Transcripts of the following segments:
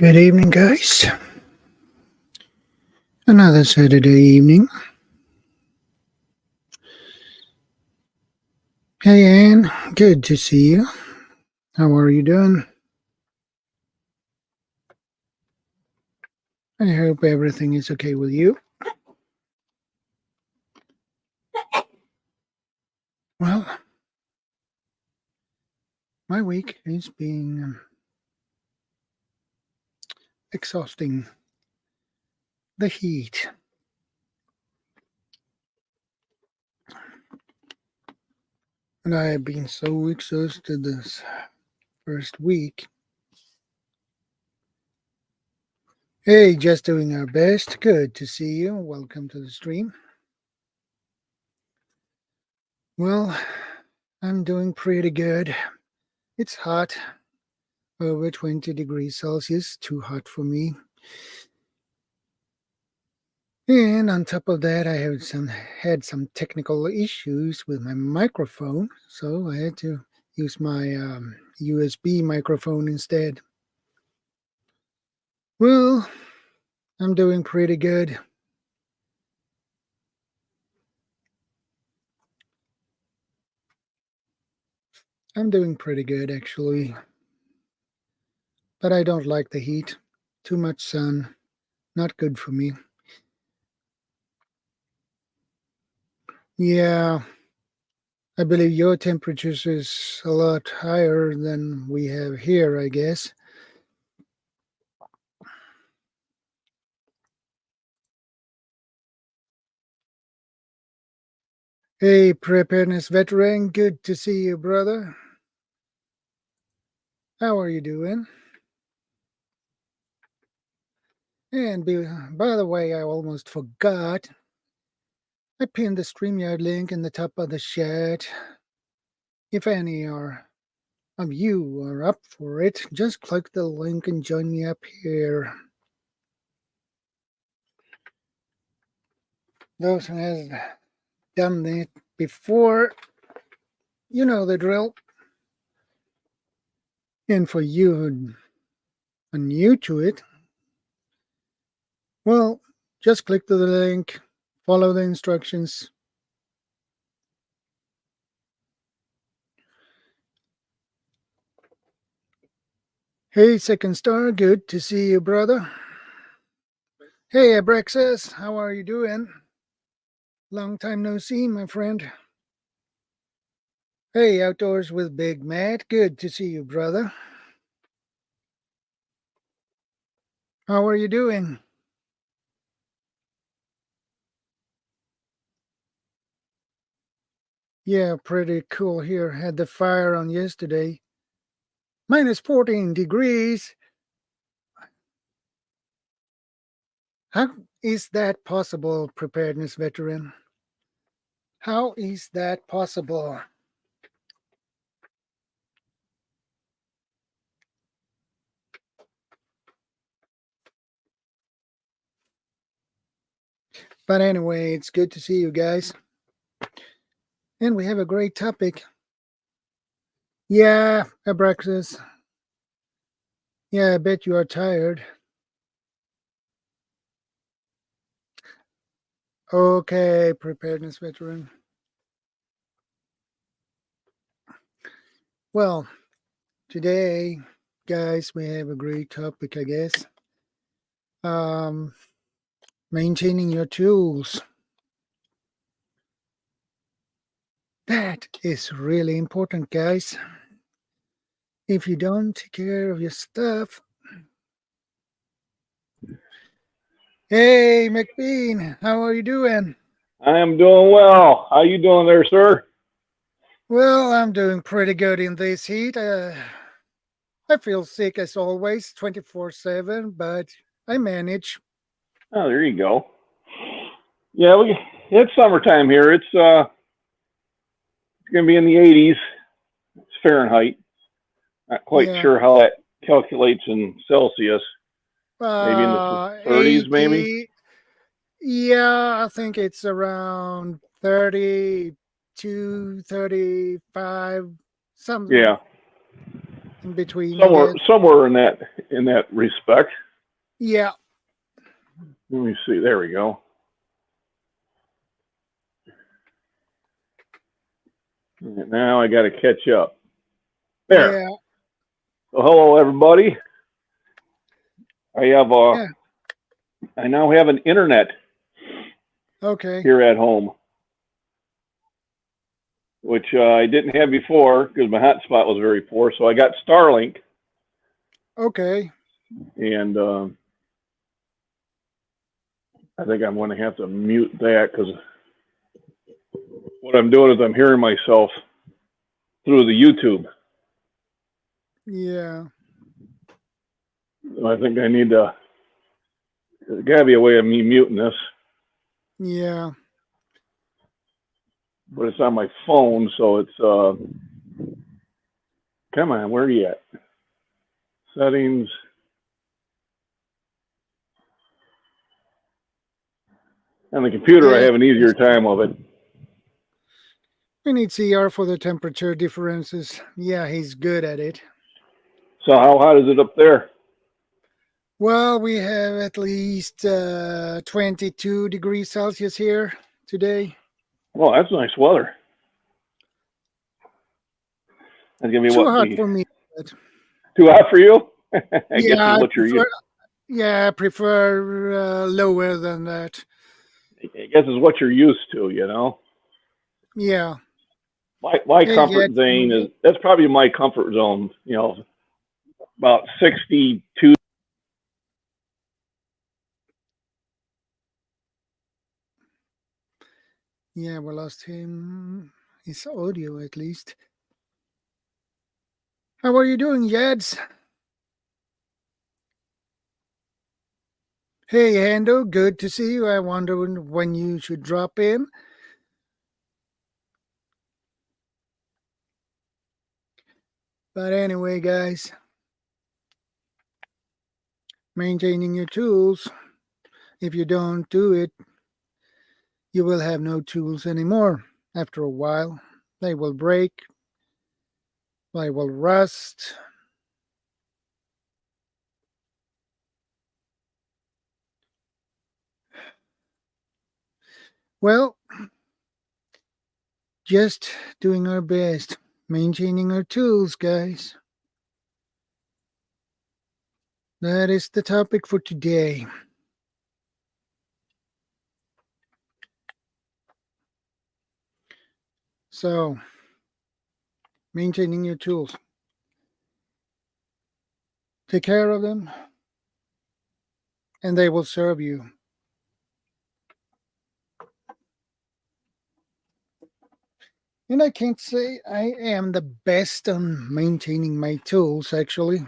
Good evening, guys. Another Saturday evening. Hey, Ann. Good to see you. How are you doing? I hope everything is okay with you. Well, my week is being exhausting. The heat. And I have been so exhausted this first week. Hey, just doing our best. Good to see you. Welcome to the stream. Well, I'm doing pretty good. It's hot. Over 20 degrees Celsius. Too hot for me. And on top of that, I had some technical issues with my microphone, so I had to use my USB microphone instead. Well, I'm doing pretty good. I'm doing pretty good, actually. But I don't like the heat. Too much sun. Not good for me. Yeah, I believe your temperatures is a lot higher than we have here, I guess. Hey, preparedness veteran, good to see you, brother. How are you doing? And by the way, I almost forgot. I pinned the StreamYard link in the top of the chat. If any of you are up for it, just click the link and join me up here. Those who has done it before, you know the drill. And for you who are new to it, well, just click the link, follow the instructions. Hey, Second Star, good to see you, brother. Hey, Abraxas, how are you doing? Long time no see, my friend. Hey, Outdoors with Big Matt, good to see you, brother. How are you doing? Yeah, pretty cool here. Had the fire on yesterday. Minus 14 degrees. How is that possible, preparedness veteran? How is that possible? But anyway, it's good to see you guys. And we have a great topic. Yeah, Abraxas. Yeah, I bet you are tired. Okay, preparedness veteran. Well, today, guys, we have a great topic, I guess. Maintaining your tools. That is really important, guys. If you don't take care of your stuff. Hey, McBean, how are you doing? I am doing well. How you doing there, sir? Well, I'm doing pretty good in this heat. I feel sick as always, 24/7, but I manage. Oh, there you go. Yeah, it's summertime here. It's going to be in the 80s. It's Fahrenheit. Not quite Yeah. sure how that calculates in Celsius. Maybe in the 30s, 80. maybe. Yeah, I think it's around 32, 35, something. Yeah. in between, I guess. Somewhere in that respect. Yeah. Let me see. There we go. Now I got to catch up. There. Yeah. So hello, everybody. Yeah. I now have an internet Okay. here at home, which I didn't have before because my hotspot was very poor. So I got Starlink, Okay. and I think I'm going to have to mute that because what I'm doing is I'm hearing myself through the YouTube. Yeah. I think I need to. There's got to be a way of me muting this, Yeah. but it's on my phone, so it's. Come on, where are you at? Settings. On the computer, I Yeah. have an easier time of it. We need CR for the temperature differences. Yeah, he's good at it. So how hot is it up there? Well, we have at least 22 degrees Celsius here today. Well, that's nice weather. That's gonna be Too what? hot for me. But Too hot for you? I guess yeah, is what you're used. I prefer lower than that. I guess is what you're used to, you know. Yeah. My Hey, comfort zone is that's probably my comfort zone. You know, about 62. Yeah, we lost him. His audio, at least. How are you doing, Yads? Hey, Hando, good to see you. I wonder when you should drop in. But anyway, guys, maintaining your tools. If you don't do it, you will have no tools anymore. After a while, they will break, they will rust. Well, just doing our best, maintaining our tools, guys. That is the topic for today. So, maintaining your tools. Take care of them, and they will serve you. And I can't say I am the best on maintaining my tools, actually.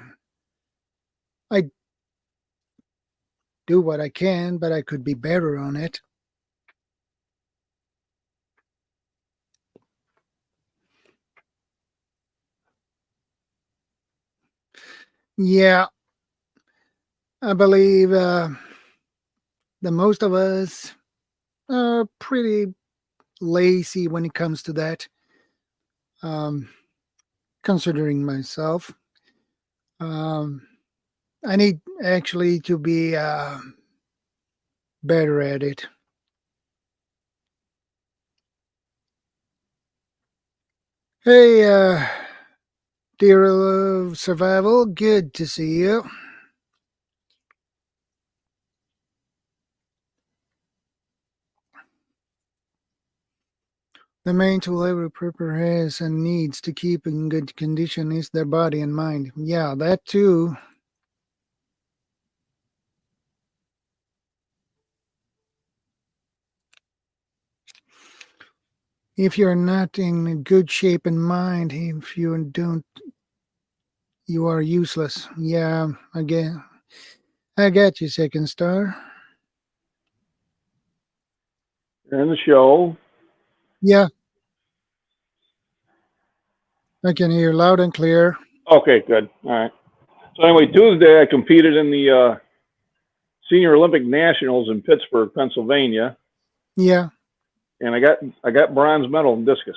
I do what I can, but I could be better on it. Yeah, I believe the most of us are pretty lazy when it comes to that. Considering myself, I need actually to be better at it. Hey, dear survival, good to see you. The main tool every prepper has and needs to keep in good condition is their body and mind. Yeah, that too. If you're not in good shape and mind, if you don't, you are useless. Yeah, I get you, Second Star. And the show. Yeah, I can hear loud and clear. Okay, good. All right. So anyway, Tuesday I competed in the Senior Olympic Nationals in Pittsburgh, Pennsylvania, Yeah, and I got bronze medal in discus.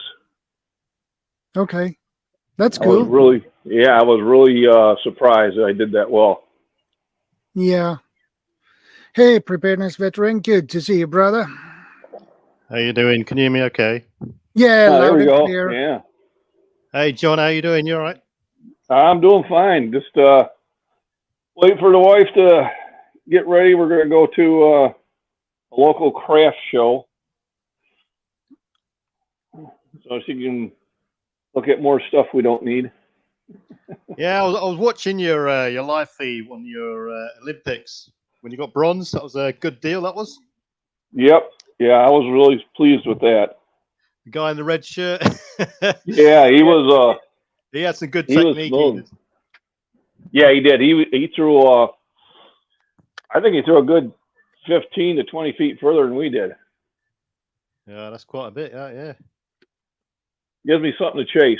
okay. That's I was cool. really surprised that I did that well. Yeah. Hey, preparedness veteran. Good to see you, brother. How you doing? Can you hear me okay? Yeah, Oh, there loud we and go. clear. Yeah. Hey, John, how you doing? You all right? I'm doing fine. Just wait for the wife to get ready. We're going to go to a local craft show, so she can look at more stuff we don't need. Yeah, I was watching your live feed on your Olympics when you got bronze. That was a good deal. That was Yep. Yeah, I was really pleased with that. the guy in the red shirt. Yeah, he was. He had some good He was technique. He smooth. did. Yeah, he did. He threw. I think he threw a good 15 to 20 feet further than we did. Yeah, that's quite a bit. Yeah. Gives me something to chase.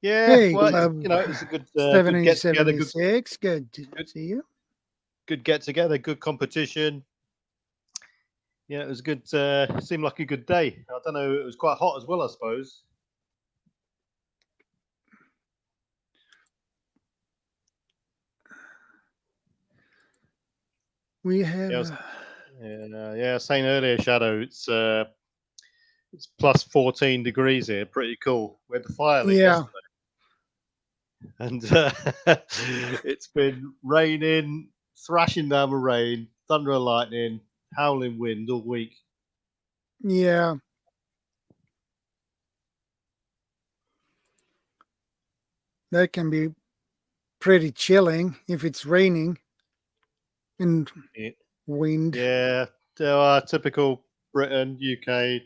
Yeah, Hey, well, Club it's a good get together. 7076. Good to see you. Good get together. Good competition. Yeah, it was good. Seemed like a good day. I don't know. It was quite hot as well, I suppose. We have. Yeah, saying earlier, Shadow. It's plus 14 degrees here. Pretty cool. We had the fire lit yesterday, and it's been raining, thrashing down with rain, thunder and lightning, howling wind all week. Yeah. That can be pretty chilling if it's raining and wind. Yeah, typical Britain, UK,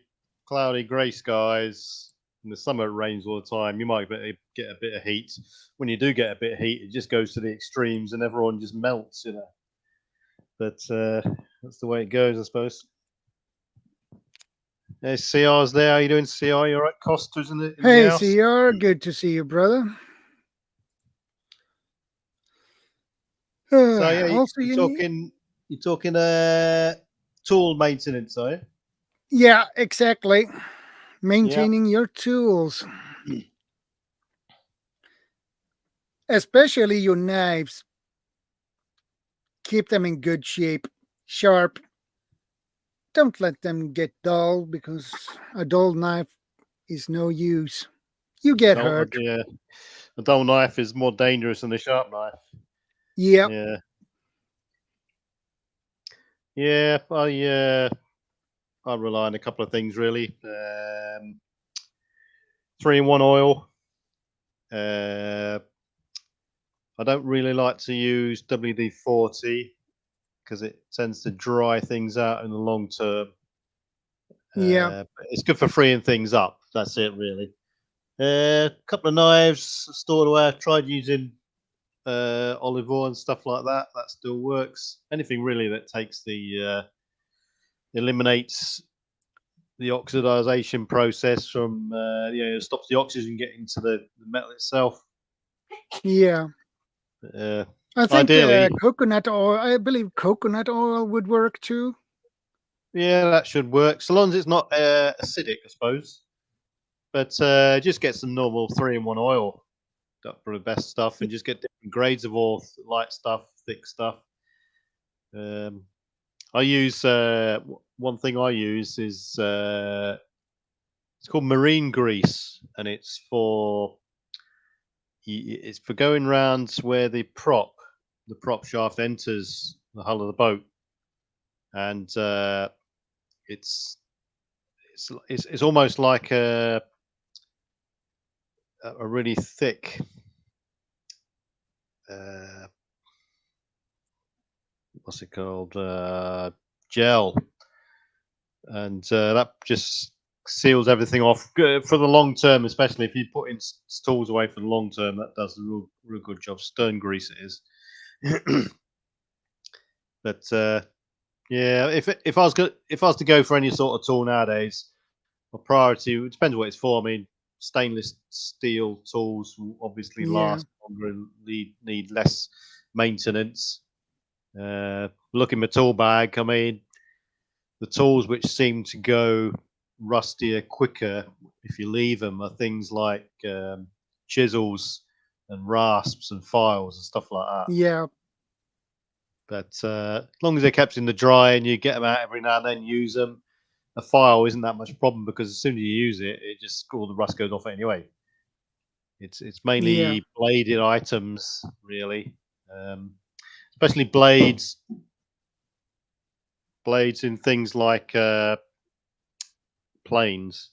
cloudy, grey skies. In the summer, it rains all the time. You might get a bit of heat. When you do get a bit of heat, it just goes to the extremes and everyone just melts, you know. But that's the way it goes, I suppose. There's CR's there. How you doing, CR? You all right? Costa's in the Hey, house? CR. Good to see you, brother. So yeah, Also, you're talking tool maintenance, are you? Yeah, exactly. Maintaining your tools, especially your knives. Keep them in good shape, sharp. Don't let them get dull because a dull knife is no use. You get hurt. A dull knife is more dangerous than a sharp knife. Yep. Yeah. Yeah, I rely on a couple of things really. 3-in-1 oil. I don't really like to use WD-40 because it tends to dry things out in the long term. Yeah. It's good for freeing things up. That's it, really. A couple of knives stored away. I've tried using olive oil and stuff like that. That still works. Anything really that takes the eliminates the oxidization process from stops the oxygen getting to the metal itself. Yeah. I think ideally, coconut oil. I believe coconut oil would work too. yeah, that should work, so long as it's not acidic, I suppose. But just get some normal 3-in-1 oil. That's for the best stuff, and just get different grades of oil, light stuff, thick stuff. I use one thing I use is it's called marine grease, and it's for going round where the prop shaft enters the hull of the boat, and it's almost like a really thick what's it called, gel, and that just seals everything off for the long term, especially if you put in tools away for the long term. That does a real good job. Stern grease it is. But yeah, if I was to go for any sort of tool nowadays, my priority, it depends what it's for. I mean, stainless steel tools will obviously last longer and need less maintenance. Look in my tool bag. I mean, the tools which seem to go rustier quicker if you leave them are things like chisels and rasps and files and stuff like that. Yeah. But as long as they're kept in the dry and you get them out every now and then, use them. A file isn't that much problem because as soon as you use it, it just all the rust goes off anyway. It's mainly Yeah. bladed items, really, especially blades in things like planes.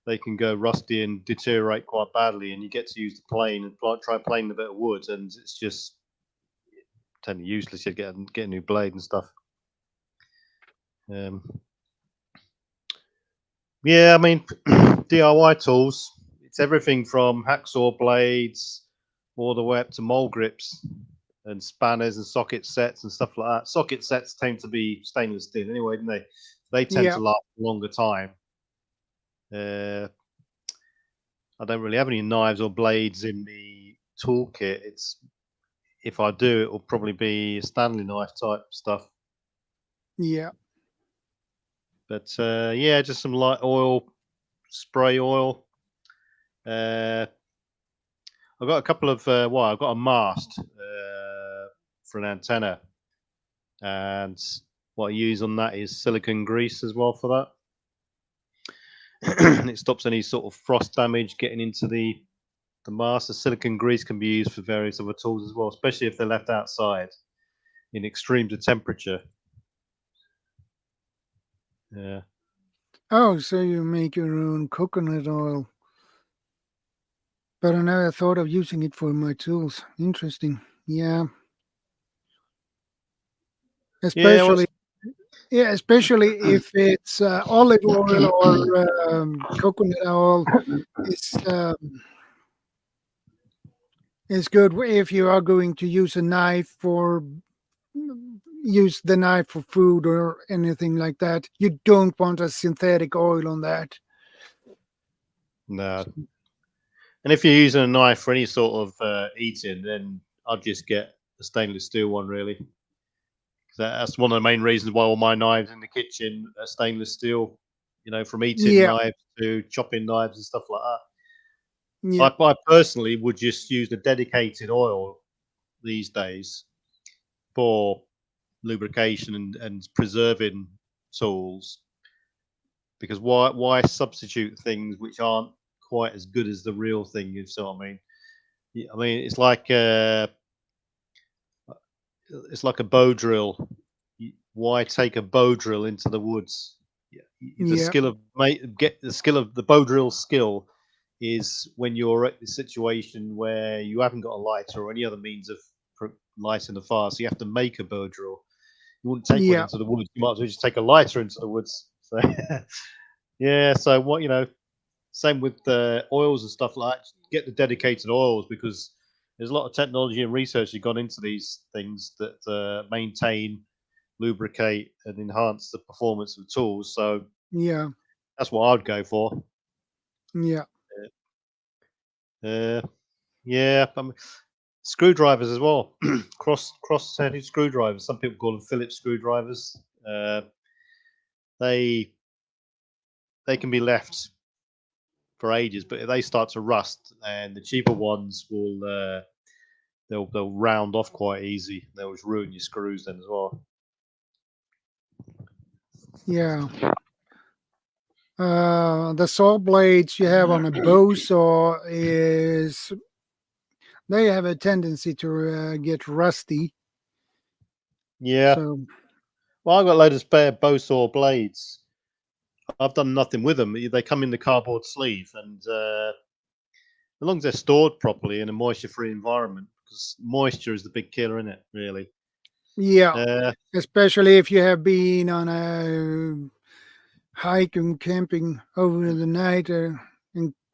They can go rusty and deteriorate quite badly, and you get to use the plane and try planing a bit of wood, and it's just totally useless. You get a new blade and stuff. Yeah, I mean, DIY tools. It's everything from hacksaw blades all the way up to mole grips and spanners and socket sets and stuff like that. Socket sets tend to be stainless steel anyway, don't they? They tend to last a longer time. I don't really have any knives or blades in the toolkit. If I do, it will probably be a Stanley knife type stuff. Yeah. But yeah, just some light oil, spray oil. I've got a couple of I've got a mast for an antenna, and what I use on that is silicone grease as well for that. And it stops any sort of frost damage getting into the mast. The silicone grease can be used for various other tools as well, especially if they're left outside in extreme temperature. Yeah. Oh, so you make your own coconut oil. But I never thought of using it for my tools. Interesting. Yeah. Especially if it's olive oil or coconut oil. It's good if you are going to use the knife for food or anything like that. You don't want a synthetic oil on that. No. And if you're using a knife for any sort of eating, then I'd just get a stainless steel one, really. That's one of the main reasons why all my knives in the kitchen are stainless steel. You know, from eating knives to chopping knives and stuff like that. Yeah. I personally would just use a dedicated oil these days for lubrication and preserving tools, because why substitute things which aren't quite as good as the real thing, you see what I mean? I mean, it's like a bow drill. Why take a bow drill into the woods? The skill of the bow drill skill is when you're at the situation where you haven't got a lighter or any other means of lighting the fire, so you have to make a bow drill. You wouldn't take one into the woods. You might as well just take a lighter into the woods. So yeah, so same with oils and stuff like that. Get the dedicated oils, because there's a lot of technology and research that's gone into these things that maintain, lubricate, and enhance the performance of tools. So yeah, that's what I'd go for. Yeah. Yeah. Screwdrivers as well. cross-headed screwdrivers. Some people call them Phillips screwdrivers. They can be left for ages, but if they start to rust, and the cheaper ones will they'll round off quite easy. They'll just ruin your screws then as well. Yeah. The saw blades you have on a bow saw they have a tendency to get rusty. Yeah. So, well, I've got a load of spare bow saw blades. I've done nothing with them. They come in the cardboard sleeve, and as long as they're stored properly in a moisture-free environment, because moisture is the big killer in it, really. Yeah, especially if you have been on a hike and camping over the night and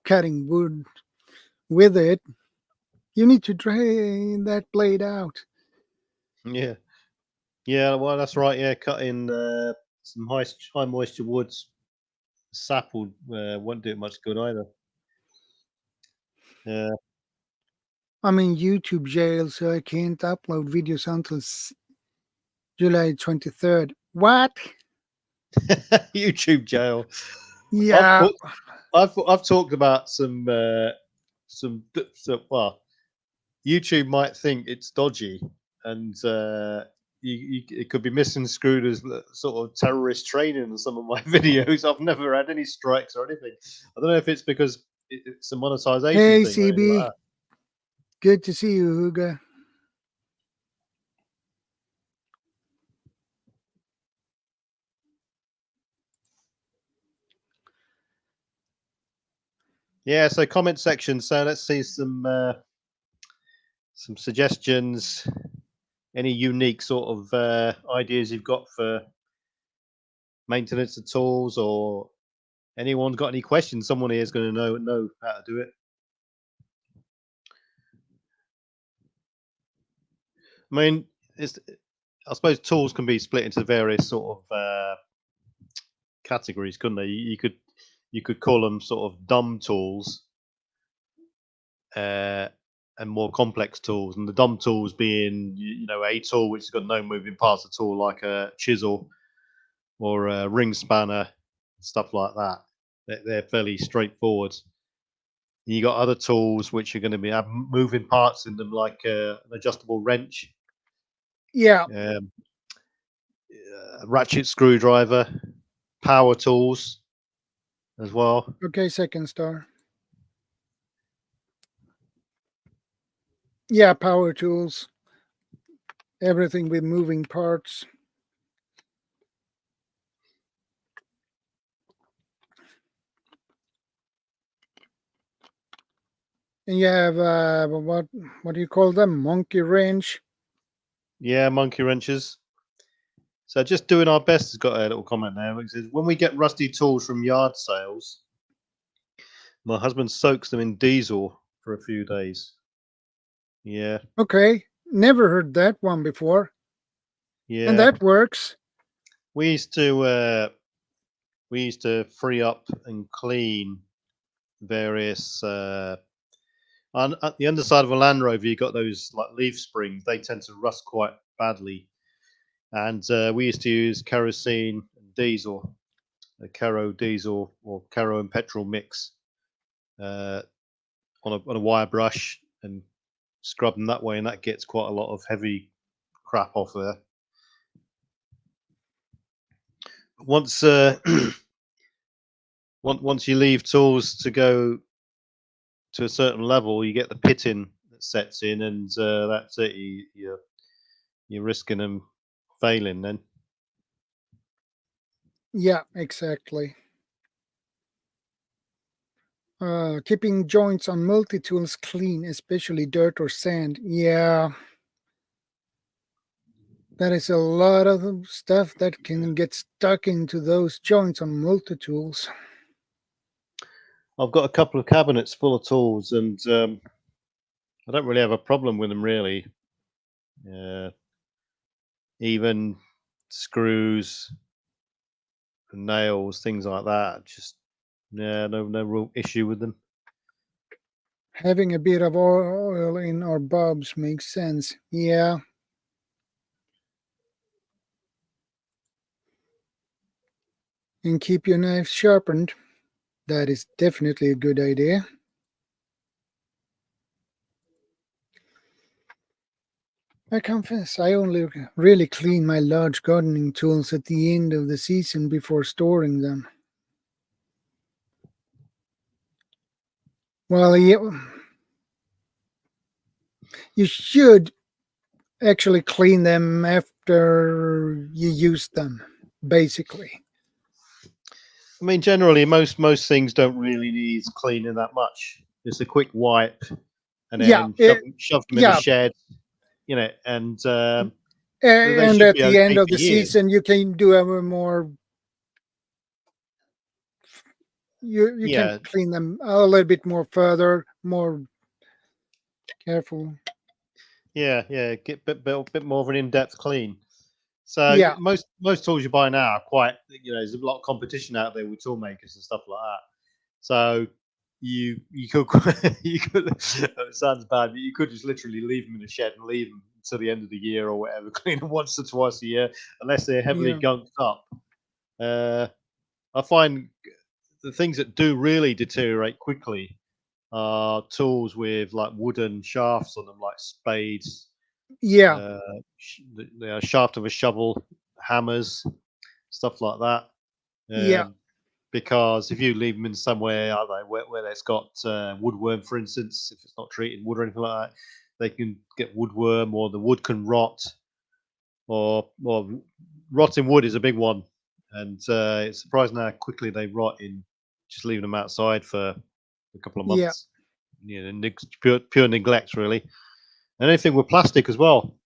cutting wood with it, you need to drain that blade out. Yeah. Well, that's right. Yeah, cutting some high moisture woods, sap won't do it much good either. Yeah. I'm in YouTube jail, so I can't upload videos until July 23rd. What? YouTube jail. Yeah. I've talked about some well, YouTube might think it's dodgy, and it could be misconstrued as sort of terrorist training in some of my videos. I've never had any strikes or anything. I don't know if it's because it's a monetization Hey, thing or anything like CB. that. Good to see you, Hugo. Yeah, so comment section. So let's see some suggestions. Any unique sort of ideas you've got for maintenance of tools, or anyone got any questions? Someone here is going to know how to do it. I mean, I suppose tools can be split into various sort of categories, couldn't they? You could call them sort of dumb tools and more complex tools, and the dumb tools being a tool which has got no moving parts at all, like a chisel or a ring spanner, stuff like that. They're fairly straightforward. You got other tools which are going to have moving parts in them, like an adjustable wrench, Yeah. a ratchet screwdriver, power tools as well. Okay, second star. Yeah, power tools. Everything with moving parts. And you have what do you call them? Monkey wrench. Yeah, monkey wrenches. So just doing our best has got a little comment there, which says, when we get rusty tools from yard sales, my husband soaks them in diesel for a few days. Yeah. Okay, never heard that one before. Yeah. And that works. We used to free up and clean various on at the underside of a Land Rover. You got those like leaf springs. They tend to rust quite badly, and we used to use kerosene and diesel, a kero diesel or kero and petrol mix on a wire brush and scrub them that way, and that gets quite a lot of heavy crap off there. Once once you leave tools to go to a certain level, you get the pitting that sets in, and that's it. You're risking them failing then. Yeah, exactly. Keeping joints on multi-tools clean, especially dirt or sand. Yeah. That is a lot of stuff that can get stuck into those joints on multi-tools. I've got a couple of cabinets full of tools, and I don't really have a problem with them really. Even screws, nails, things like that. Just no real issue with them. Having a bit of oil in our bulbs makes sense. Yeah. And keep your knives sharpened. That is definitely a good idea. I confess, I only really clean my large gardening tools at the end of the season before storing them. Well, you should actually clean them after you use them, basically. I mean, generally, most things don't really need cleaning that much. Just a quick wipe, and Yeah, then shove them in the yeah. shed, and they And should at be the end okay of for the years. season, you can do a more. You can Yeah, clean them a little bit more further, more careful. yeah, get a bit more of an in-depth clean. So Yeah, most tools you buy now are quite, there's a lot of competition out there with tool makers and stuff like that. So you could you could it sounds bad, but you could just literally leave them in the shed and leave them until the end of the year or whatever, clean them once or twice a year, unless they're heavily yeah, gunked up. I find the things that do really deteriorate quickly are tools with like wooden shafts on them, like spades, Yeah. the shaft of a shovel, hammers, stuff like that. Yeah. Because if you leave them in somewhere, I don't know, where it's got woodworm, for instance, if it's not treated wood or anything like that, they can get woodworm, or the wood can rot, or rotting wood is a big one, and it's surprising how quickly they rot in just leaving them outside for a couple of Yeah. months. Pure neglect, really. And anything with plastic as well.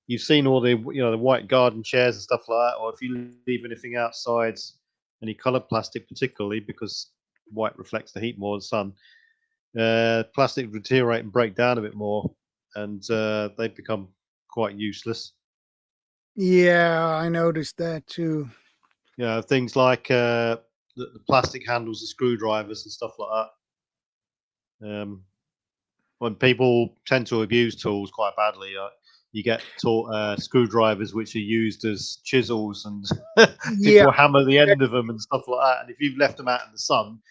You've seen all the the white garden chairs and stuff like that, or if you leave anything outside, any coloured plastic particularly, because white reflects the heat more than sun, plastic deteriorate and break down a bit more, and they become quite useless. Yeah, I noticed that too. Things like the plastic handles of screwdrivers and stuff like that. When people tend to abuse tools quite badly, you get screwdrivers which are used as chisels, and Yeah. people hammer the end of them and stuff like that. And if you've left them out in the sun,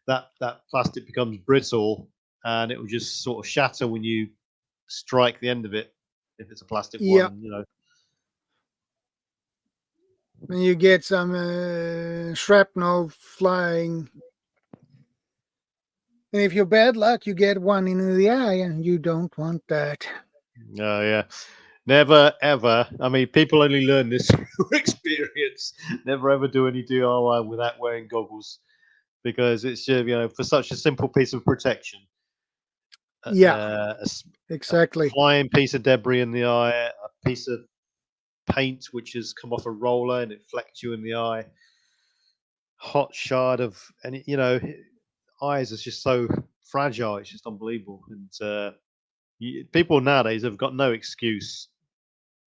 that plastic becomes brittle, and it will just sort of shatter when you strike the end of it. If it's a plastic Yeah. one. And you get some shrapnel flying. And if you're bad luck, you get one in the eye, and you don't want that. Oh yeah. Never ever. I mean, people only learn this through experience. Never ever do any DIY without wearing goggles, because it's for such a simple piece of protection. Yeah, A exactly. flying piece of debris in the eye, a piece of paint which has come off a roller and it flecks you in the eye, hot shard of, and eyes is just so fragile. It's just unbelievable. And people nowadays have got no excuse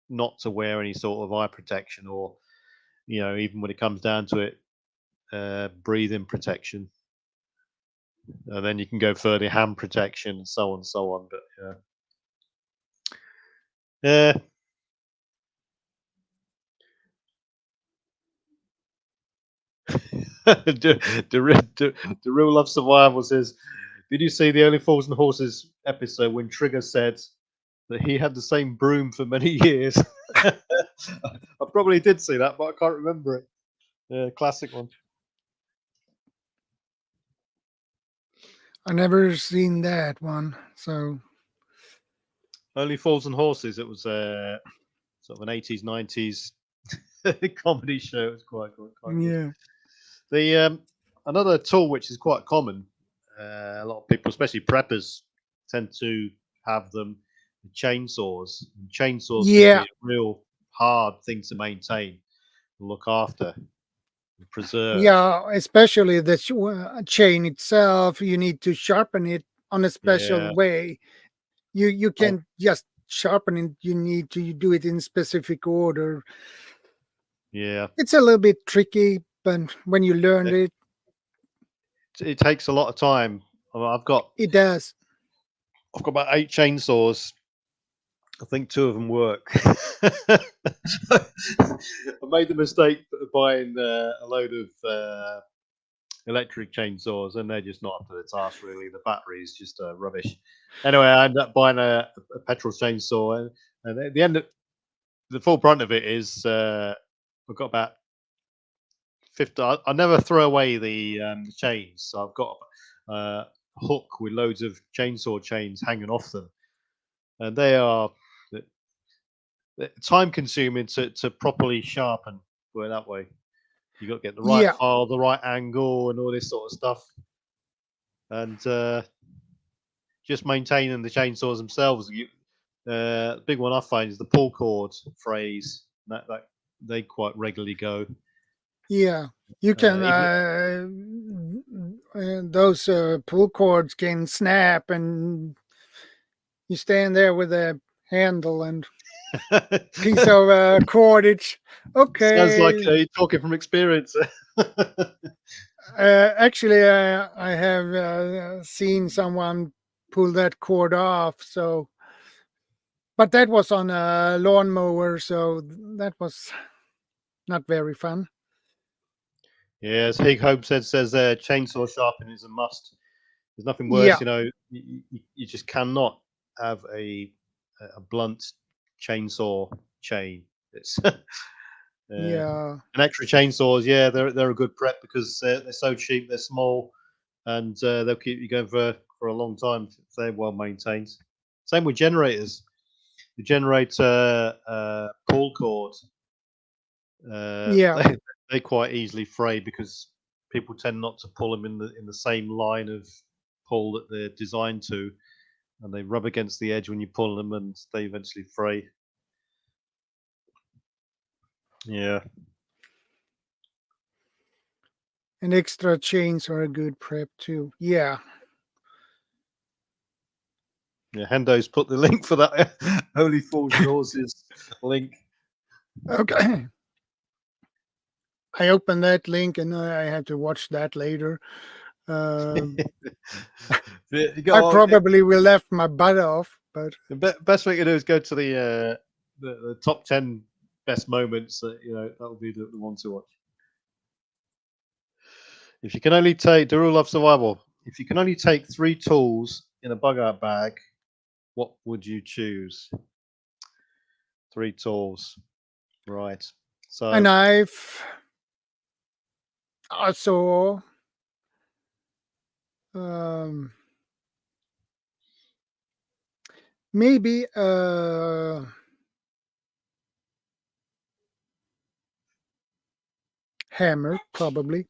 not to wear any sort of eye protection, or even when it comes down to it, breathing protection. And then you can go further, hand protection, and so on and so on. But yeah, the real love survival says, did you see the Only Fools and Horses episode when Trigger said that he had the same broom for many years? I probably did see that, but I can't remember it. Yeah, classic one. I never seen that one. So Only Fools and Horses. It was sort of an 80s, 90s comedy show. It was quite good. yeah. The another tool which is quite common, a lot of people, especially preppers, tend to have them. Chainsaws. Chainsaws can be Yeah. a real hard thing to maintain, look after, and preserve. Yeah, especially the chain itself, you need to sharpen it on a special Yeah, way. You oh, can't just sharpen it. You need to do it in specific order. yeah. It's a little bit tricky, but when you learn It, it, it takes a lot of time. I've got it does. about 8 chainsaws. I think 2 of them work. I made the mistake of buying a load of electric chainsaws, and they're just not up to the task, really. The battery is just rubbish. Anyway, I ended up buying a petrol chainsaw, and at the end of the full brunt of it is I've got about 50. I never throw away the chains, so I've got a hook with loads of chainsaw chains hanging off them, and they are time consuming to properly sharpen. Put it that way. You got to get the right Yeah. file, the right angle, and all this sort of stuff. And just maintaining the chainsaws themselves. The big one I find is the pull cord phrase. That they quite regularly go. Yeah. You can, Even those pull cords can snap, and you stand there with a handle and piece of cordage. sounds like Okay. you're talking from experience. Actually, I have seen someone pull that cord off. So, but that was on a lawnmower, so that was not very fun. Yeah, as Hig Hope says chainsaw sharpening is a must. There's nothing Yeah, worse, you just cannot have a blunt chainsaw chain. It's yeah, and extra chainsaws, yeah, they're a good prep because they're so cheap, they're small, and they'll keep you going for a long time if they're well maintained. Same with generators. The generator pull cord, yeah, they quite easily fray because people tend not to pull them in the same line of pull that they're designed to, and they rub against the edge when you pull them, and they eventually fray. Yeah, and extra chains are a good prep too. Yeah. yeah. Hendo's put the link for that Holy Forged Horses link. Okay. I opened that link and I have to watch that later. Um, You I got probably will left my butt off, but the best thing to do is go to the top 10 best moments. That'll be the one to watch. If you can only take the rule of survival, if you can only take 3 tools in a bug out bag, what would you choose? 3 tools, right? a So knife, a saw, um, maybe a hammer, probably.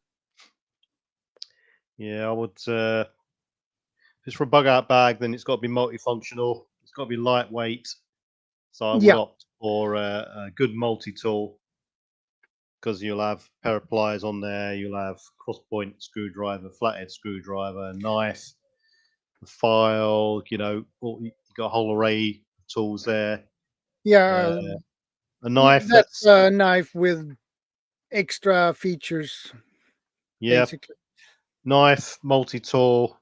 yeah, I would. If it's for a bug out bag, then it's got to be multifunctional. It's got to be lightweight. So I would Yeah, opt for a good multi tool because you'll have a pair of pliers on there. You'll have cross point screwdriver, flathead screwdriver, knife, a file. You got a whole array of tools there. yeah. A knife. That's That's a knife with extra features, yeah, basically. knife, multi tool,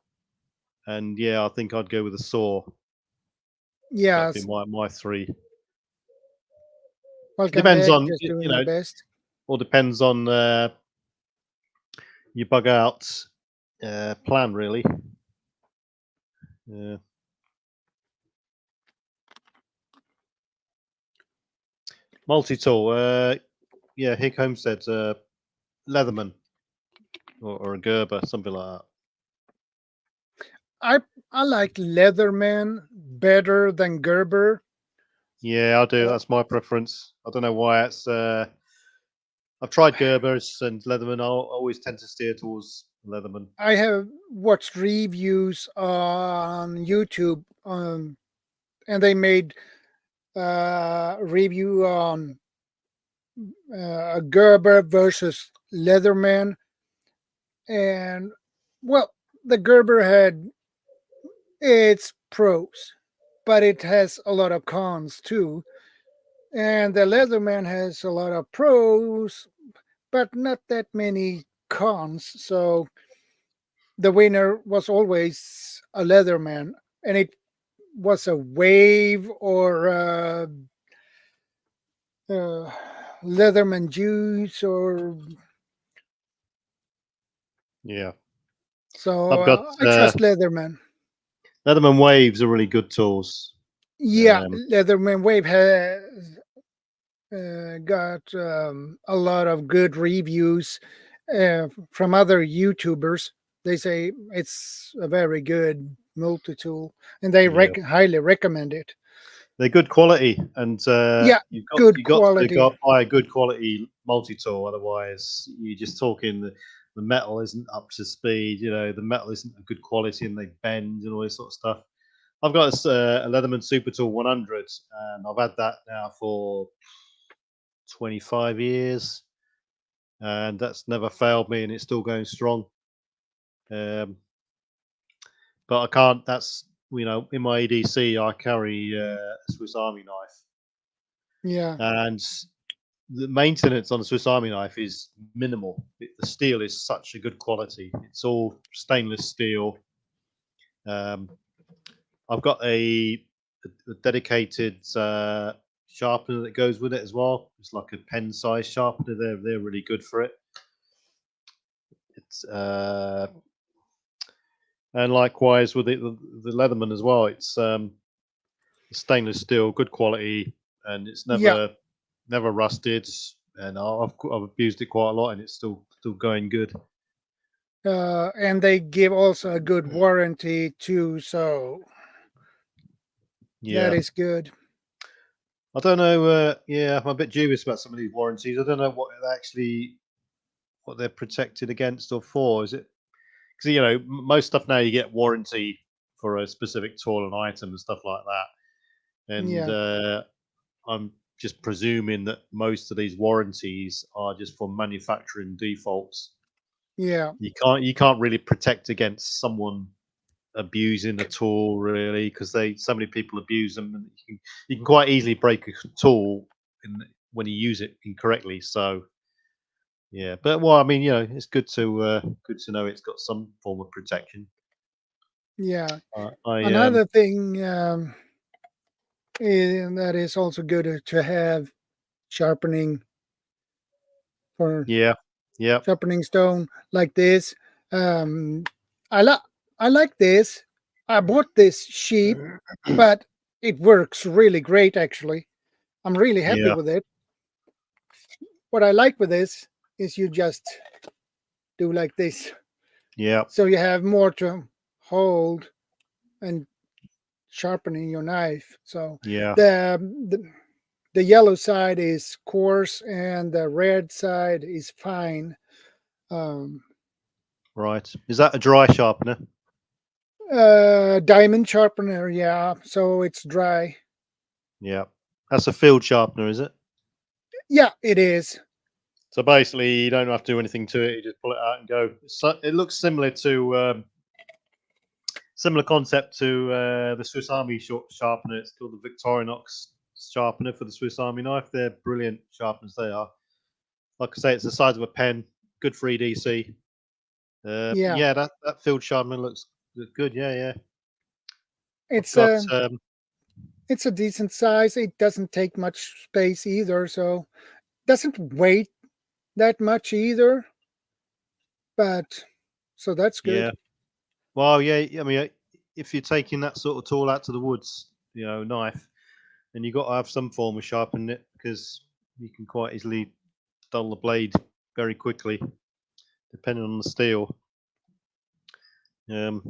and yeah, I think I'd go with a saw. That'd be Yes. my 3. Welcome Depends back. on Just doing my best. all depends on your bug out plan, really. Yeah. Multi tool. Yeah, Hick Homestead, Leatherman or a Gerber, something like that. I like Leatherman better than Gerber. Yeah, I do. That's my preference. I don't know why it's. I've tried Gerbers and Leatherman. I always tend to steer towards Leatherman. I have watched reviews on YouTube, and they made a review on a Gerber versus Leatherman, and well, the Gerber had its pros, but it has a lot of cons too. And the Leatherman has a lot of pros, but not that many cons. So the winner was always a Leatherman, and it was a wave or Leatherman juice, or Yeah, so I've got I trust Leatherman. Leatherman waves are really good tools. Yeah, Um, Leatherman wave has got a lot of good reviews from other YouTubers. They say it's a very good multi-tool, and they yeah, highly recommend it. they're good quality, and Yeah, good you got to quality. buy a good quality multi tool. Otherwise, you're just talking the metal isn't up to speed. The metal isn't a good quality, and they bend and all this sort of stuff. I've got a Leatherman Super Tool 100, and I've had that now for 25 years, and that's never failed me, and it's still going strong. Um, but I can't. That's in my EDC, I carry a Swiss Army knife, Yeah, and the maintenance on the Swiss Army knife is minimal. The steel is such a good quality. It's all stainless steel. Um, I've got a dedicated sharpener that goes with it as well. It's like a pen size sharpener. They're really good for it. And likewise with the Leatherman as well. It's stainless steel, good quality, and it's never rusted. And I've abused it quite a lot, and it's still going good. And they give also a good warranty too, so Yeah, that is good. I don't know. Yeah, I'm a bit dubious about some of these warranties. I don't know what they're protected against or for. Is it because most stuff now you get warranty for a specific tool and item and stuff like that, and I'm just presuming that most of these warranties are just for manufacturing defaults. Yeah. You can't really protect against someone abusing a tool really, because so many people abuse them, and you can quite easily break a tool when you use it incorrectly. So yeah, but well, I mean, it's good to know it's got some form of protection. Yeah. I Another thing that is also good to have sharpening for yeah sharpening stone like this. Um, I like this. I bought this sheep, but it works really great. Actually, I'm really happy yeah with it. What I like with this is you just do like this, yeah so you have more to hold and sharpening your knife. So yeah the yellow side is coarse and the red side is fine. Um, right. Is that a dry sharpener? Diamond sharpener, yeah. So it's dry. Yeah, that's a field sharpener, is it? Yeah, it is. So basically, you don't have to do anything to it. You just pull it out and go. So it looks similar to similar concept to the Swiss Army sharpener. It's called the Victorinox sharpener for the Swiss Army knife. They're brilliant sharpeners. They are. Like I say, it's the size of a pen. Good for EDC. Yeah, Yeah, that field sharpener looks good. Yeah. I've it's got a it's a decent size. It doesn't take much space either, so doesn't weigh that much either. But so that's good. yeah. Well, yeah. I mean, if you're taking that sort of tool out to the woods, knife, then you've got to have some form of sharpening it, because you can quite easily dull the blade very quickly, depending on the steel. I've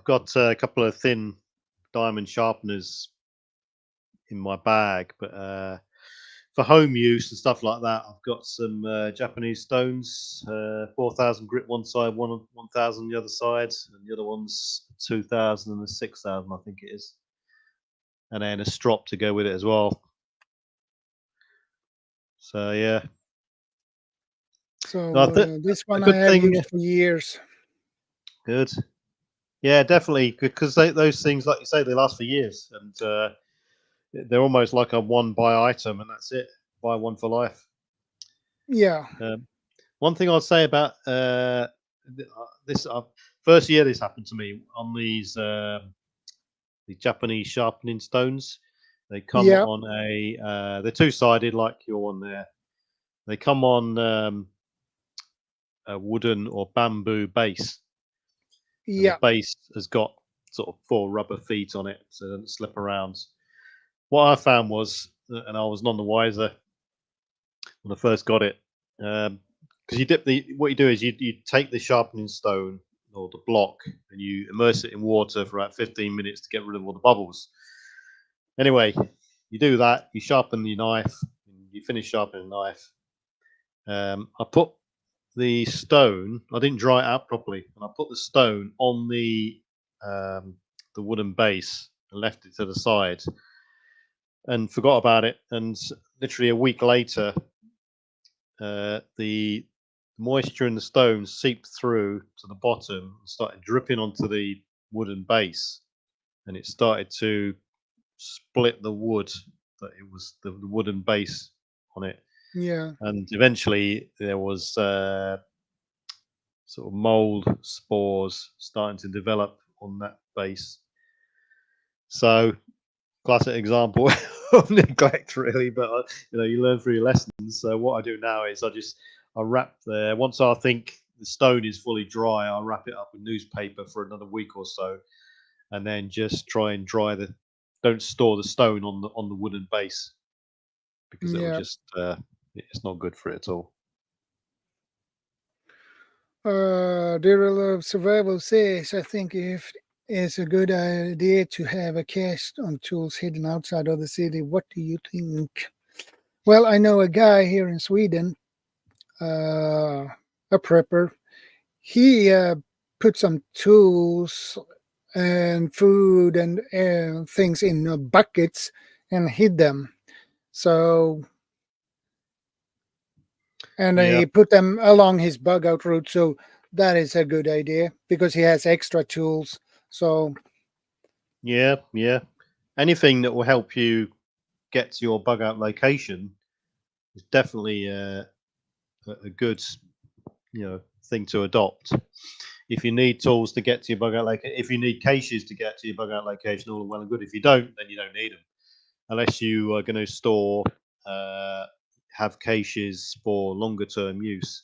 got a couple of thin diamond sharpeners in my bag, but for home use and stuff like that, I've got some Japanese stones, 4,000 grit one side, 1,000 the other side, and the other one's 2,000 and 6,000, I think it is, and then a strop to go with it as well. So yeah. So No, this a one I good have thing. used for years. Good. Yeah, definitely, because those things, like you say, they last for years, and they're almost like a one buy item, and that's it. Buy one for life. Yeah, One thing I'll say about this first year this happened to me on these the Japanese sharpening stones. They come yeah, on they're two sided like your one there. They come on a wooden or bamboo base, and the yeah, base has got sort of 4 rubber feet on it, so it doesn't slip around. What I found was, and I was none the wiser when I first got it, because what you do is you take the sharpening stone or the block and you immerse it in water for about 15 minutes to get rid of all the bubbles. Anyway, you do that, you sharpen your knife, you finish sharpening the knife. I put the stone, I didn't dry it out properly, and I put the stone on the wooden base and left it to the side and forgot about it. And literally a week later, the moisture in the stone seeped through to the bottom and started dripping onto the wooden base, and it started to split the wood that it was the wooden base on it. yeah, And eventually there was sort of mold spores starting to develop on that base. So classic example of neglect, really. But you learn through your lessons. So what I do now is I wrap there once I think the stone is fully dry, I'll wrap it up with newspaper for another week or so, and then just try and dry the. Don't store the stone on the wooden base because it'll Yeah. just it's not good for it at all. Dear of Survival says, I think if it's a good idea to have a cache on tools hidden outside of the city. What do you think? Well, I know a guy here in Sweden, a prepper. He put some tools and food and things in buckets and hid them. So, and Yeah. he put them along his bug out route. So that is a good idea because he has extra tools. So Yeah, anything that will help you get to your bug out location is definitely a good thing to adopt. If you need tools to get to your bug out location, if you need caches to get to your bug out location, all well and good. If you don't, then you don't need them, unless you are going to store have caches for longer term use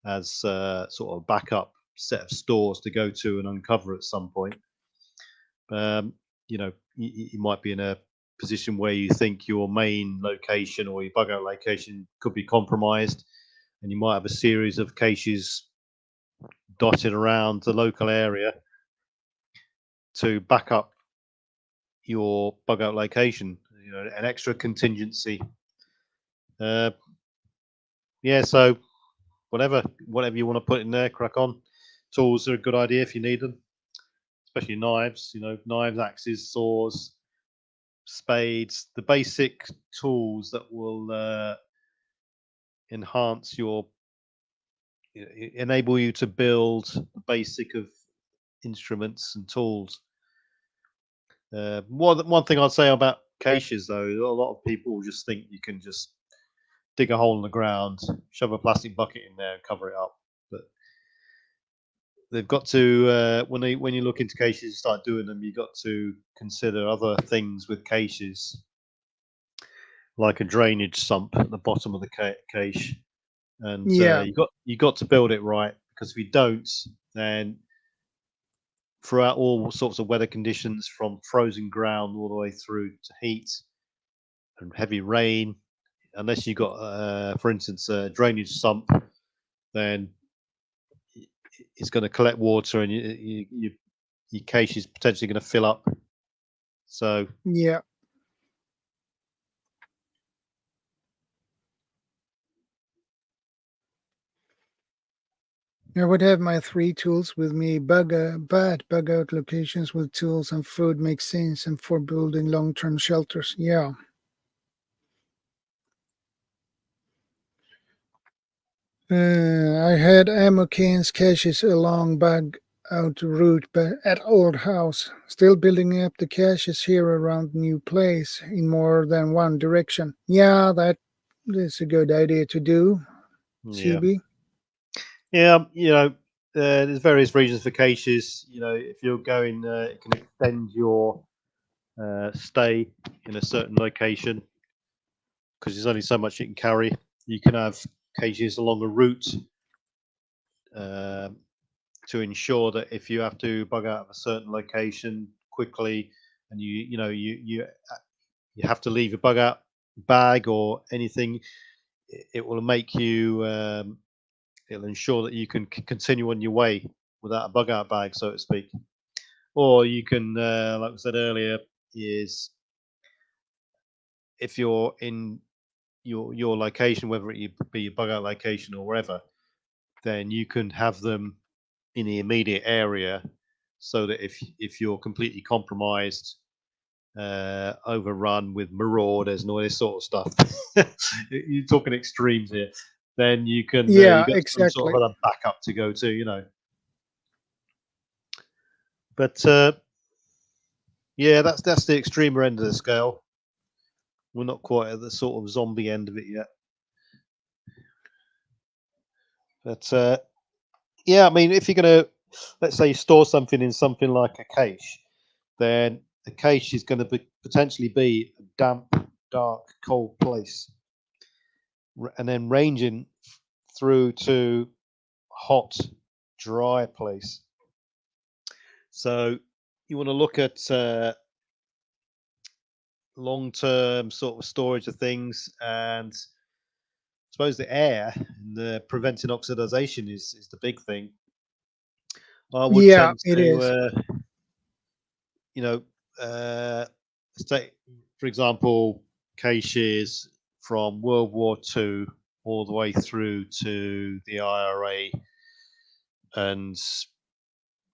as sort of backup set of stores to go to and uncover at some point. You might be in a position where you think your main location or your bug out location could be compromised, and you might have a series of caches dotted around the local area to back up your bug out location. An extra contingency. So whatever you want to put in there, crack on. Tools are a good idea if you need them, especially knives. Knives, axes, saws, spades, the basic tools that will enhance enable you to build the basic of instruments and tools. One thing I'd say about caches, though, a lot of people just think you can just dig a hole in the ground, shove a plastic bucket in there, and cover it up. But they've got to when you look into caches, you start doing them. You've got to consider other things with caches, like a drainage sump at the bottom of the cache, and you got to build it right, because if you don't, then throughout all sorts of weather conditions, from frozen ground all the way through to heat and heavy rain, unless you got, for instance, a drainage sump, then it's going to collect water, and your cache is potentially going to fill up. So yeah. I would have my 3 tools with me. Bug out locations with tools and food makes sense, and for building long-term shelters. Yeah. I had ammo cans caches along bug out route, but at old house. Still building up the caches here around new place in more than one direction. Yeah, that is a good idea to do. yeah, CB. there's various reasons for caches. If you're going, it can extend your stay in a certain location, because there's only so much you can carry. You can have caches along a route to ensure that if you have to bug out of a certain location quickly, and you have to leave a bug out bag or anything, it will make you. It'll ensure that you can continue on your way without a bug out bag, so to speak. Or you can, like I said earlier, is if you're in your location, whether it be your bug out location or wherever, then you can have them in the immediate area, so that if you're completely compromised, overrun with marauders and all this sort of stuff, you're talking extremes here, then you can Yeah, you got some sort exactly. of other backup to go to. But that's the extremer end of the scale. We're not quite at the sort of zombie end of it yet. But I mean, if you're gonna, let's say, you store something in something like a cache, then the cache is going to potentially be a damp, dark, cold place, and then ranging through to hot, dry place. So you want to look at long-term sort of storage of things, and I suppose the air and the preventing oxidization is the big thing. I would Yeah, tend it is. to, say, for example, caches from World War II all the way through to the IRA and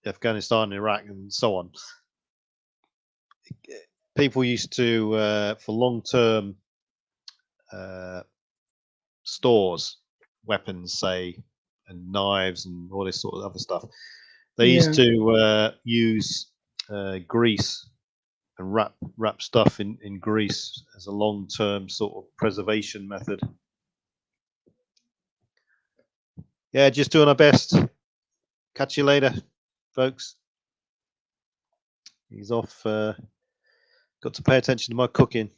Afghanistan, Iraq, and so on. People used to, for long-term stores, weapons, say, and knives and all this sort of other stuff, they used to use grease and wrap stuff in grease as a long-term sort of preservation method. Yeah, just doing our best. Catch you later, folks. He's off. Got to pay attention to my cooking.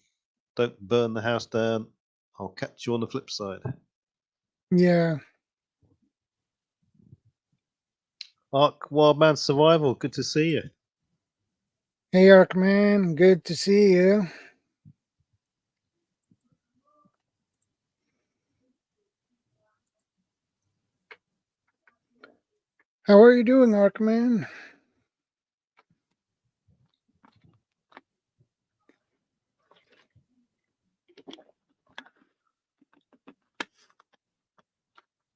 Don't burn the house down. I'll catch you on the flip side. Yeah. Ark Wildman Survival, good to see you. Hey, Arkman, good to see you. How are you doing, Arkman?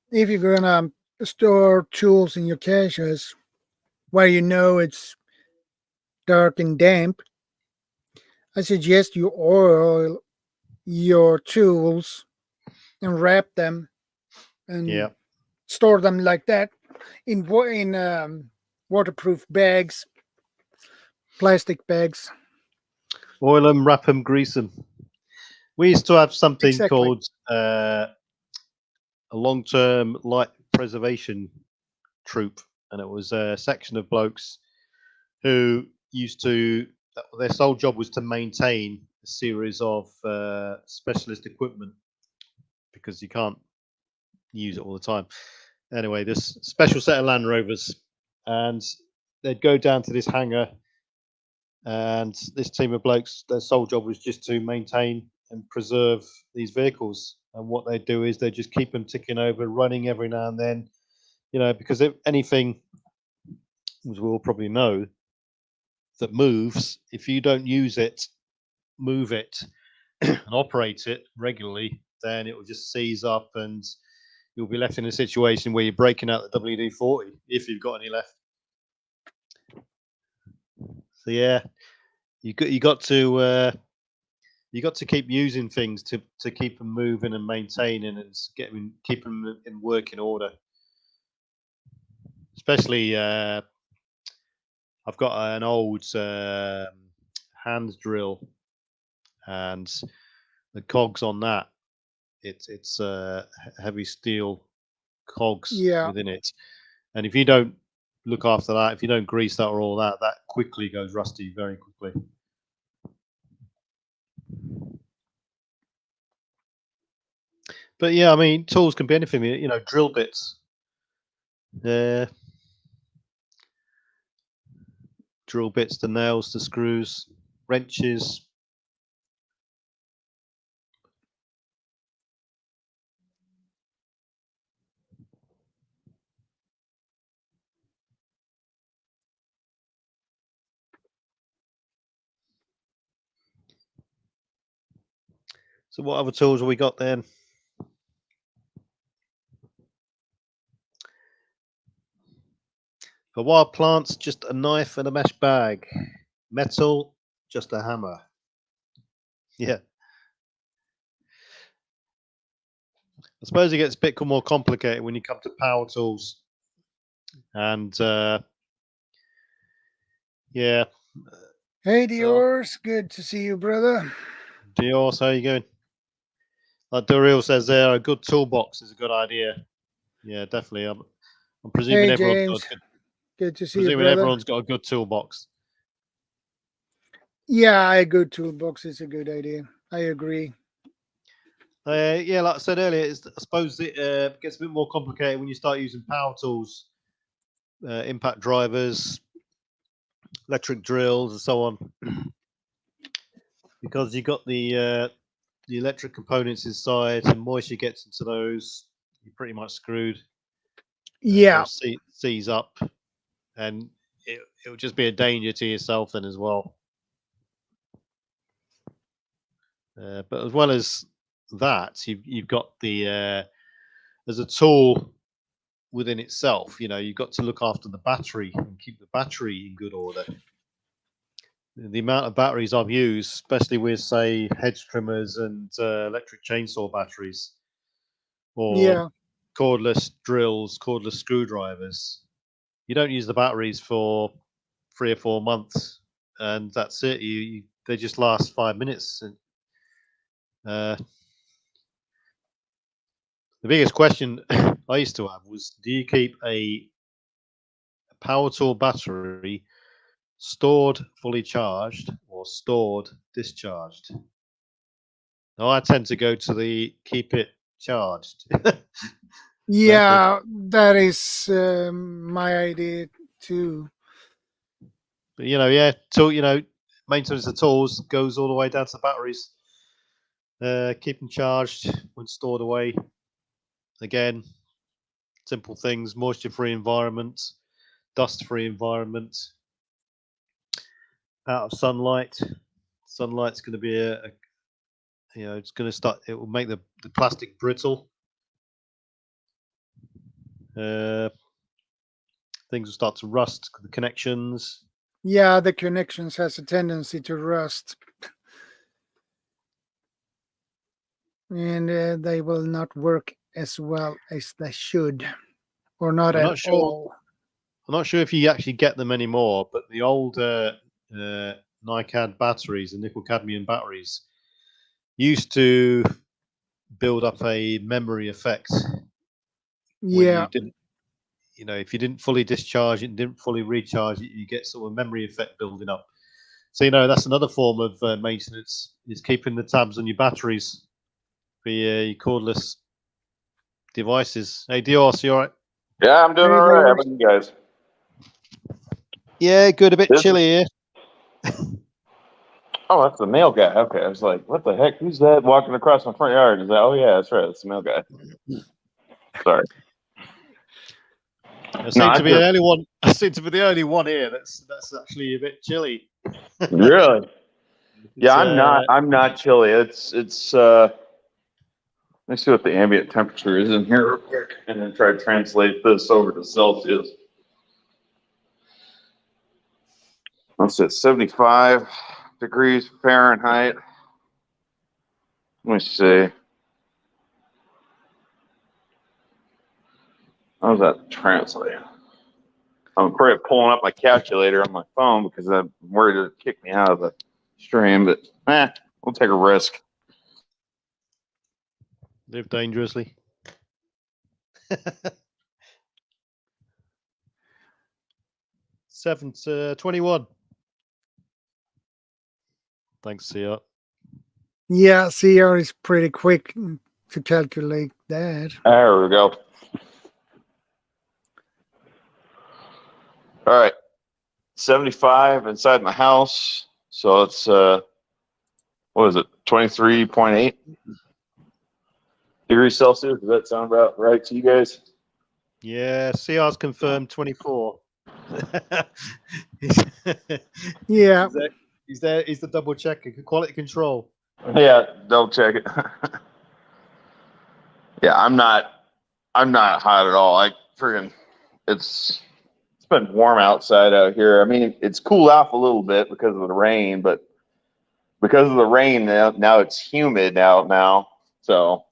If you're gonna store tools in your caches where you know it's dark and damp, I suggest you oil your tools and wrap them and store them like that in waterproof bags, plastic bags. Oil them, wrap them, grease them. We used to have something called a long-term light preservation troop, and it was a section of blokes who used to, their sole job was to maintain a series of specialist equipment, because you can't use it all the time. Anyway, this special set of Land Rovers, and they'd go down to this hangar, and this team of blokes, their sole job was just to maintain and preserve these vehicles. And what they do is they just keep them ticking over, running every now and then, because if anything, as we'll probably know, that moves, if you don't use it, move it, and operate it regularly, then it will just seize up, and you'll be left in a situation where you're breaking out the WD-40 if you've got any left. So yeah, you got to keep using things to keep them moving and maintaining and keep them in working order. Especially, I've got an old hand drill, and the cogs on that, it's heavy steel cogs within it, and if you don't look after that, if you don't grease that or all that, that quickly goes rusty very quickly. But yeah, I mean, tools can be anything, drill bits, drill bits, the nails, the screws, wrenches. So what other tools have we got then? For wild plants, just a knife and a mesh bag. Metal, just a hammer. Yeah. I suppose it gets a bit more complicated when you come to power tools. And yeah. Hey, Diors, good to see you, brother. Diors, how you going? Like Doril says there, a good toolbox is a good idea. Yeah, definitely. I'm presuming everyone's got good to see you, brother. Everyone's got a good toolbox. Yeah, a good toolbox is a good idea. I agree. Yeah, like I said earlier, I suppose it gets a bit more complicated when you start using power tools, impact drivers, electric drills, and so on, because you've got the electric components inside, and moisture gets into those, you're pretty much screwed. Yeah. They'll seize up, and it will just be a danger to yourself then as well. But as well as that, you've got the as a tool within itself, you know, you've got to look after the battery and keep the battery in good order. The amount of batteries I've used, especially with, say, hedge trimmers and electric chainsaw batteries, or cordless drills, cordless screwdrivers, you don't use the batteries for 3 or 4 months, and that's it. They just last 5 minutes. And the biggest question I used to have was, do you keep a power tool battery stored fully charged or stored discharged? Now, I tend to go to the keep it charged. Yeah, that is my idea too. But, you know, yeah, maintenance of tools goes all the way down to batteries. Keep them charged when stored away. Again, simple things: moisture-free environment, dust-free environment, out of sunlight. Sunlight's going to be it's going to start. It will make the plastic brittle. Things will start to rust. The connections. Yeah, the connections has a tendency to rust, and they will not work as well as they should, or not I'm at not sure. all. I'm not sure if you actually get them anymore, but the old NiCad batteries, the nickel cadmium batteries, used to build up a memory effect when Yeah, you didn't, if you didn't fully discharge it and didn't fully recharge it, you get sort of a memory effect building up. So, that's another form of maintenance, is keeping the tabs on your batteries for your cordless devices. Hey, Dior, you all right? Yeah, I'm doing all right. How about you guys? Yeah, good. A bit chilly here. Oh, that's the mail guy. Okay, I was like, what the heck? Who's that walking across my front yard? Is that? Oh yeah, that's right. It's the mail guy. Sorry. I seem to be the only one. I seem to be the only one here that's actually a bit chilly. Really? Yeah, I'm not chilly. It's. Let me see what the ambient temperature is in here real quick, and then try to translate this over to Celsius. Let's see, 75 degrees Fahrenheit. Let me see. How's that translate? I'm probably pulling up my calculator on my phone because I'm worried it'll kick me out of the stream, but we'll take a risk. Live dangerously. 7-21. Thanks, CR. Yeah, CR is pretty quick to calculate that. There we go. All right. 75 inside my house. So it's, what is it, 23.8 degrees Celsius? Does that sound about right to you guys? Yeah, CR's confirmed 24. Yeah. He's the double checker, quality control. Yeah, double check it. Yeah, I'm not hot at all. It's been warm outside out here. I mean, it's cooled off a little bit because of the rain, but because of the rain now it's humid out now. So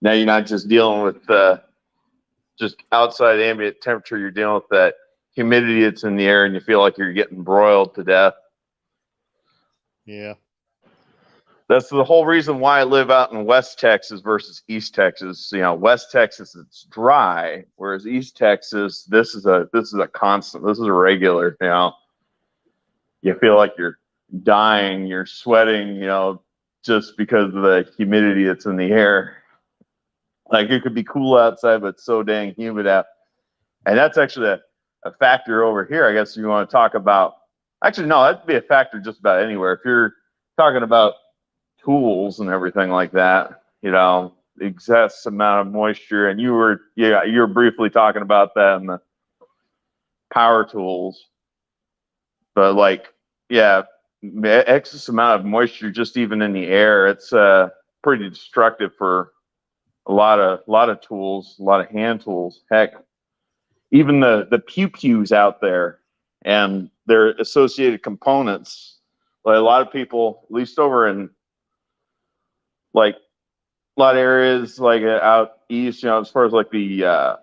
now you're not just dealing with just outside ambient temperature. You're dealing with that humidity that's in the air, and you feel like you're getting broiled to death. Yeah. That's the whole reason why I live out in West Texas versus East Texas. West Texas, it's dry, whereas East Texas, this is a constant. This is a regular. You feel like you're dying. You're sweating. just because of the humidity that's in the air. Like it could be cool outside, but it's so dang humid out. And that's actually a factor over here. I guess you want to talk about, actually, no, that'd be a factor just about anywhere. If you're talking about tools and everything like that, you know, the excess amount of moisture, and you were briefly talking about that in the power tools, but like, yeah, excess amount of moisture just even in the air, it's pretty destructive for a lot of tools, a lot of hand tools. Heck, even the pew-pews out there and their associated components. Like a lot of people, at least over in like a lot of areas like out east, you know, as far as like the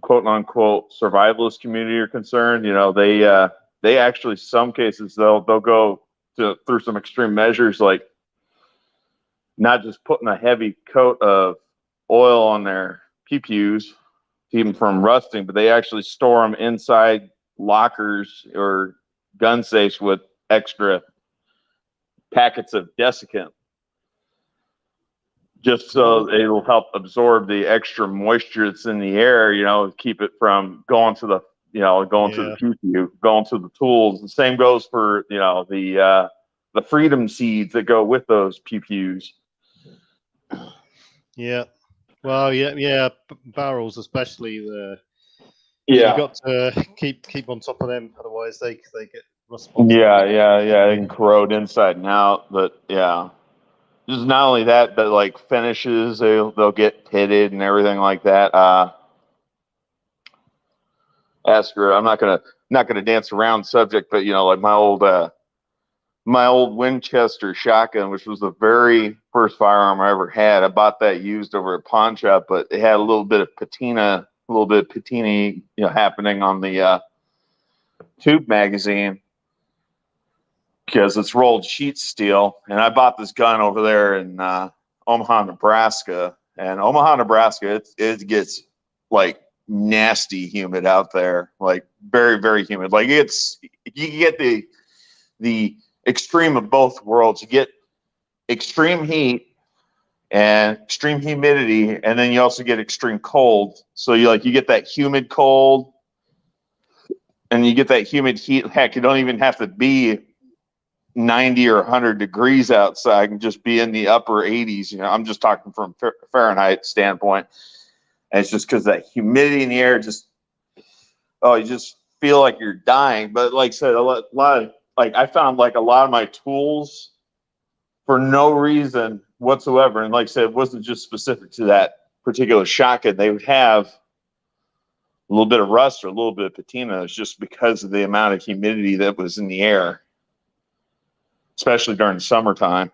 quote unquote survivalist community are concerned, you know, they actually, some cases they'll go through some extreme measures, like not just putting a heavy coat of oil on their pew-pews to keep them from rusting, but they actually store them inside lockers or gun safes with extra packets of desiccant, just so it'll help absorb the extra moisture that's in the air, you know, keep it from going to the, you know, going to the pew-pew, going to the tools. The same goes for, you know, the freedom seeds that go with those pew-pews. Yeah. Well, yeah, barrels, especially you got to keep on top of them, otherwise they get rust. Yeah, they can corrode inside and out. But yeah, just not only that, but like finishes, they'll get pitted and everything like that. Ask her. I'm not gonna dance around subject, but you know, like my old Winchester shotgun, which was the very first firearm I ever had. I bought that used over at pawn shop, but it had a little bit of patina, you know, happening on the tube magazine because it's rolled sheet steel. And I bought this gun over there in Omaha, Nebraska. And Omaha, Nebraska, it gets like nasty humid out there, like very, very humid. Like you get the extreme of both worlds. You get extreme heat and extreme humidity, and then you also get extreme cold. So you get that humid cold, and you get that humid heat. Heck, you don't even have to be 90 or 100 degrees outside, and just be in the upper 80s. You know, I'm just talking from Fahrenheit standpoint. And it's just because that humidity in the air, you just feel like you're dying. But like I said, a lot of, like, I found like a lot of my tools for no reason whatsoever. And like I said, it wasn't just specific to that particular shotgun. They would have a little bit of rust or a little bit of patina. It's just because of the amount of humidity that was in the air, especially during the summertime.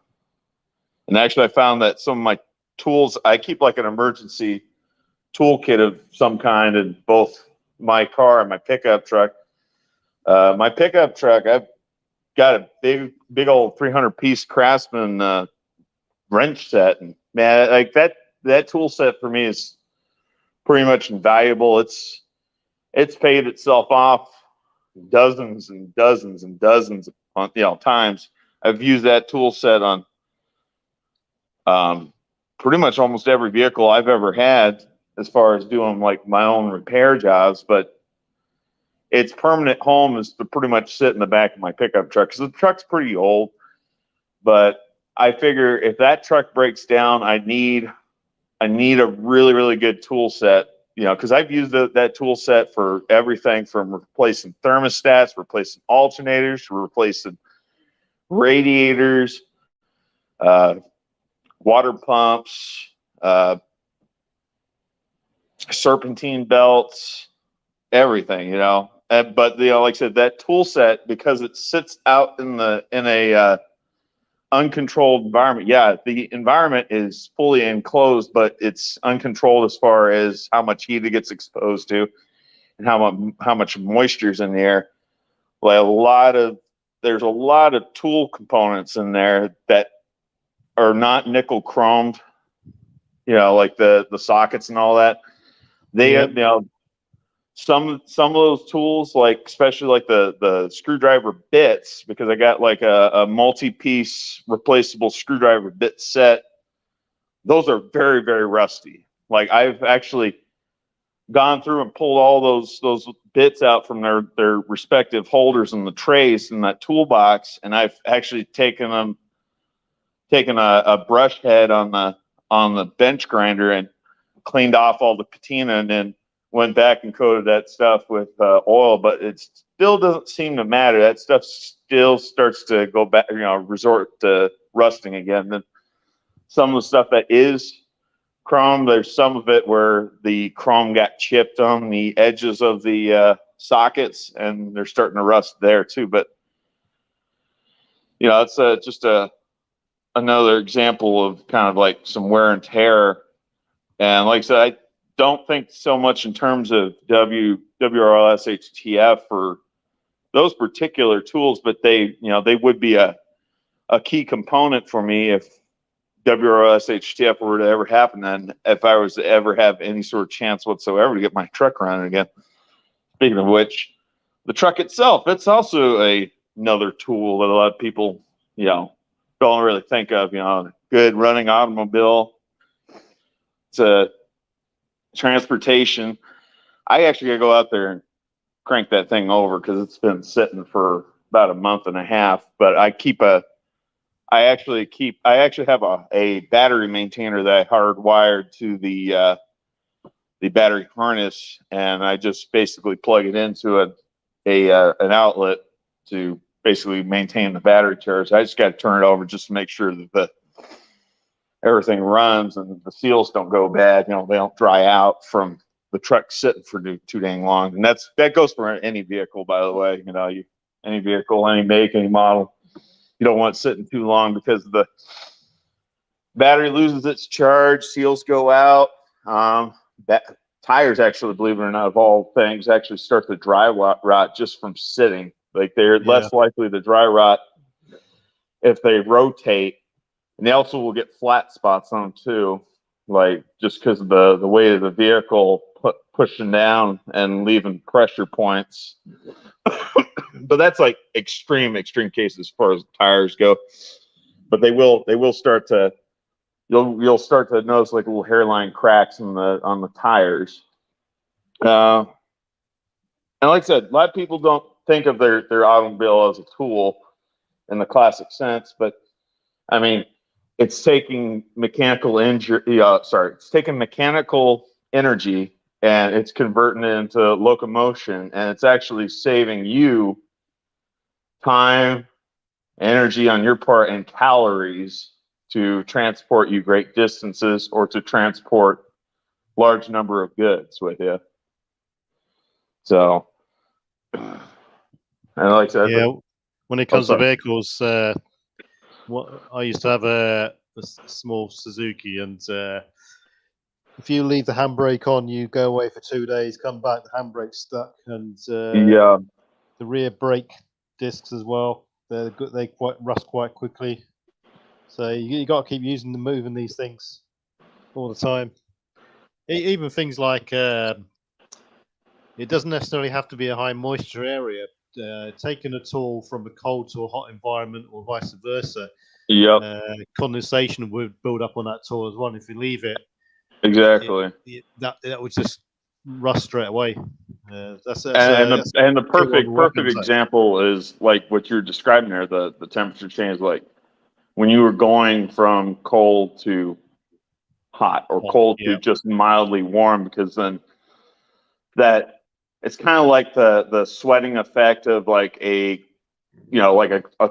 And actually, I found that some of my tools, I keep like an emergency toolkit of some kind in both my car and my pickup truck. My pickup truck, I've got a big old 300-piece Craftsman wrench set, and man, like that tool set for me is pretty much invaluable. It's paid itself off dozens and dozens and dozens of times. I've used that tool set on pretty much almost every vehicle I've ever had, as far as doing like my own repair jobs. But its permanent home is to pretty much sit in the back of my pickup truck, because the truck's pretty old. But I figure if that truck breaks down, I need a really, really good tool set, you know, because I've used that tool set for everything from replacing thermostats, replacing alternators, replacing radiators, water pumps, serpentine belts, everything, you know. But you know, like I said, that tool set, because it sits out in a uncontrolled environment. Yeah, the environment is fully enclosed, but it's uncontrolled as far as how much heat it gets exposed to and how much moisture is in the air. Like there's a lot of tool components in there that are not nickel chromed, you know, like the sockets and all that. They, you know, some of those tools, like especially like the screwdriver bits, because I got like a multi-piece replaceable screwdriver bit set. Those are very, very rusty. Like I've actually gone through and pulled all those bits out from their respective holders in the trays in that toolbox, and I've actually taken a brush head on the bench grinder and cleaned off all the patina, and then went back and coated that stuff with oil. But it still doesn't seem to matter. That stuff still starts to go back, resort to rusting again. Then some of the stuff that is chrome, there's some of it where the chrome got chipped on the edges of the sockets, and they're starting to rust there too. But it's just another example of kind of like some wear and tear. And like I said, I don't think so much in terms of WRLS HTF for those particular tools, but they would be a key component for me if WRLS HTF were to ever happen, and if I was to ever have any sort of chance whatsoever to get my truck running again. Speaking of which, the truck itself, it's also another tool that a lot of people, don't really think of, good running automobile. It's a transportation. I actually gotta go out there and crank that thing over because it's been sitting for about a month and a half. But I actually have a battery maintainer that I hardwired to the battery harness, and I just basically plug it into an outlet to basically maintain the battery charge. I just got to turn it over just to make sure that everything runs and the seals don't go bad. They don't dry out from the truck sitting for too dang long. And that goes for any vehicle, by the way. Any vehicle, any make, any model. You don't want it sitting too long because the battery loses its charge, seals go out. Tires actually, believe it or not, of all things, actually start to dry rot just from sitting. Like they're less likely to dry rot if they rotate. And they also will get flat spots on them too, like just because of the weight of the vehicle pushing down and leaving pressure points. But that's like extreme cases as far as tires go. But they will start to you'll start to notice like little hairline cracks on the tires. And like I said, a lot of people don't think of their automobile as a tool in the classic sense, but I mean, it's taking mechanical energy and it's converting it into locomotion, and it's actually saving you time, energy on your part, and calories to transport you great distances or to transport large number of goods with you. So, and like I said, when it comes to vehicles, I used to have a small Suzuki, and if you leave the handbrake on, you go away for 2 days, come back, the handbrake's stuck, and the rear brake discs as well. They rust quite quickly. So you got to keep moving these things all the time. Even things like it doesn't necessarily have to be a high moisture area. Taking a tool from a cold to a hot environment, or vice versa. Condensation would build up on that tool as well. If you leave it, exactly, that would just rust straight away. And the perfect example is like what you're describing there. The temperature change, like when you were going from cold to hot, or cold to just mildly warm, because then that it's kind of like the sweating effect of like a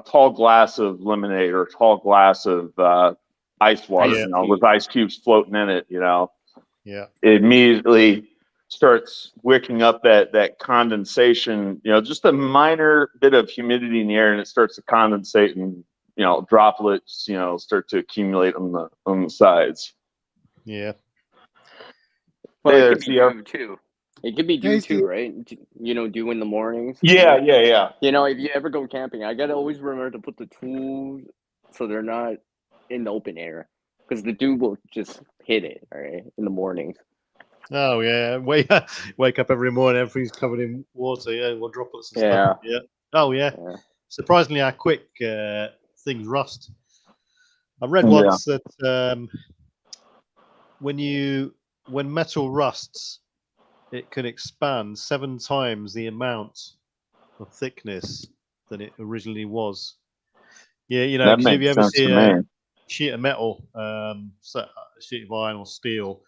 tall glass of lemonade or a tall glass of ice water, with ice cubes floating in it. It immediately starts wicking up that condensation, just a minor bit of humidity in the air, and it starts to condensate, and droplets start to accumulate on the sides. But it could be due too. It could be due too, right? Due in the mornings. Yeah. If you ever go camping, I gotta always remember to put the tools so they're not in the open air, because the dew will just hit it, right, in the mornings. Oh yeah, wake up every morning, everything's covered in water. Yeah, well, droplets and stuff. Yeah. Oh yeah. Surprisingly, how quick things rust. I read once that when metal rusts, it can expand 7 times the amount of thickness than it originally was. Yeah, you know, That because if you makes ever sense see to a me. sheet of metal, sheet of iron or steel,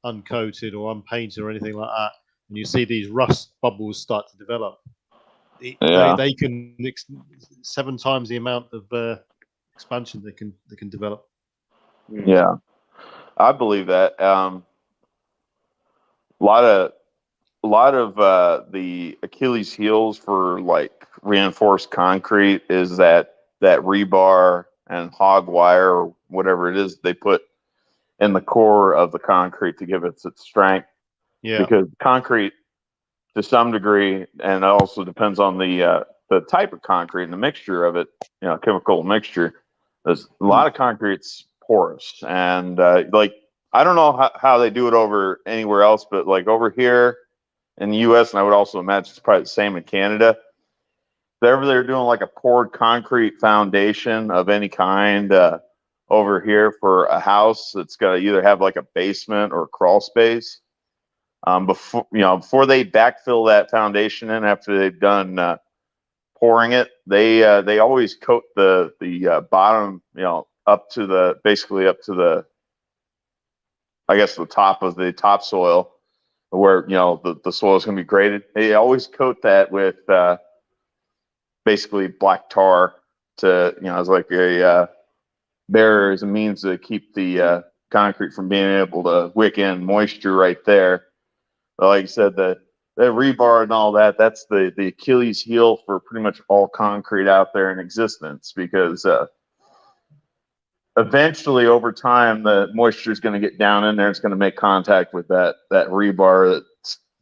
uncoated or unpainted or anything like that, and you see these rust bubbles start to develop, they can 7 times the amount of expansion they can develop. Yeah, I believe that. A lot of the Achilles heels for like reinforced concrete is that rebar and hog wire or whatever it is they put in the core of the concrete to give it its strength. Yeah. Because concrete, to some degree, and it also depends on the type of concrete and the mixture of it, chemical mixture. There's a lot of concrete's porous, and like I don't know how they do it over anywhere else, but like over here in the U.S., and I would also imagine it's probably the same in Canada. If they're doing like a poured concrete foundation of any kind over here for a house that's got to either have like a basement or a crawl space. Before they backfill that foundation in after they've done pouring it, they always coat the bottom, up to the I guess the top of the topsoil where the soil is going to be graded. They always coat that with basically black tar to as like a barrier, as a means to keep the concrete from being able to wick in moisture right there. But like you said, the rebar and all that's the Achilles heel for pretty much all concrete out there in existence, because eventually over time the moisture is going to get down in there. It's going to make contact with that rebar,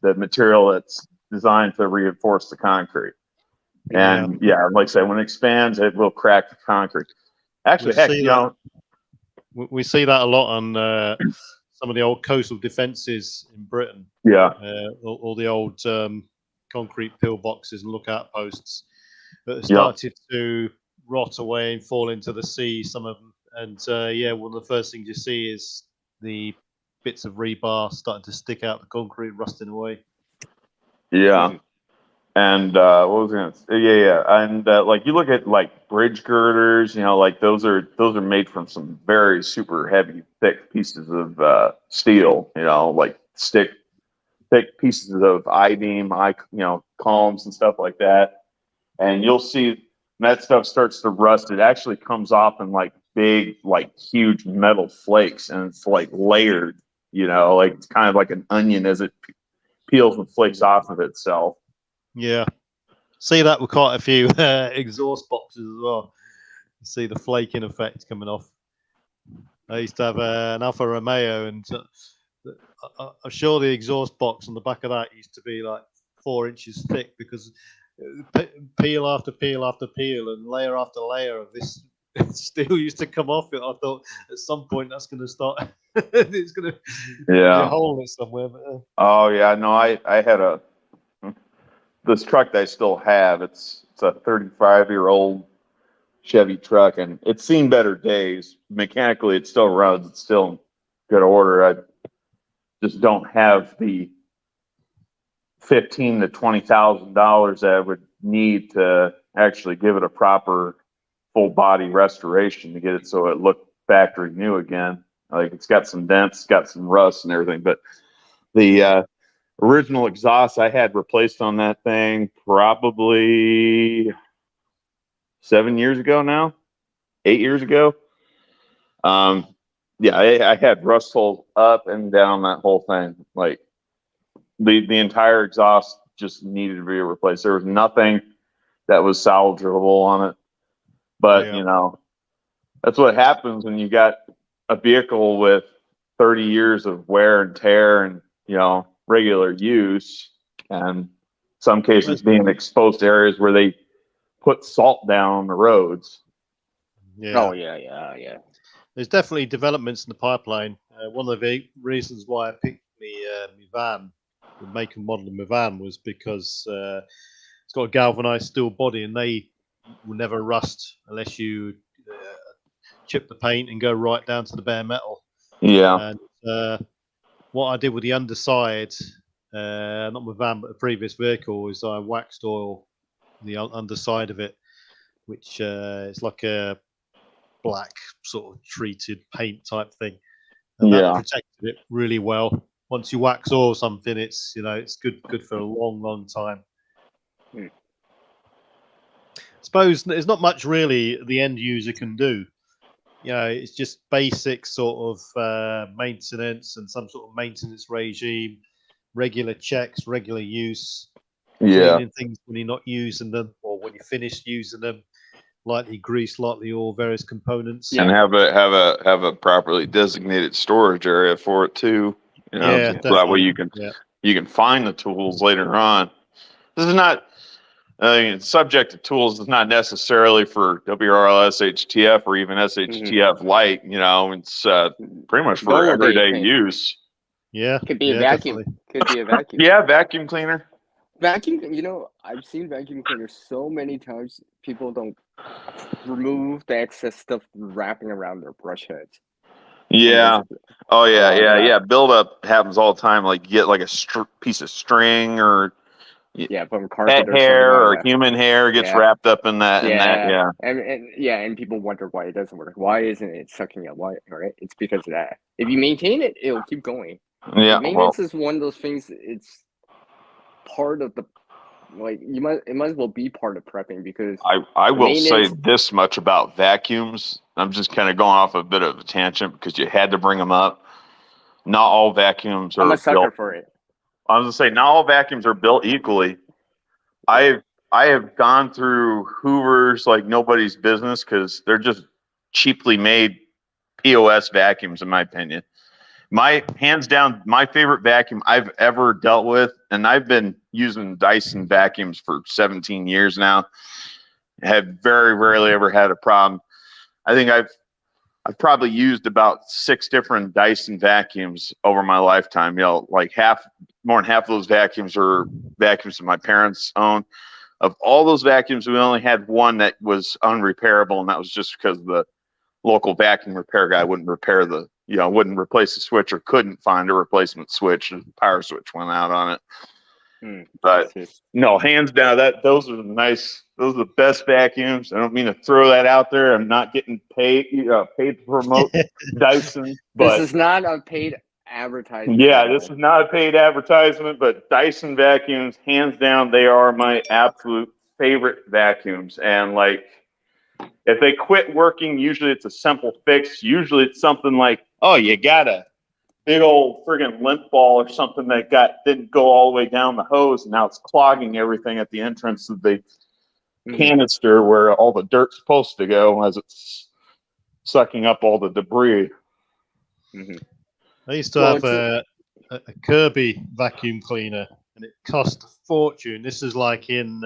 the material that's designed to reinforce the concrete. And like I said, when it expands, it will crack the concrete. Actually, we see that a lot on some of the old coastal defences in Britain. Yeah. All the old concrete pillboxes and lookout posts that have started to rot away and fall into the sea, some of them. And one of the first things you see is the bits of rebar starting to stick out the concrete, rusting away. Yeah. And what was I going to say? Yeah. And like you look at like bridge girders, like those are made from some very super heavy, thick pieces of steel, like thick pieces of I-beam, columns and stuff like that. And you'll see when that stuff starts to rust, it actually comes off in like big, like huge metal flakes, and it's like layered, like it's kind of like an onion as it peels and flakes off of itself. Yeah. See that with quite a few exhaust boxes as well. You see the flaking effect coming off. I used to have an Alfa Romeo, and I'm sure the exhaust box on the back of that used to be like 4 inches thick, because peel after peel after peel and layer after layer of this steel used to come off it. I thought at some point that's going to start. It's going to be a hole in it somewhere. But, oh yeah, no, I had this truck that I still have. It's a 35-year-old Chevy truck, and it's seen better days. Mechanically, it still runs. It's still in good order. I just don't have the $15,000 to $20,000 that I would need to actually give it a proper full body restoration to get it so it looked factory new again. Like it's got some dents, got some rust and everything, but the original exhaust I had replaced on that thing probably 7 years ago now, 8 years ago. I had rust holes up and down that whole thing. Like the entire exhaust just needed to be replaced. There was nothing that was salvageable on it. But that's what happens when you got a vehicle with 30 years of wear and tear and regular use, and some cases being exposed to areas where they put salt down on the roads. Yeah. Oh yeah. There's definitely developments in the pipeline. One of the reasons why I picked the my van, the make and model of my van, was because it's got a galvanized steel body, and they will never rust unless you chip the paint and go right down to the bare metal. Yeah. And what I did with the underside, not my van, but the previous vehicle, is I waxed oil the underside of it, which is like a black sort of treated paint type thing, and that protected it really well. Once you wax oil something, it's it's good for a long time. I suppose there's not much really the end user can do. It's just basic sort of maintenance and some sort of maintenance regime, regular checks, regular use, cleaning things when you're not using them or when you finish using them, lightly grease, lightly oil, various components, and have a properly designated storage area for it too. So that way you can find the tools later on. This is not. Subject to tools is not necessarily for WRLS HTF or even SHTF light. It's pretty much for everyday use. Yeah, could be a vacuum. Definitely. Could be a vacuum. Yeah, vacuum cleaner. Vacuum. I've seen vacuum cleaners so many times. People don't remove the excess stuff wrapping around their brush heads. Yeah. Oh yeah. Buildup happens all the time. Like you get like a piece of string or. From carpet or hair or human hair gets wrapped up in that. And people wonder why it doesn't work. Why isn't it sucking up? Why? Right? It's because of that. If you maintain it, it'll keep going. Yeah, maintenance is one of those things. It's part of the it might as well be part of prepping because I will say this much about vacuums. I'm just kind of going off a bit of a tangent because you had to bring them up. Not all vacuums are. I'm a sucker for it. I was gonna say not all vacuums are built equally. I have gone through Hoovers like nobody's business because they're just cheaply made POS vacuums, in my opinion. Hands down, my favorite vacuum I've ever dealt with, and I've been using Dyson vacuums for 17 years now. Have very rarely ever had a problem. I think I've probably used about 6 different Dyson vacuums over my lifetime. Like more than half of those vacuums are vacuums that my parents own. Of all those vacuums, we only had one that was unrepairable, and that was just because the local vacuum repair guy wouldn't repair wouldn't replace the switch or couldn't find a replacement switch. The power switch went out on it. But no, hands down, those are nice. Those are the best vacuums. I don't mean to throw that out there. I'm not getting paid to promote Dyson. But this is not a paid advertisement. Yeah, this is not a paid advertisement, but Dyson vacuums, hands down, they are my absolute favorite vacuums. And if they quit working, usually it's a simple fix. Usually it's something like, oh, you got a big old friggin' lint ball or something that didn't go all the way down the hose, and now it's clogging everything at the entrance of the canister where all the dirt's supposed to go as it's sucking up all the debris. I used to have a Kirby vacuum cleaner, and it cost a fortune. This is like in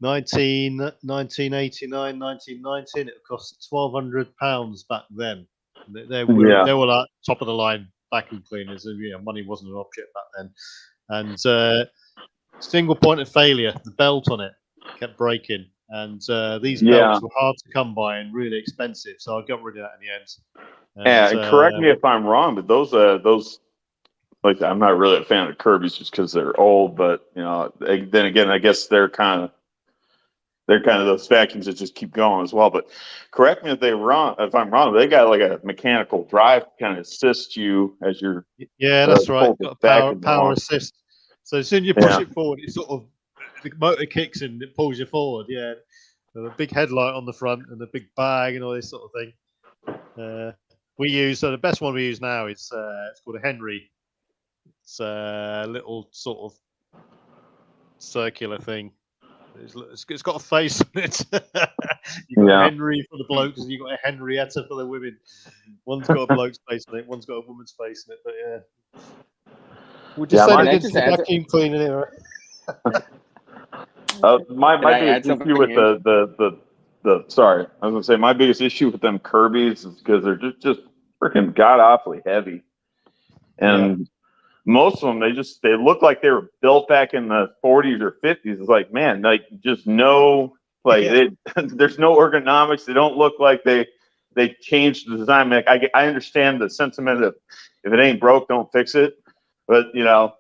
1989, 1990, and it cost £1,200 back then. They were like top of the line vacuum cleaners. Money wasn't an object back then. And single point of failure, the belt on it kept breaking. And these belts were hard to come by and really expensive. So I got rid of that in the end. And, correct me if I'm wrong, but those I'm not really a fan of Kirby's just because they're old. But then again, I guess they're kind of those vacuums that just keep going as well. But correct me if I'm wrong. But they got like a mechanical drive to kind of assist you as you're. Yeah, that's right. Got a power assist. So as soon as you push it forward, it sort of the motor kicks and it pulls you forward. Yeah, with a big headlight on the front and a big bag and all this sort of thing. The best one we use now is it's called a Henry. It's a little sort of circular thing. It's got a face on it. You've got a Henry for the blokes and you've got a Henrietta for the women. One's got a bloke's face on it, one's got a woman's face on it. But yeah. Would you say they did some vacuum cleaning era? My biggest issue with my biggest issue with them Kirby's is because they're just freaking god awfully heavy. And most of them, they look like they were built back in the 40s or 50s. It's like, man, like just no, like there's no ergonomics. They don't look like they changed the design. Like I understand the sentiment of if it ain't broke, don't fix it. But you know,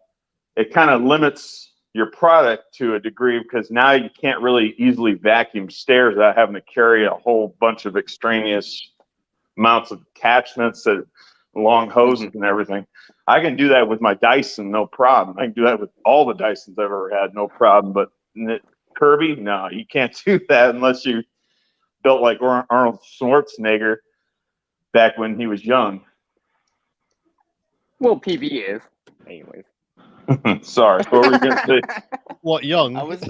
it kind of limits your product to a degree because now you can't really easily vacuum stairs without having to carry a whole bunch of extraneous amounts of attachments that long hoses and everything. I can do that with my Dyson, no problem. I can do that with all the Dysons I've ever had, no problem. But Kirby, no, you can't do that unless you built like Arnold Schwarzenegger back when he was young. Well, PB is, anyways. Sorry, what were you gonna say? What, young? I was.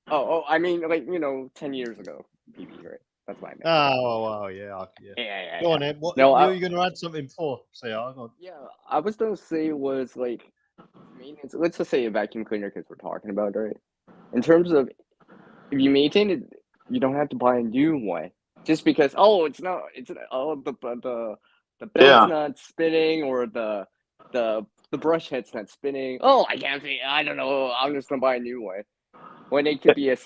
Oh, I mean, like 10 years ago, PB, right? That's what I meant. Oh, yeah. Yeah. Go on, Ed. What No, were you going to add something for? Say, go on. Yeah, I was gonna say was like maintenance. Let's just say a vacuum cleaner because we're talking about it, right? In terms of if you maintain it, you don't have to buy a new one just because the belt's not spinning or the brush head's not spinning. Oh, I can't see. I don't know. I'm just gonna buy a new one when it could be a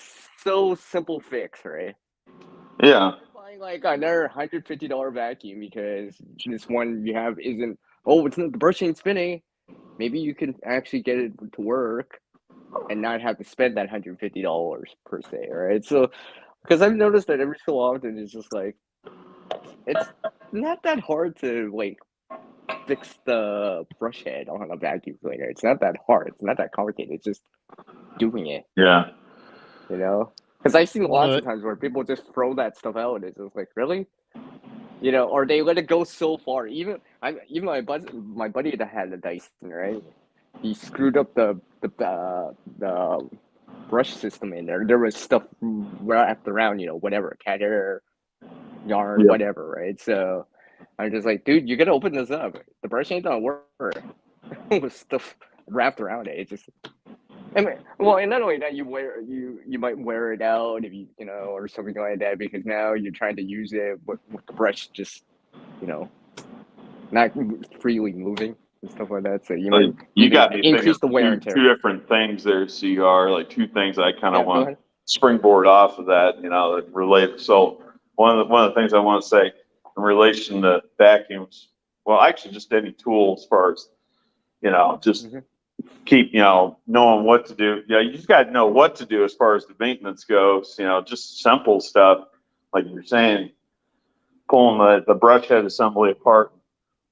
so simple fix, right? Yeah. Buying like another $150 vacuum because this one you have isn't. Oh, it's not, the brush ain't spinning. Maybe you can actually get it to work and not have to spend that $150 per se, right? So, because I've noticed that every so often it's just like it's not that hard to like fix the brush head on a vacuum cleaner. It's not that hard. It's not that complicated. It's just doing it. Yeah. You know, because I've seen lots of times where people just throw that stuff out. It's just like, really, or they let it go so far. Even my buddy that had a Dyson, right? He screwed up the brush system in there. There was stuff wrapped around, whatever, cat hair, yarn, whatever, right? So I'm just like, dude, you gotta open this up. The brush ain't gonna work with stuff wrapped around it. It's just, and not only that, you might wear it out if or something like that because now you're trying to use it with the brush just, not freely moving and stuff like that. So you got me increase the wear and tear. Two different things there, CR, like two things I kind of want to springboard off of that, that relate. So one of the things I want to say in relation to vacuums, well, actually just any tool as far as, just keep, knowing what to do. Yeah, you just got to know what to do as far as the maintenance goes, just simple stuff. Like you're saying, pulling the brush head assembly apart,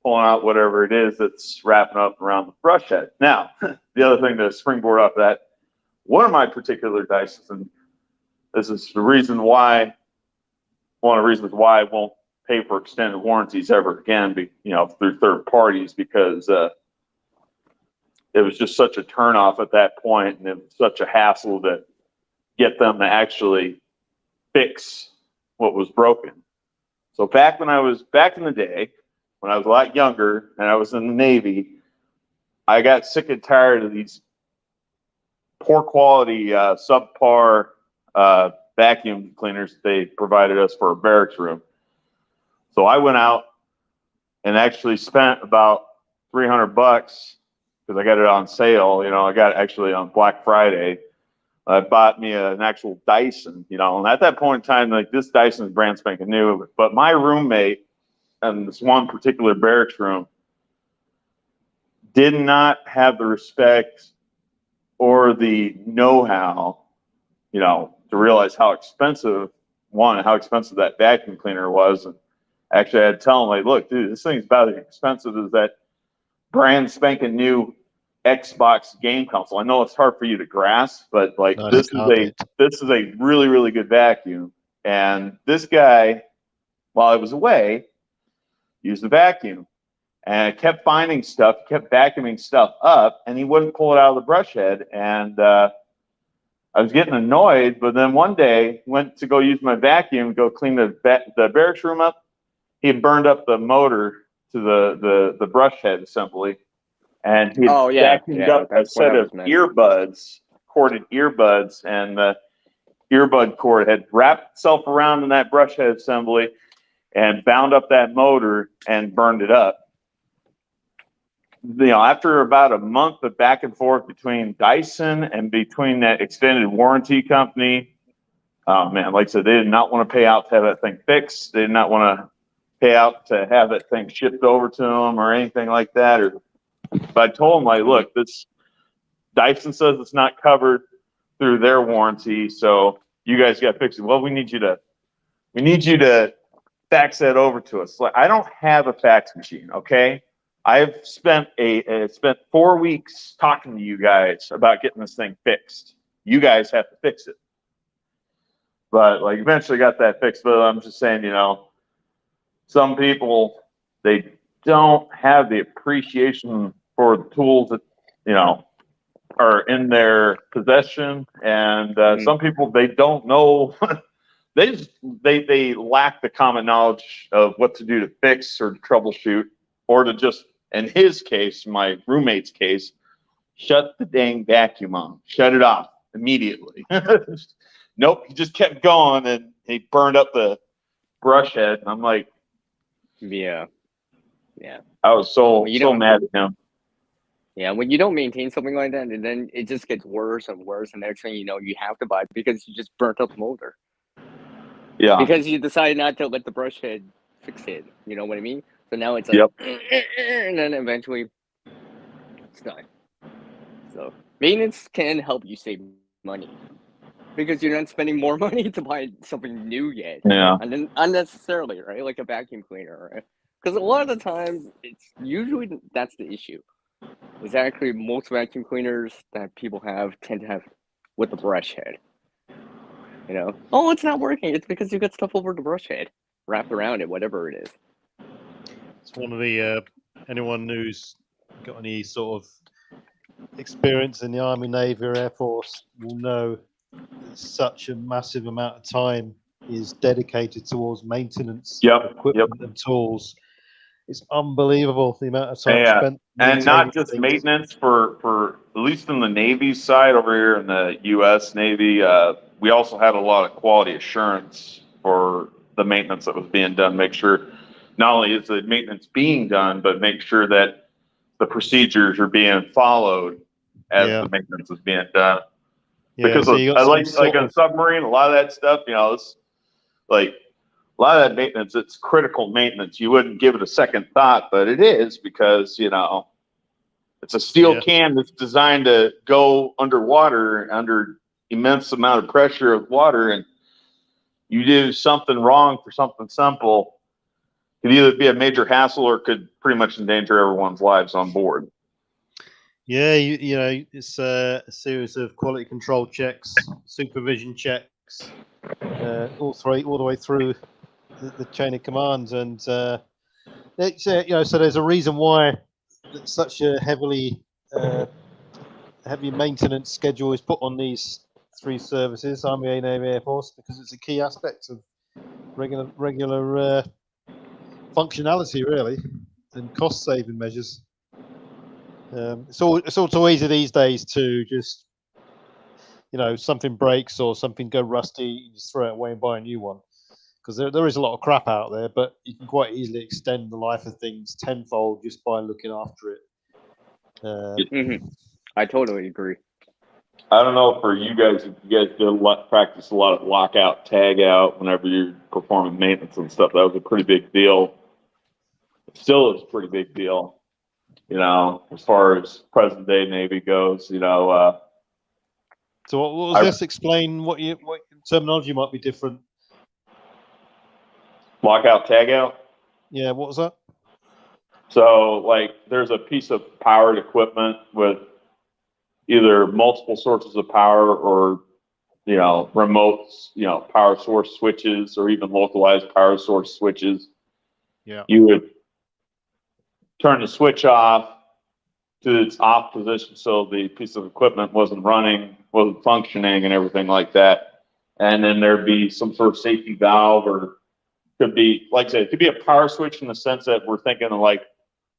pulling out whatever it is that's wrapping up around the brush head. Now, the other thing to springboard off that, one of my particular Dysons, and this is one of the reasons why I won't pay for extended warranties ever again, through third parties, because it was just such a turnoff at that point, and it was such a hassle to get them to actually fix what was broken. So back in the day, when I was a lot younger and I was in the Navy, I got sick and tired of these poor quality, subpar vacuum cleaners they provided us for a barracks room. So I went out and actually spent about $300 because I got it on sale. I got it actually on Black Friday. I bought me an actual Dyson, and at that point in time, like this Dyson is brand spanking new, but my roommate in this one particular barracks room did not have the respect or the know-how, to realize how expensive that vacuum cleaner was. And actually I had to tell him, like, look, dude, this thing's about as expensive as that brand spanking new Xbox game console. I know it's hard for you to grasp, but like this is a really, really good vacuum. And this guy, while I was away, used the vacuum. And I kept finding stuff, kept vacuuming stuff up, and he wouldn't pull it out of the brush head. And I was getting annoyed, but then one day went to go use my vacuum, go clean the barracks room up. He had burned up the motor to the brush head assembly, and he had vacuumed up a set of corded earbuds, and the earbud cord had wrapped itself around in that brush head assembly and bound up that motor and burned it up. after about a month of back and forth between Dyson and between that extended warranty company, oh man, like I said, they did not want to pay out to have that thing fixed. They did not want to pay out to have that thing shipped over to them or anything like that. But I told them, like, look, this Dyson says it's not covered through their warranty, so you guys got to fix it. Well, we need you to fax that over to us. Like, I don't have a fax machine, okay? I've spent 4 weeks talking to you guys about getting this thing fixed. You guys have to fix it. But like, eventually got that fixed. But I'm just saying, some people, they don't have the appreciation for the tools that are in their possession, and some people, they don't know. they lack the common knowledge of what to do to fix or to troubleshoot, or to just, in his case, my roommate's case, shut the dang vacuum on, shut it off immediately. Nope, he just kept going, and he burned up the brush head. And I'm like, yeah. I was so mad at him. Yeah, when you don't maintain something like that, and then it just gets worse and worse, and next thing you know, you have to buy it because you just burnt up the motor. Yeah. Because you decided not to let the brush head fix it. You know what I mean? So now it's like, Yep. And then eventually it's done. So maintenance can help you save money because you're not spending more money to buy something new yet. Yeah. And then unnecessarily, right? Like a vacuum cleaner, right? Because a lot of the times, it's usually that's the issue. It's actually most vacuum cleaners that people have tend to have with the brush head. Oh, it's not working. It's because you got stuff over the brush head wrapped around it, whatever it is. It's one of the anyone who's got any sort of experience in the Army, Navy, or Air Force will know that such a massive amount of time is dedicated towards maintenance of equipment and tools. It's unbelievable the amount of time spent. And not just maintenance for at least in the Navy side over here in the U.S. Navy. We also had a lot of quality assurance for the maintenance that was being done. Make sure not only is the maintenance being done, but make sure that the procedures are being followed as the maintenance is being done. Because so I like a submarine, a lot of that stuff, it's like a lot of that maintenance, it's critical maintenance. You wouldn't give it a second thought, but it is because, it's a steel can that's designed to go underwater under immense amount of pressure of water, and you do something wrong for something simple, it could either be a major hassle or could pretty much endanger everyone's lives on board. Yeah, it's a series of quality control checks, supervision checks, all the way through the chain of command, and it's so there's a reason why such a heavy maintenance schedule is put on these three services: Army, Navy, Air Force, because it's a key aspect of regular functionality, really, and cost saving measures. It's all too easy these days to just, something breaks or something go rusty, you just throw it away and buy a new one. Because there is a lot of crap out there, but you can quite easily extend the life of things tenfold just by looking after it. I totally agree. I don't know for you guys, if you guys practice a lot of lockout, tag out whenever you're performing maintenance and stuff. That was a pretty big deal. It still is a pretty big deal, as far as present day Navy goes. So what was this? Explain what terminology might be different. Lockout, tag out. Yeah, what was that? So, like, there's a piece of powered equipment with either multiple sources of power or, remotes, power source switches or even localized power source switches. Yeah. You would turn the switch off to its off position so the piece of equipment wasn't running, wasn't functioning, and everything like that. And then there'd be some sort of safety valve, or could be, like I said, it could be a power switch in the sense that we're thinking of like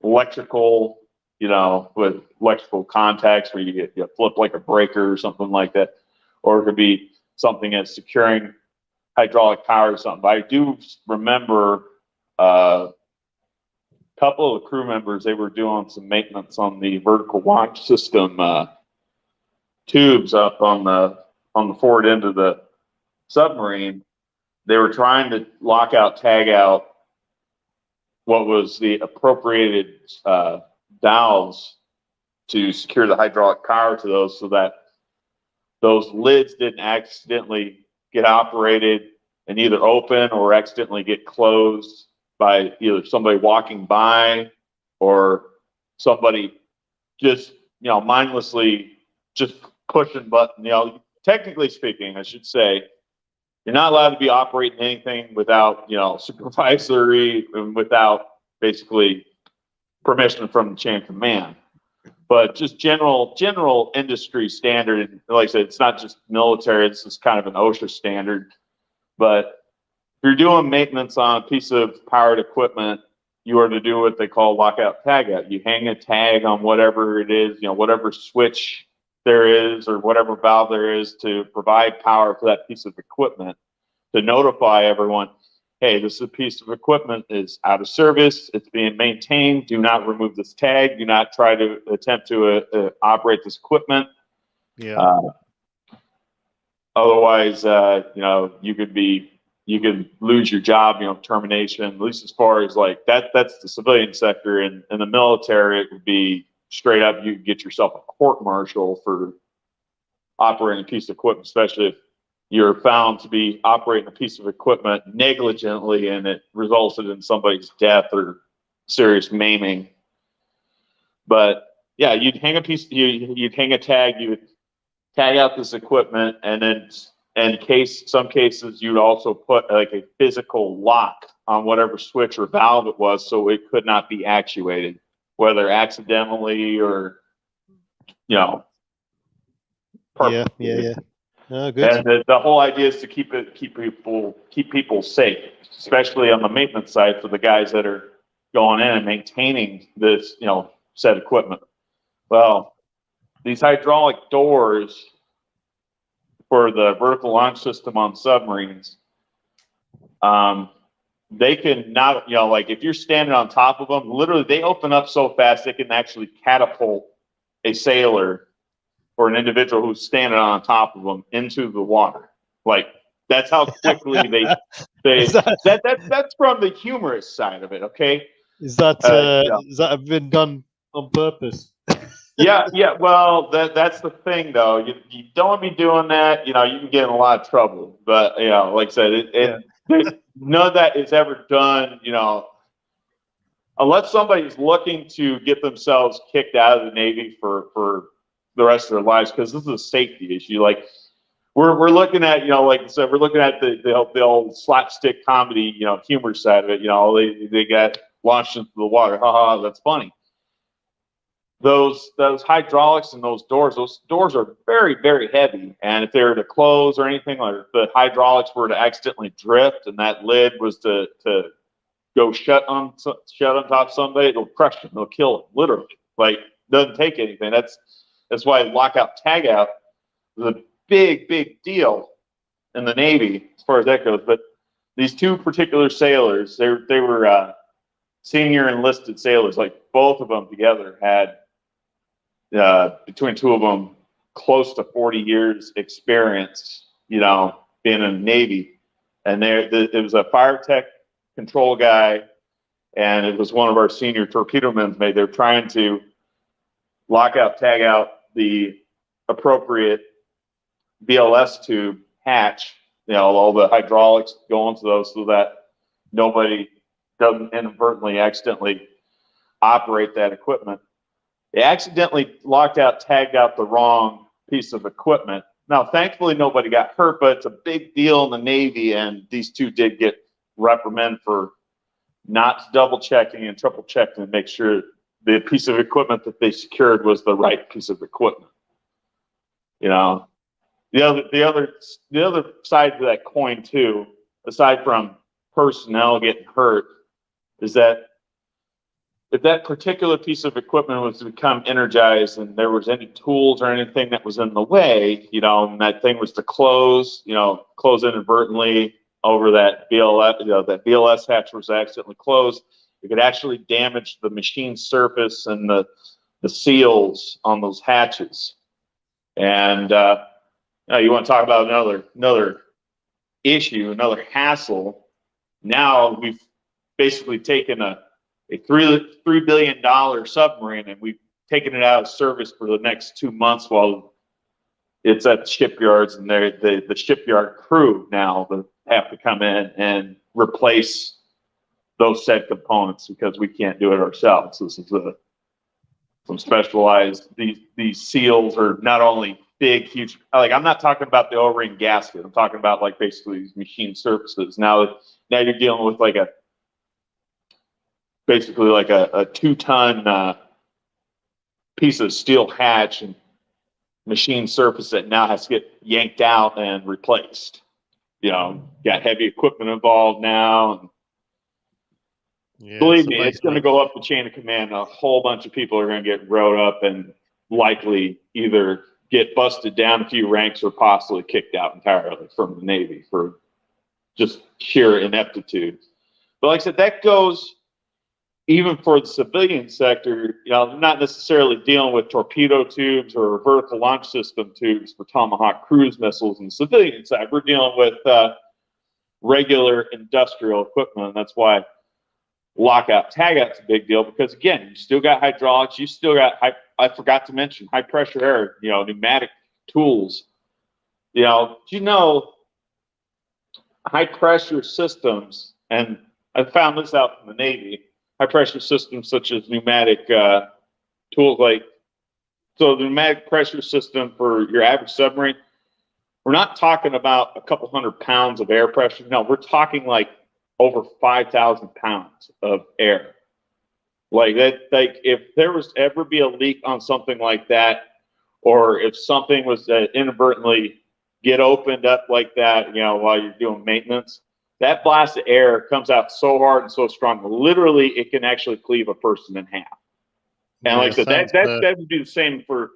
electrical, with electrical contacts where you flip like a breaker or something like that. Or it could be something as securing hydraulic power or something. But I do remember couple of crew members, they were doing some maintenance on the vertical launch system tubes up on the forward end of the submarine. They were trying to lock out, tag out what was the appropriated valves to secure the hydraulic power to those, so that those lids didn't accidentally get operated and either open or accidentally get closed by either somebody walking by or somebody just, mindlessly just pushing button. Technically speaking, I should say, you're not allowed to be operating anything without, supervisory and without basically permission from the chain of command. But just general industry standard, and like I said, it's not just military, it's just kind of an OSHA standard. But if you're doing maintenance on a piece of powered equipment, you are to do what they call lockout tagout. You hang a tag on whatever it is, whatever switch there is or whatever valve there is to provide power for that piece of equipment, to notify everyone, hey, this is a piece of equipment is out of service, it's being maintained, do not remove this tag, do not try to attempt to operate this equipment. Yeah. Otherwise, you could lose your job, termination, at least as far as like that's the civilian sector. In the military, it would be straight up, you could get yourself a court martial for operating a piece of equipment, especially if you're found to be operating a piece of equipment negligently and it resulted in somebody's death or serious maiming. But yeah, you'd hang you'd hang a tag, you would tag out this equipment, and then some cases you'd also put like a physical lock on whatever switch or valve it was, so it could not be actuated, whether accidentally or purposely. Yeah. Oh, good. And the whole idea is to keep people safe, especially on the maintenance side for the guys that are going in and maintaining this said equipment. Well, these hydraulic doors for the vertical launch system on submarines, they can not, like if you're standing on top of them, literally they open up so fast they can actually catapult a sailor or an individual who's standing on top of them into the water. Like that's how quickly that's from the humorous side of it. Okay. Is that been done on purpose? Yeah. Well, that's the thing though. You don't want to be doing that. You can get in a lot of trouble. But like I said, none of that is ever done. Unless somebody's looking to get themselves kicked out of the Navy for the rest of their lives, because this is a safety issue. Like we're looking at, like I said, we're looking at the old slapstick comedy, humor side of it. They got launched into the water. Ha, that's funny. Those hydraulics and those doors are very, very heavy. And if they were to close or anything, like the hydraulics were to accidentally drift and that lid was to go shut on top of somebody, it'll crush them, it'll kill them, literally. Like doesn't take anything. That's why lockout tagout is a big deal in the Navy as far as that goes. But these two particular sailors, they were senior enlisted sailors. Like both of them together had between two of them close to 40 years experience, being in the Navy. And it was a fire tech control guy, and it was one of our senior torpedo men's mate. They're trying to lock out, tag out the appropriate BLS tube hatch, all the hydraulics go into those so that nobody doesn't inadvertently, accidentally operate that equipment. They accidentally locked out, tagged out the wrong piece of equipment. Now, thankfully, nobody got hurt, but it's a big deal in the Navy, and these two did get reprimanded for not double checking and triple checking to make sure the piece of equipment that they secured was the right piece of equipment. The other side to that coin too, aside from personnel getting hurt, is that if that particular piece of equipment was to become energized and there was any tools or anything that was in the way, and that thing was to close inadvertently over that BLS, that BLS hatch was accidentally closed, It could actually damage the machine surface and the seals on those hatches. And you want to talk about another issue, another hassle. Now we've basically taken a $3 billion submarine and we've taken it out of service for the next 2 months while it's at the shipyards, and the shipyard crew now have to come in and replace those said components because we can't do it ourselves. This is some specialized. These seals are not only big, huge. Like, I'm not talking about the O-ring gasket. I'm talking about like basically these machine surfaces. Now you're dealing with like basically like a 2-ton piece of steel hatch and machine surface that now has to get yanked out and replaced. Got heavy equipment involved now. And Yeah, believe so me, it's going to go up the chain of command. A whole bunch of people are going to get rode up and likely either get busted down a few ranks or possibly kicked out entirely from the Navy for just sheer ineptitude. But like I said, that goes even for the civilian sector. They're not necessarily dealing with torpedo tubes or vertical launch system tubes for Tomahawk cruise missiles in the civilian side. We're dealing with regular industrial equipment, and that's why lockout tagout's a big deal, because again, you still got hydraulics, you still got I forgot to mention high pressure air, pneumatic tools. High pressure systems, and I found this out from the Navy, high pressure systems such as pneumatic tools, so the pneumatic pressure system for your average submarine, we're not talking about a couple 100 pounds of air pressure. No, we're talking like over 5,000 pounds of air. Like that, like if there was ever be a leak on something like that, or if something was inadvertently get opened up like that, while you're doing maintenance, that blast of air comes out so hard and so strong, literally it can actually cleave a person in half. And like I said, that would be the same for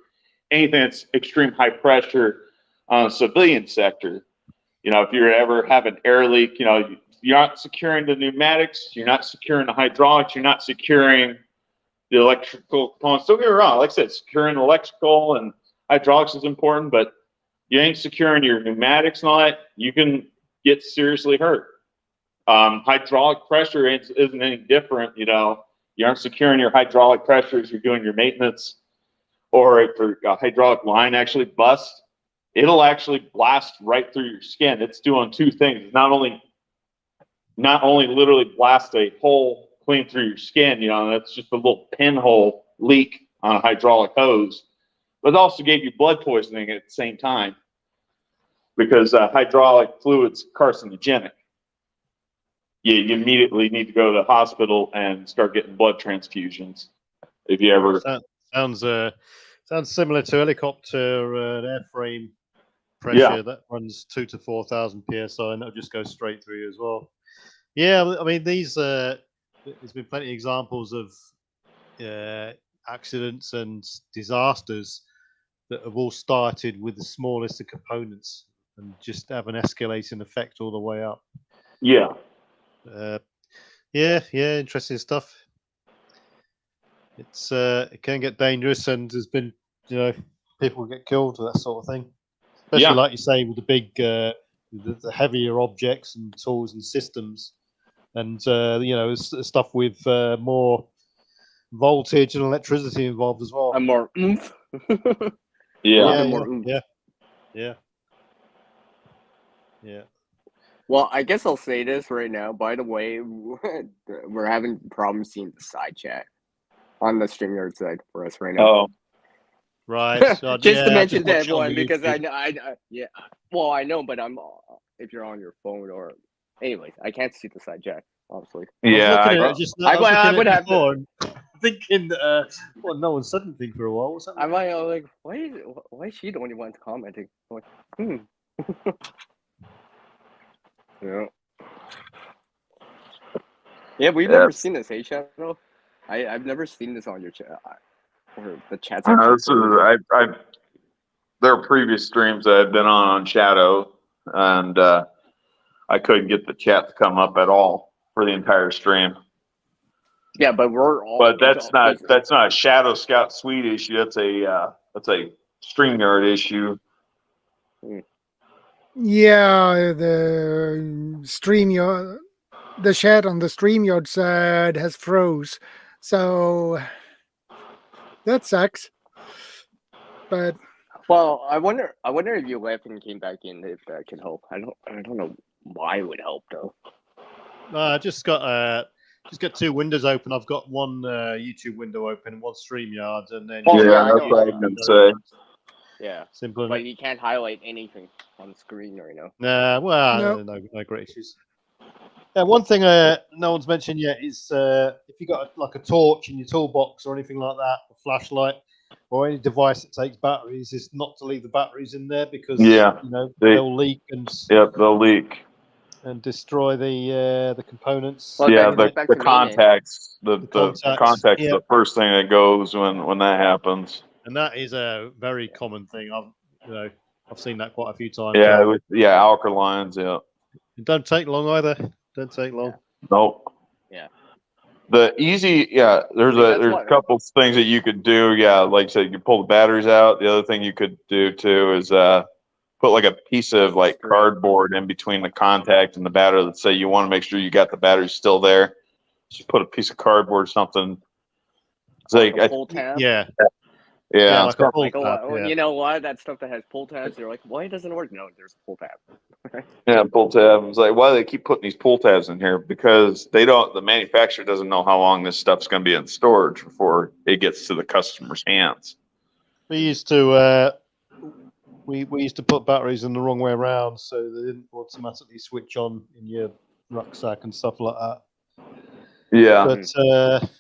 anything that's extreme high pressure on a civilian sector. If you're ever having air leak, you're not securing the pneumatics, you're not securing the hydraulics, you're not securing the electrical components. Don't get me wrong, like I said, securing electrical and hydraulics is important, but you ain't securing your pneumatics and all that, you can get seriously hurt. Hydraulic pressure isn't any different. You aren't securing your hydraulic pressure as you're doing your maintenance, or if a hydraulic line actually busts, it'll actually blast right through your skin. It's doing two things. It's not only literally blast a hole clean through your skin, that's just a little pinhole leak on a hydraulic hose, but it also gave you blood poisoning at the same time, because hydraulic fluid's carcinogenic. You immediately need to go to the hospital and start getting blood transfusions if you ever. Sounds similar to helicopter airframe pressure that runs 2,000 to 4,000 psi, and that'll just go straight through you as well. Yeah, I mean these. There's been plenty of examples of accidents and disasters that have all started with the smallest of components and just have an escalating effect all the way up. Yeah. Interesting stuff. It can get dangerous, and there's been people get killed with that sort of thing. Especially like you say, with the big, the heavier objects and tools and systems, and stuff with more voltage and electricity involved as well. And more oomph. Yeah. Well, I guess I'll say this right now. By the way, we're having problems seeing the side chat on the StreamYard side for us right now. Oh, right. Just to mention to everyone, because I know, but if you're on your phone or, anyways, I can't see the side chat, obviously. yeah. I would have thinking, well, no one said anything for a while. What's that? I might like, why is she the only one commenting? I'm like, Yeah, we've never seen this, hey Shadow? I've never seen this on your chat or the chat section. There are previous streams that I've been on Shadow, and I couldn't get the chat to come up at all for the entire stream. Yeah, but we're all. But that's not a Shadow Scout Swede issue. That's a StreamYard issue. Yeah, the StreamYard, the chat on the StreamYard side has froze, so that sucks. But well, I wonder if you left and came back in, if that could help. I don't know why it would help though. I just got two windows open. I've got one YouTube window open and one StreamYard, and then Oh, Yeah, I that's know. what I can say. Yeah, simple. but you can't highlight anything on the screen right now. Nah, well, No. no great issues. One thing no one's mentioned yet is if you got like a torch in your toolbox or anything like that, a flashlight, or any device that takes batteries, is not to leave the batteries in there because they'll leak and they'll leak and destroy the components. Well, yeah, that- the contacts, the contacts, is the first thing that goes when that happens. And that is a very common thing. I've seen that quite a few times. Yeah, alkalines. Yeah, It don't take long either. Don't take long. nope. Yeah. The easy, there's a couple things that you could do. Yeah, like I said, you can pull the batteries out. The other thing you could do too is put like a piece of like cardboard in between the contact and the battery. Let's say you want to make sure you got the batteries still there. Just put a piece of cardboard or something. It's like a pull tab. Yeah, like a pull tab. You know, a lot of that stuff that has pull tabs, they're like, why doesn't it work? No, there's a pull tab. Yeah, pull tab. It's like, why do they keep putting these pull tabs in here? Because the manufacturer doesn't know how long this stuff's going to be in storage before it gets to the customer's hands. We used to we used to put batteries in the wrong way around, so they didn't automatically switch on in your rucksack and stuff like that. Yeah, but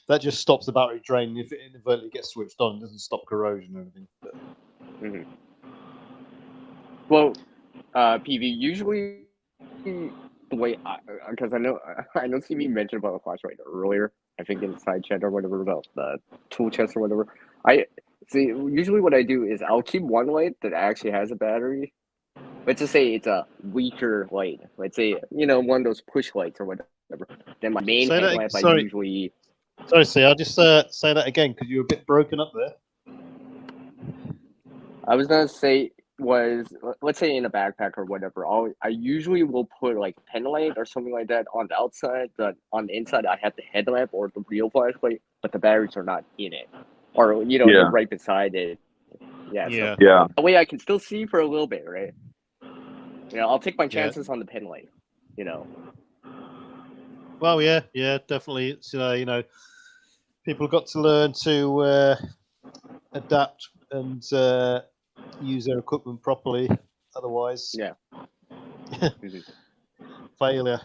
that just stops the battery drain. If it inadvertently gets switched on, it doesn't stop corrosion or anything. But... Well, PV, usually the way because I know CB mentioned about the flashlight earlier. I think in the side chat or whatever about the tool chest or whatever. I see. Usually, what I do is I'll keep one light that actually has a battery. Let's just say it's a weaker light. Let's say one of those push lights or whatever. Then my main headlamp I usually. Sorry, see, I'll just say that again because you were a bit broken up there. I was gonna say let's say in a backpack or whatever. I usually will put like pen light or something like that on the outside, but on the inside I have the headlamp or the real flashlight, but the batteries are not in it, or they're right beside it. Yeah. That way I can still see for a little bit, right? I'll take my chances on the pen light. Well, yeah, definitely. It's people have got to learn to adapt and use their equipment properly. Otherwise, failure.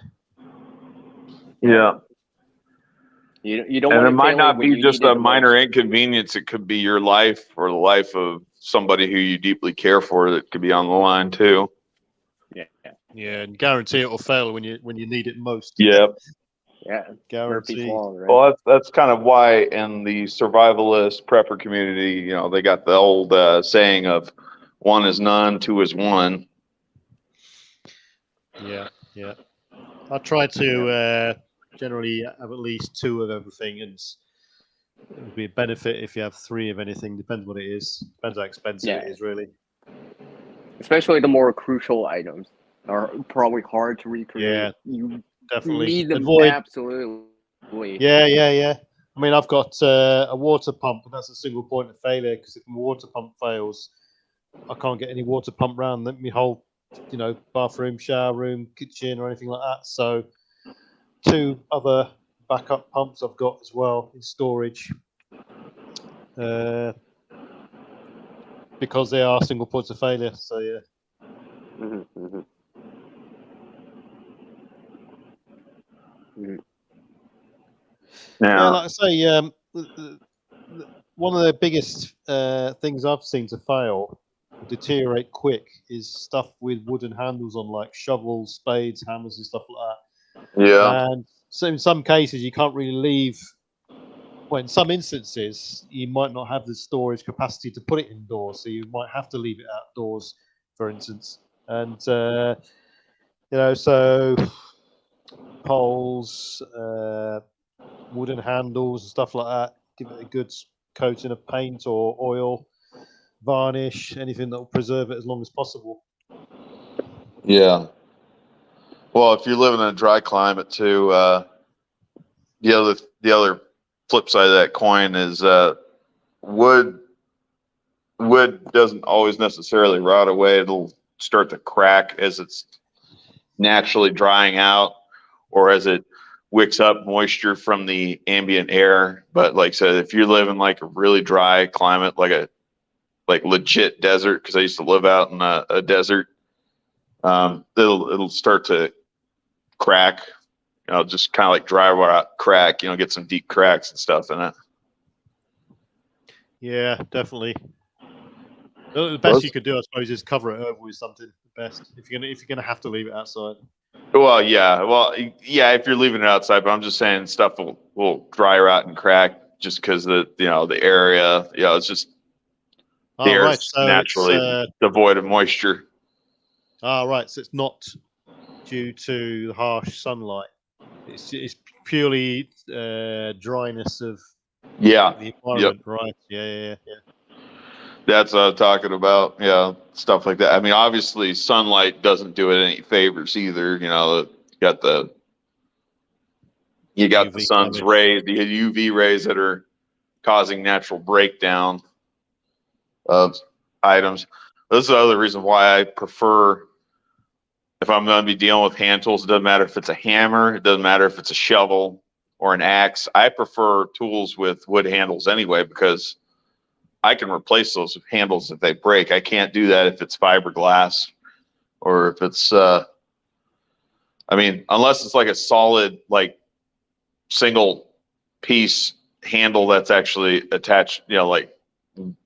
Yeah. You don't. And want it might not be just a minor most. inconvenience. It could be your life or the life of somebody who you deeply care for that could be on the line too. Yeah, and guarantee it will fail when you need it most. Yep. Yeah, guarantee. Right? Well, that's kind of why in the survivalist prepper community, they got the old saying of 1 is none, 2 is 1. Yeah. I try to generally have at least 2 of everything, and it would be a benefit if you have 3 of anything. Depends what it is. Depends how expensive it is, really. Especially the more crucial items are probably hard to recreate. Yeah, you definitely need them absolutely. Yeah. I mean, I've got a water pump, and that's a single point of failure because if my water pump fails, I can't get any water pump around my whole, bathroom, shower room, kitchen, or anything like that. So 2 other backup pumps I've got as well in storage because they are single points of failure. So yeah. Yeah, like I say, one of the biggest things I've seen to fail, deteriorate quick, is stuff with wooden handles on, like shovels, spades, hammers, and stuff like that. Yeah. And so in some cases, you can't really leave. Well, in some instances, you might not have the storage capacity to put it indoors, so you might have to leave it outdoors, for instance. And so poles, wooden handles and stuff like that. Give it a good coating of paint or oil, varnish, anything that will preserve it as long as possible. Yeah. Well, if you live in a dry climate too, the other flip side of that coin is wood doesn't always necessarily rot away. It'll start to crack as it's naturally drying out, or as it wicks up moisture from the ambient air. But like I said, if you live in like a really dry climate, like legit desert, because I used to live out in a desert, it'll start to crack. Just kind of like dry rot crack. Get some deep cracks and stuff in it. Yeah, definitely. The best you could do, I suppose, is cover it over with something. The best if you're gonna have to leave it outside. Well, yeah. If you're leaving it outside, but I'm just saying stuff will dry rot and crack just because the area. It's just the air is So naturally devoid of moisture. Right. So it's not due to the harsh sunlight. It's purely dryness of the environment, right? Yeah. That's what I'm talking about. Yeah, stuff like that. I mean, obviously, sunlight doesn't do it any favors either. You got the sun's rays, the UV rays that are causing natural breakdown of items. This is the other reason why I prefer, if I'm going to be dealing with hand tools, it doesn't matter if it's a hammer, it doesn't matter if it's a shovel or an axe. I prefer tools with wood handles anyway, because I can replace those handles if they break. I can't do that if it's fiberglass or if it's, unless it's like a solid, like single piece handle that's actually attached, like an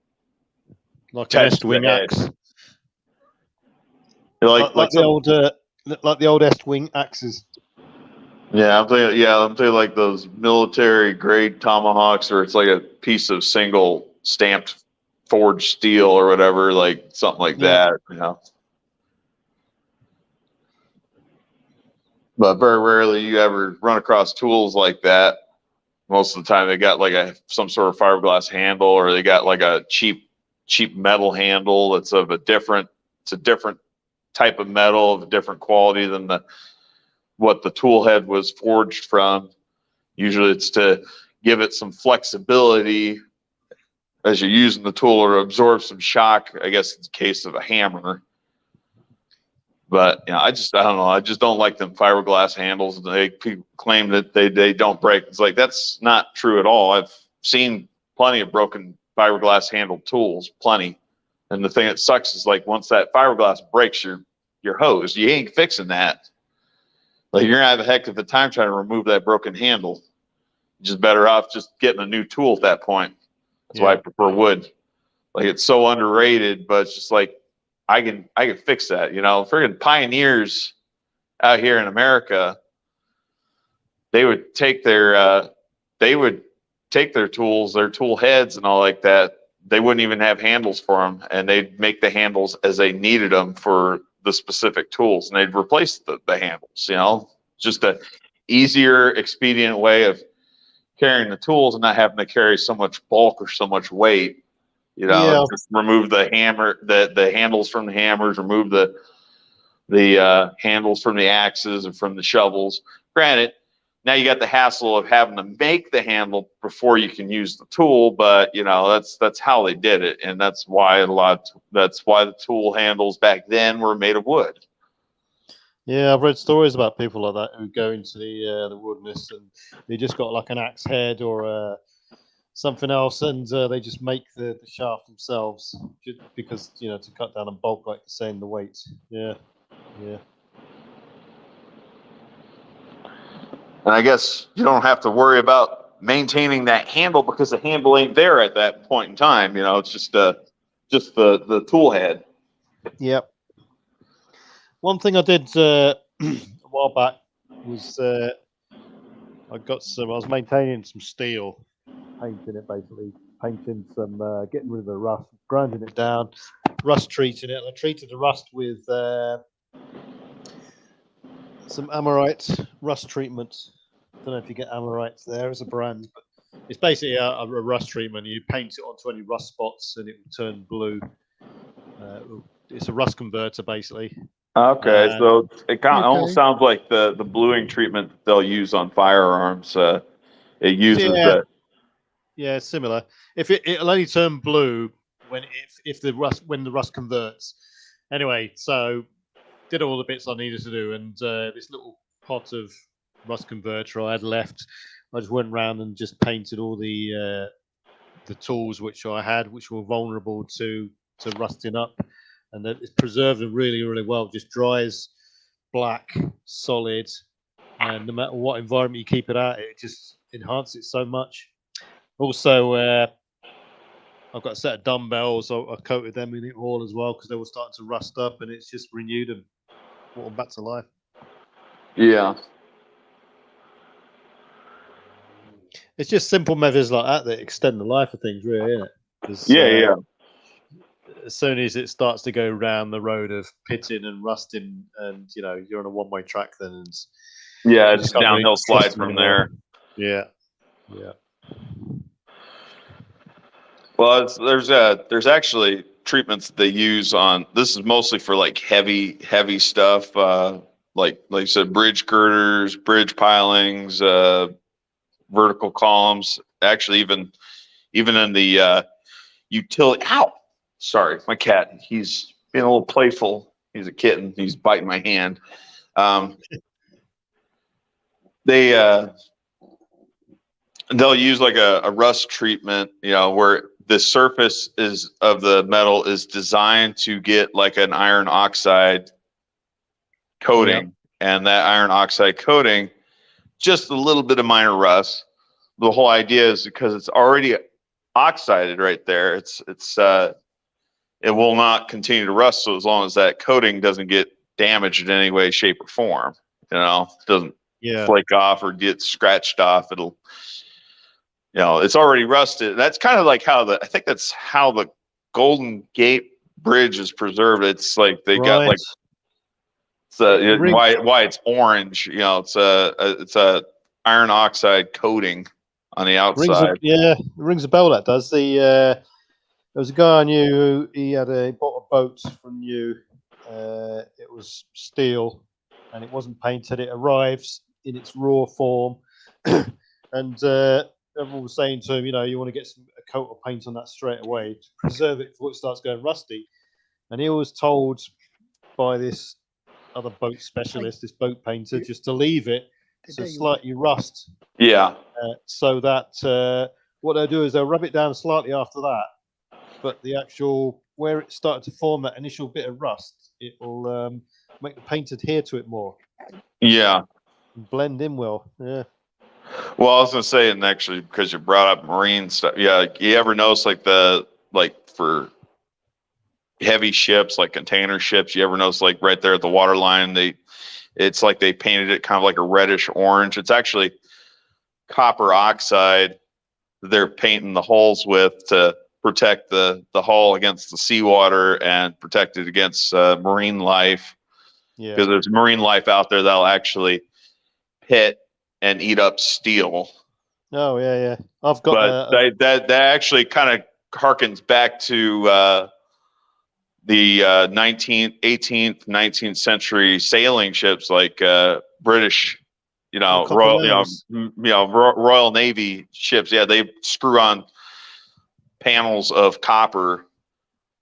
Est-wing axe. Like the old Est-wing axes. Yeah, I'm thinking like those military grade tomahawks, or it's like a piece of single stamped forged steel or whatever, like something like that, But very rarely you ever run across tools like that. Most of the time they got like some sort of fiberglass handle, or they got like a cheap metal handle that's of a different type of metal of a different quality than what the tool head was forged from. Usually it's to give it some flexibility as you're using the tool, or absorb some shock, I guess, in the case of a hammer. But I don't know. I just don't like them fiberglass handles. People claim that they don't break. It's like, that's not true at all. I've seen plenty of broken fiberglass handled tools, plenty. And the thing that sucks is, like, once that fiberglass breaks, your hose, you ain't fixing that. Like, you're gonna have a heck of a time trying to remove that broken handle. You're just better off just getting a new tool at that point. That's why I prefer wood. Like, it's so underrated, but it's just like, I can fix that. Friggin' pioneers out here in America, they would take their tools, their tool heads and all like that. They wouldn't even have handles for them, and they'd make the handles as they needed them for the specific tools, and they'd replace the handles. Just a easier, expedient way of carrying the tools and not having to carry so much bulk or so much weight. Just remove the hammer, the handles from the hammers, remove the handles from the axes and from the shovels. Granted, now you got the hassle of having to make the handle before you can use the tool, but that's how they did it, and that's why the tool handles back then were made of wood. Yeah, I've read stories about people like that who go into the woodness and they just got like an axe head or something else, and they just make the shaft themselves, just because to cut down on bulk, like saying the weight. Yeah. And I guess you don't have to worry about maintaining that handle, because the handle ain't there at that point in time. It's just the tool head. Yep. One thing I did a while back was I was maintaining some steel, painting it, basically painting some, getting rid of the rust, grinding it down, rust treating it. I treated the rust with some Amorite rust treatment, don't know if you get Amorites there as a brand, but it's basically a rust treatment. You paint it onto any rust spots and it will turn blue. It's a rust converter, basically. Okay, so it kind of almost sounds like the bluing treatment that they'll use on firearms. It uses that. Yeah, similar. It'll only turn blue when the rust converts. Anyway, so did all the bits I needed to do, and this little pot of rust converter I had left, I just went around and just painted all the tools which I had, which were vulnerable to rusting up, and that it's preserved them really, really well. It just dries black, solid, and no matter what environment you keep it at, it just enhances it so much. Also, I've got a set of dumbbells. I coated them in it all as well because they were starting to rust up, and it's just renewed them, brought them back to life. Yeah. It's just simple methods like that extend the life of things, really, isn't it? Yeah. As soon as it starts to go down the road of pitting and rusting, and you're on a one-way track, then it's downhill really slide from there. Yeah. Well, there's actually treatments that they use on. This is mostly for like heavy stuff, like you said, bridge girders, bridge pilings, vertical columns. Actually, even in the utility. Ow! Sorry, my cat. He's being a little playful. He's a kitten. He's biting my hand. They'll use like a rust treatment, where the surface of the metal is designed to get like an iron oxide coating, and that iron oxide coating, just a little bit of minor rust. The whole idea is because it's already oxided right there. It will not continue to rust. So as long as that coating doesn't get damaged in any way, shape, or form, it doesn't flake off or get scratched off. It'll, it's already rusted. That's kind of like I think that's how the Golden Gate Bridge is preserved. It's like they got like, why it's orange. It's a iron oxide coating on the outside. It rings a bell. That does. There was a guy I knew who he bought a boat from you. It was steel, and it wasn't painted. It arrives in its raw form, and everyone was saying to him, you want to get a coat of paint on that straight away to preserve it before it starts going rusty. And he was told by this other boat specialist, this boat painter, just to leave it to slightly rust. Yeah. So that what they'll do is they'll rub it down slightly after that, but the actual where it started to form that initial bit of rust, it will make the paint adhere to it more. Yeah. And blend in well. Yeah. Well, I was gonna say, and actually, because you brought up marine stuff, you ever notice for heavy ships, like container ships, you ever notice like right there at the water line, it's like they painted it kind of like a reddish orange. It's actually copper oxide they're painting the hulls with to protect the hull against the seawater and protect it against marine life. Because there's marine life out there that'll actually pit and eat up steel. Oh yeah. I've got. But that actually kind of harkens back to the 18th, 19th century sailing ships, like British, Royal Navy ships. Yeah, they screw on panels of copper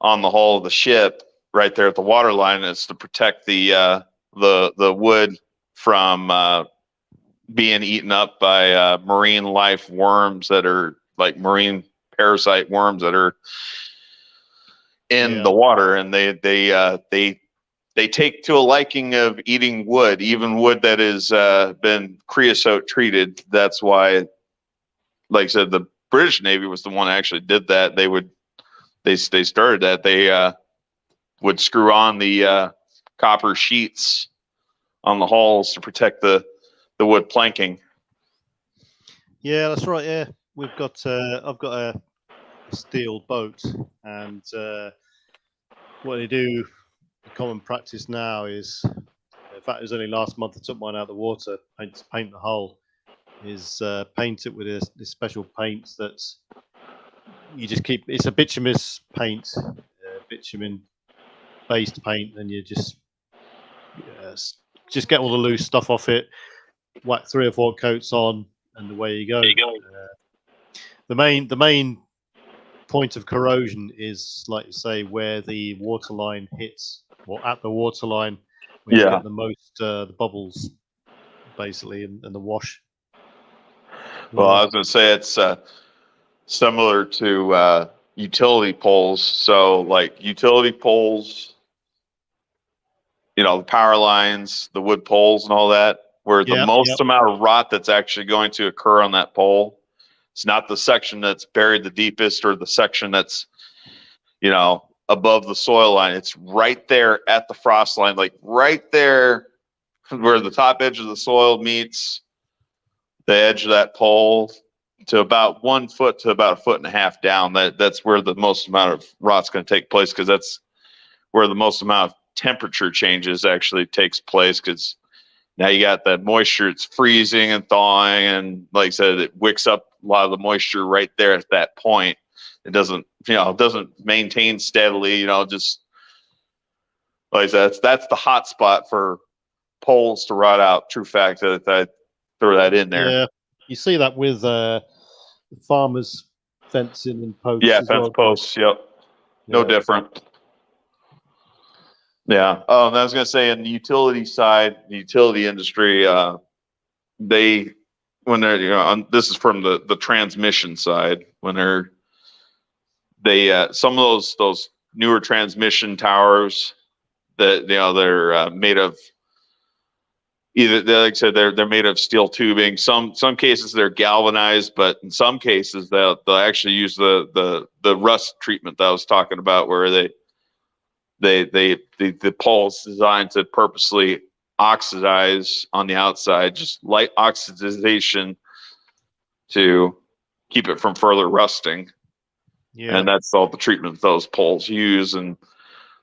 on the hull of the ship right there at the water line. It's to protect the wood from being eaten up by marine life worms that are like marine parasite worms that are in the water, and they take to a liking of eating wood, even wood that has been creosote treated. That's why, like I said, the British Navy was the one that actually did that. They started that. They would screw on the copper sheets on the hulls to protect the wood planking. Yeah, that's right. Yeah, we've got. I've got a steel boat, and what they do, the common practice now is, in fact, it was only last month I took mine out of the water, paint the hull, is paint it with this special paint that you just keep. It's a bituminous paint, bitumen based paint, and you just get all the loose stuff off it, whack 3 or 4 coats on, and away you go. The main point of corrosion is, like you say, where the waterline hits, or at the waterline, where you get the most the bubbles, basically, and the wash. Well, I was going to say it's similar to utility poles. So, like utility poles, the power lines, the wood poles, and all that, where the most amount of rot that's actually going to occur on that pole. It's not the section that's buried the deepest or the section that's, above the soil line. It's right there at the frost line, like right there where the top edge of the soil meets the edge of that pole to about 1 foot to about 1.5 feet down. That's where the most amount of rot's going to take place, because that's where the most amount of temperature changes actually takes place, because now you got that moisture, it's freezing and thawing, and like I said, it wicks up a lot of the moisture right there at that point. It doesn't maintain steadily, just like I said, that's the hot spot for poles to rot out. True fact, that I throw that in there. Yeah, you see that with farmers fencing and posts. Yeah, as fence well. posts. Yep, no different. Yeah. Oh, and I was going to say, in the utility side, the utility industry, this is from the transmission side, when some of those newer transmission towers that they're made of, either, like I said, they're made of steel tubing. Some cases they're galvanized, but in some cases they'll actually use the rust treatment that I was talking about, where the pole's designed to purposely oxidize on the outside, just light oxidization to keep it from further rusting. Yeah. And that's all the treatment those poles use. And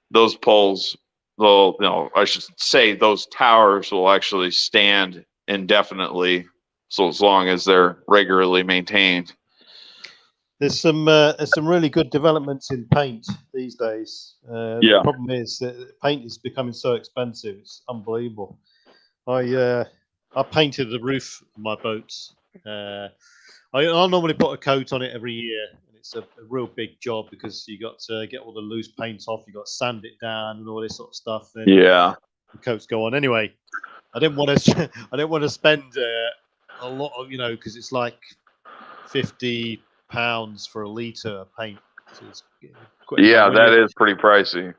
those poles, I should say, those towers will actually stand indefinitely, so as long as they're regularly maintained. There's some really good developments in paint these days. The problem is that paint is becoming so expensive; it's unbelievable. I painted the roof of my boats. I normally put a coat on it every year, and it's a real big job, because you got to get all the loose paint off. You got to sand it down and all this sort of stuff. And the coats go on. Anyway, I didn't want to spend a lot of, because it's like £50 for a litre of paint. So it's that is pretty pricey.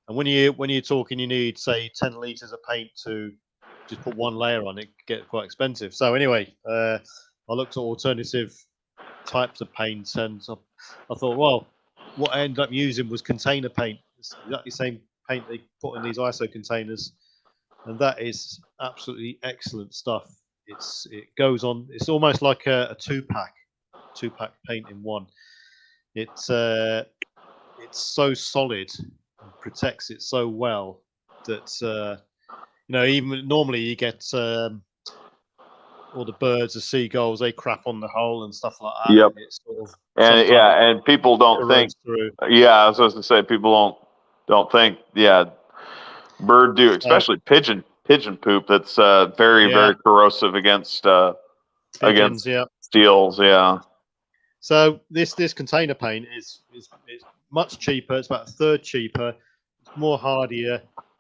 And when you're talking, you need, say, 10 litres of paint to just put one layer on. It gets quite expensive. So anyway, I looked at alternative types of paints, and I thought, well, what I ended up using was container paint. It's exactly the same paint they put in these ISO containers, and that is absolutely excellent stuff. It goes on. It's almost like a two-pack paint in one. It's so solid and protects it so well that even normally you get all the birds, the seagulls, they crap on the hole and stuff like that. Yep. It's sort of, and people don't think. I was supposed to say, people don't think. Yeah, bird do, especially pigeon poop. That's very corrosive against pigeons, steels. Yeah. So this container paint is much cheaper. It's about a third cheaper. It's more hardier.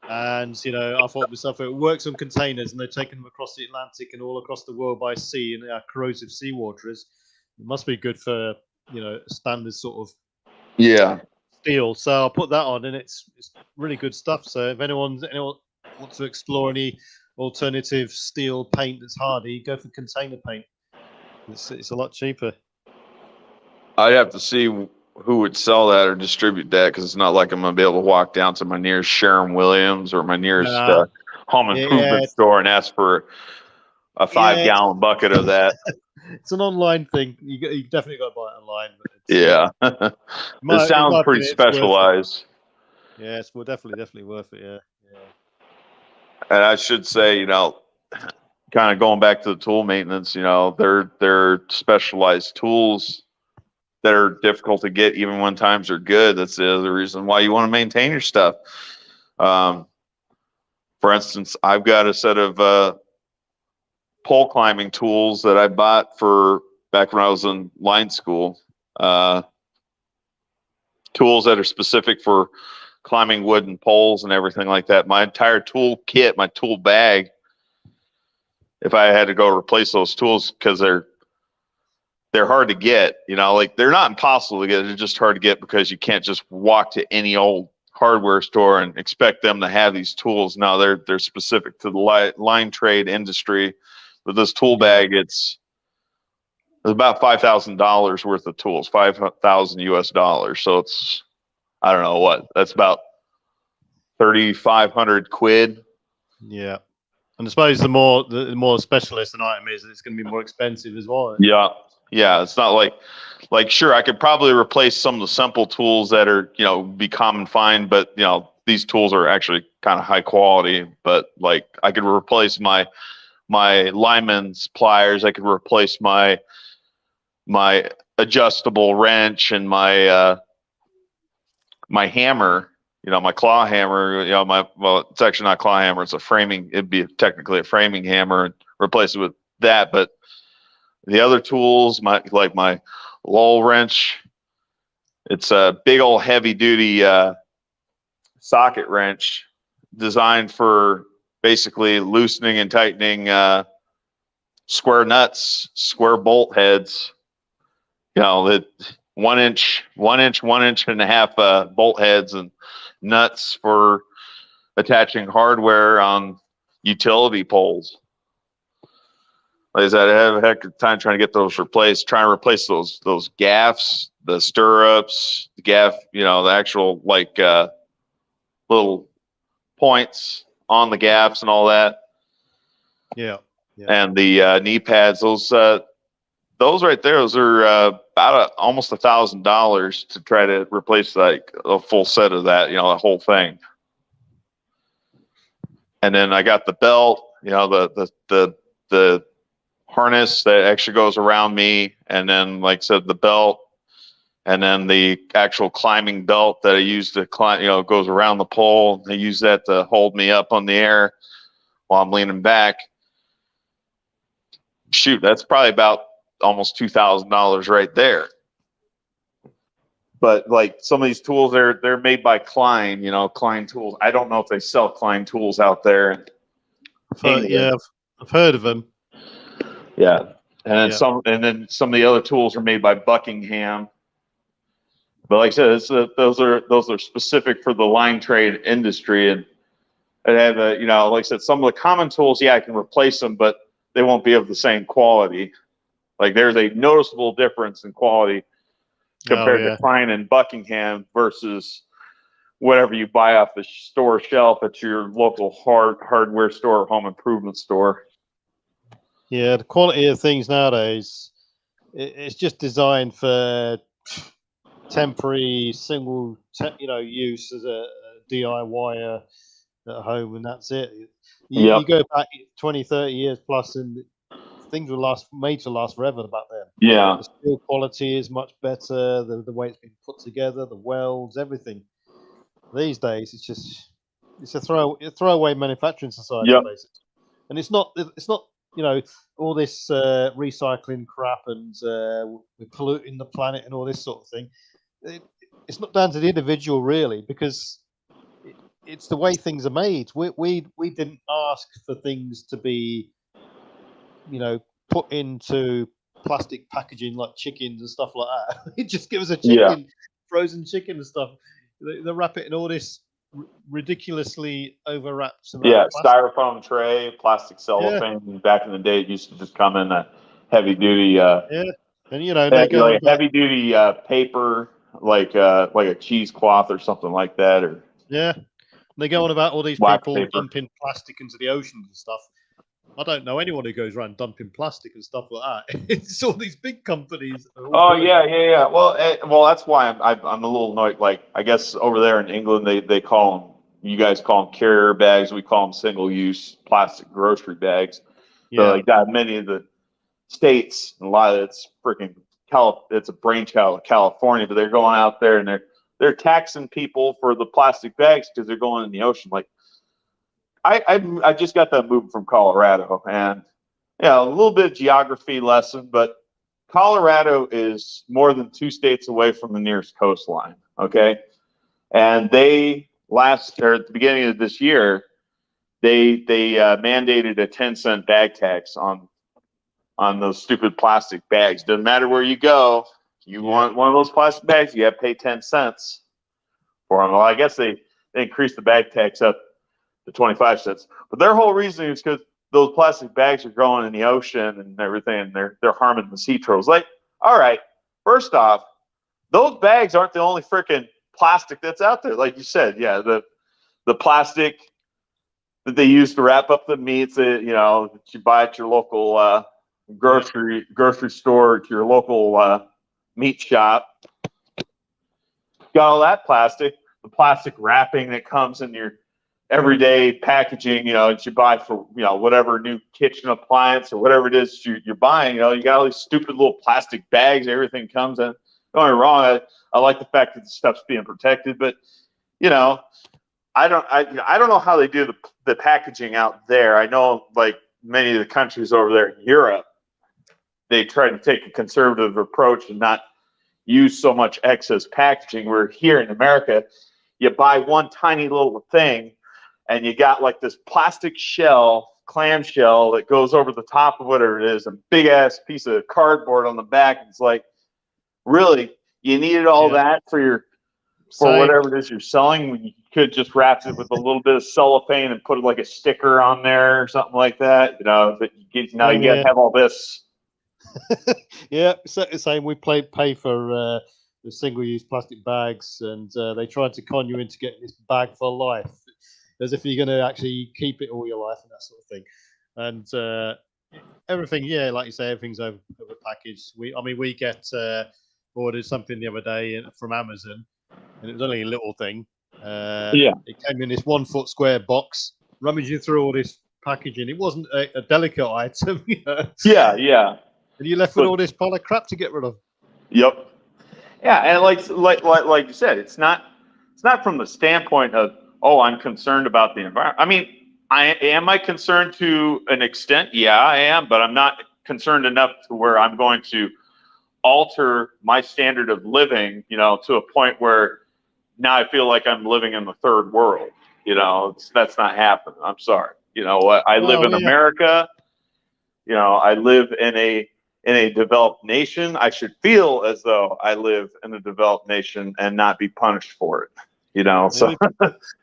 And I thought to myself, it works on containers, and they're taking them across the Atlantic and all across the world by sea, and corrosive seawaters. It must be good for standard sort of steel. So I'll put that on, and it's really good stuff. So if anyone wants to explore any alternative steel paint that's hardy, go for container paint. It's a lot cheaper. I'd have to see who would sell that or distribute that, because it's not like I'm going to be able to walk down to my nearest Sherwin-Williams or my nearest home improvement store and ask for a 5-gallon bucket of that. It's an online thing. You definitely got to buy it online. But it sounds pretty specialized. Yeah, it's definitely worth it. Yeah. And I should say, kind of going back to the tool maintenance, you know, they're specialized tools that are difficult to get even when times are good. That's the other reason why you want to maintain your stuff. For instance, I've got a set of pole climbing tools that I bought for back when I was in line school. Tools that are specific for climbing wooden poles and everything like that. My entire tool kit, my tool bag, if I had to go replace those tools, because they're hard to get, you know, like they're not impossible to get. They're just hard to get because you can't just walk to any old hardware store and expect them to have these tools. No, they're specific to the line trade industry. With this tool bag, it's about $5,000 worth of tools, 5,000 US dollars. So it's, I don't know what, that's about 3,500 quid. Yeah. And I suppose the more specialist an item is, it's going to be more expensive as well. Yeah. Yeah. It's not like sure, I could probably replace some of the simple tools that are, you know, be common find, but you know, these tools are actually kind of high quality. But like I could replace my lineman's pliers, I could replace my adjustable wrench and my hammer, you know, my claw hammer, you know, well, it's actually not a claw hammer, it's a framing, it'd be technically a framing hammer, and replace it with that. But the other tools, my lull wrench, it's a big old heavy duty socket wrench designed for basically loosening and tightening square nuts, square bolt heads. You know, that 1 inch, 1.5 bolt heads and nuts for attaching hardware on utility poles. Like I said, I have a heck of a time trying to get those replaced, trying to replace those gaffs, the stirrups, the gaff, you know, the actual like little points on the gaffs and all that. Yeah. And the knee pads, those right there, those are about almost $1,000 to try to replace like a full set of that, you know, the whole thing. And then I got the belt, you know, the harness that actually goes around me, and then like I said, the belt, and then the actual climbing belt that I use to climb, you know, goes around the pole. I use that to hold me up on the air while I'm leaning back. Shoot, that's probably about almost $2,000 right there. But like some of these tools, they're made by Klein, you know, Klein tools. I don't know if they sell Klein tools out there. I've heard of them. Yeah, and then some of the other tools are made by Buckingham. But like I said, those are specific for the line trade industry, and I have you know, like I said, some of the common tools, yeah, I can replace them, but they won't be of the same quality. Like there's a noticeable difference in quality compared to Klein and Buckingham versus whatever you buy off the store shelf at your local hardware store or home improvement store. Yeah, the quality of things nowadays, it's just designed for temporary single, you know, use as a DIYer at home, and that's it. You go back 20, 30 years plus, and things were made to last forever back then. Yeah. The steel quality is much better. The way it's been put together, the welds, everything. These days, it's a throwaway manufacturing society, basically. And it's not you know, all this recycling crap and we're polluting the planet and all this sort of thing. It's not down to the individual really, because it's the way things are made. We didn't ask for things to be, you know, put into plastic packaging like chickens and stuff like that. It just gives a chicken, frozen chicken and stuff. They wrap it in all this ridiculously overwrapped. Yeah, styrofoam tray, plastic cellophane. Yeah. Back in the day, it used to just come in a heavy duty. And you know, they go like heavy duty paper, like a cheesecloth or something like that, or they go on about all these people dumping plastic into the oceans and stuff. I don't know anyone who goes around dumping plastic and stuff like that. It's all these big companies. Oh yeah. Well, that's why I'm a little annoyed. Like I guess over there in England, they call them. You guys call them carrier bags. We call them single use plastic grocery bags. So like that, many of the states, a lot of it's freaking it's a brainchild of California, but they're going out there and they're taxing people for the plastic bags because they're going in the ocean. Like I just got that move from Colorado, and yeah, a little bit of geography lesson, but Colorado is more than 2 states away from the nearest coastline. Okay, and they at the beginning of this year, they mandated a 10-cent bag tax on those stupid plastic bags. Doesn't matter where you go, you want one of those plastic bags, you have to pay 10 cents for them. Well, I guess they increased the bag tax up to 25 cents. But their whole reasoning is because those plastic bags are going in the ocean and everything, and they're harming the sea turtles. Like, all right, first off, those bags aren't the only freaking plastic that's out there. Like you said, yeah, the plastic that they use to wrap up the meats that you buy at your local grocery store, to your local meat shop. Got all that plastic, the plastic wrapping that comes in your everyday packaging, that you buy for whatever new kitchen appliance or whatever it is you're buying. You got all these stupid little plastic bags. Everything comes in. Don't get me wrong. I like the fact that the stuff's being protected, but I don't know how they do the packaging out there. I know like many of the countries over there in Europe, they try to take a conservative approach and not use so much excess packaging. Where here in America, you buy one tiny little thing and you got like this plastic clam shell that goes over the top of whatever it is, a big ass piece of cardboard on the back. It's like, really, you needed all that for whatever it is you're selling, when you could just wrap it with a little bit of cellophane and put like a sticker on there or something like that. But you got to have all this. Yeah, same. We pay for the single-use plastic bags, and they try to con you into getting this bag for life, as if you're going to actually keep it all your life and that sort of thing. And everything, like you say, everything's over packaged. We get ordered something the other day from Amazon, and it was only a little thing. It came in this 1 foot square box, rummaging through all this packaging. It wasn't a delicate item. Yeah. And you're left with all this pile of crap to get rid of. Yep. Yeah, and like you said, it's not from the standpoint of, I'm concerned about the environment. I mean, am I concerned to an extent? Yeah, I am, but I'm not concerned enough to where I'm going to alter my standard of living, to a point where now I feel like I'm living in the third world. That's not happening. I'm sorry. I live in America. I live in a developed nation. I should feel as though I live in a developed nation and not be punished for it. So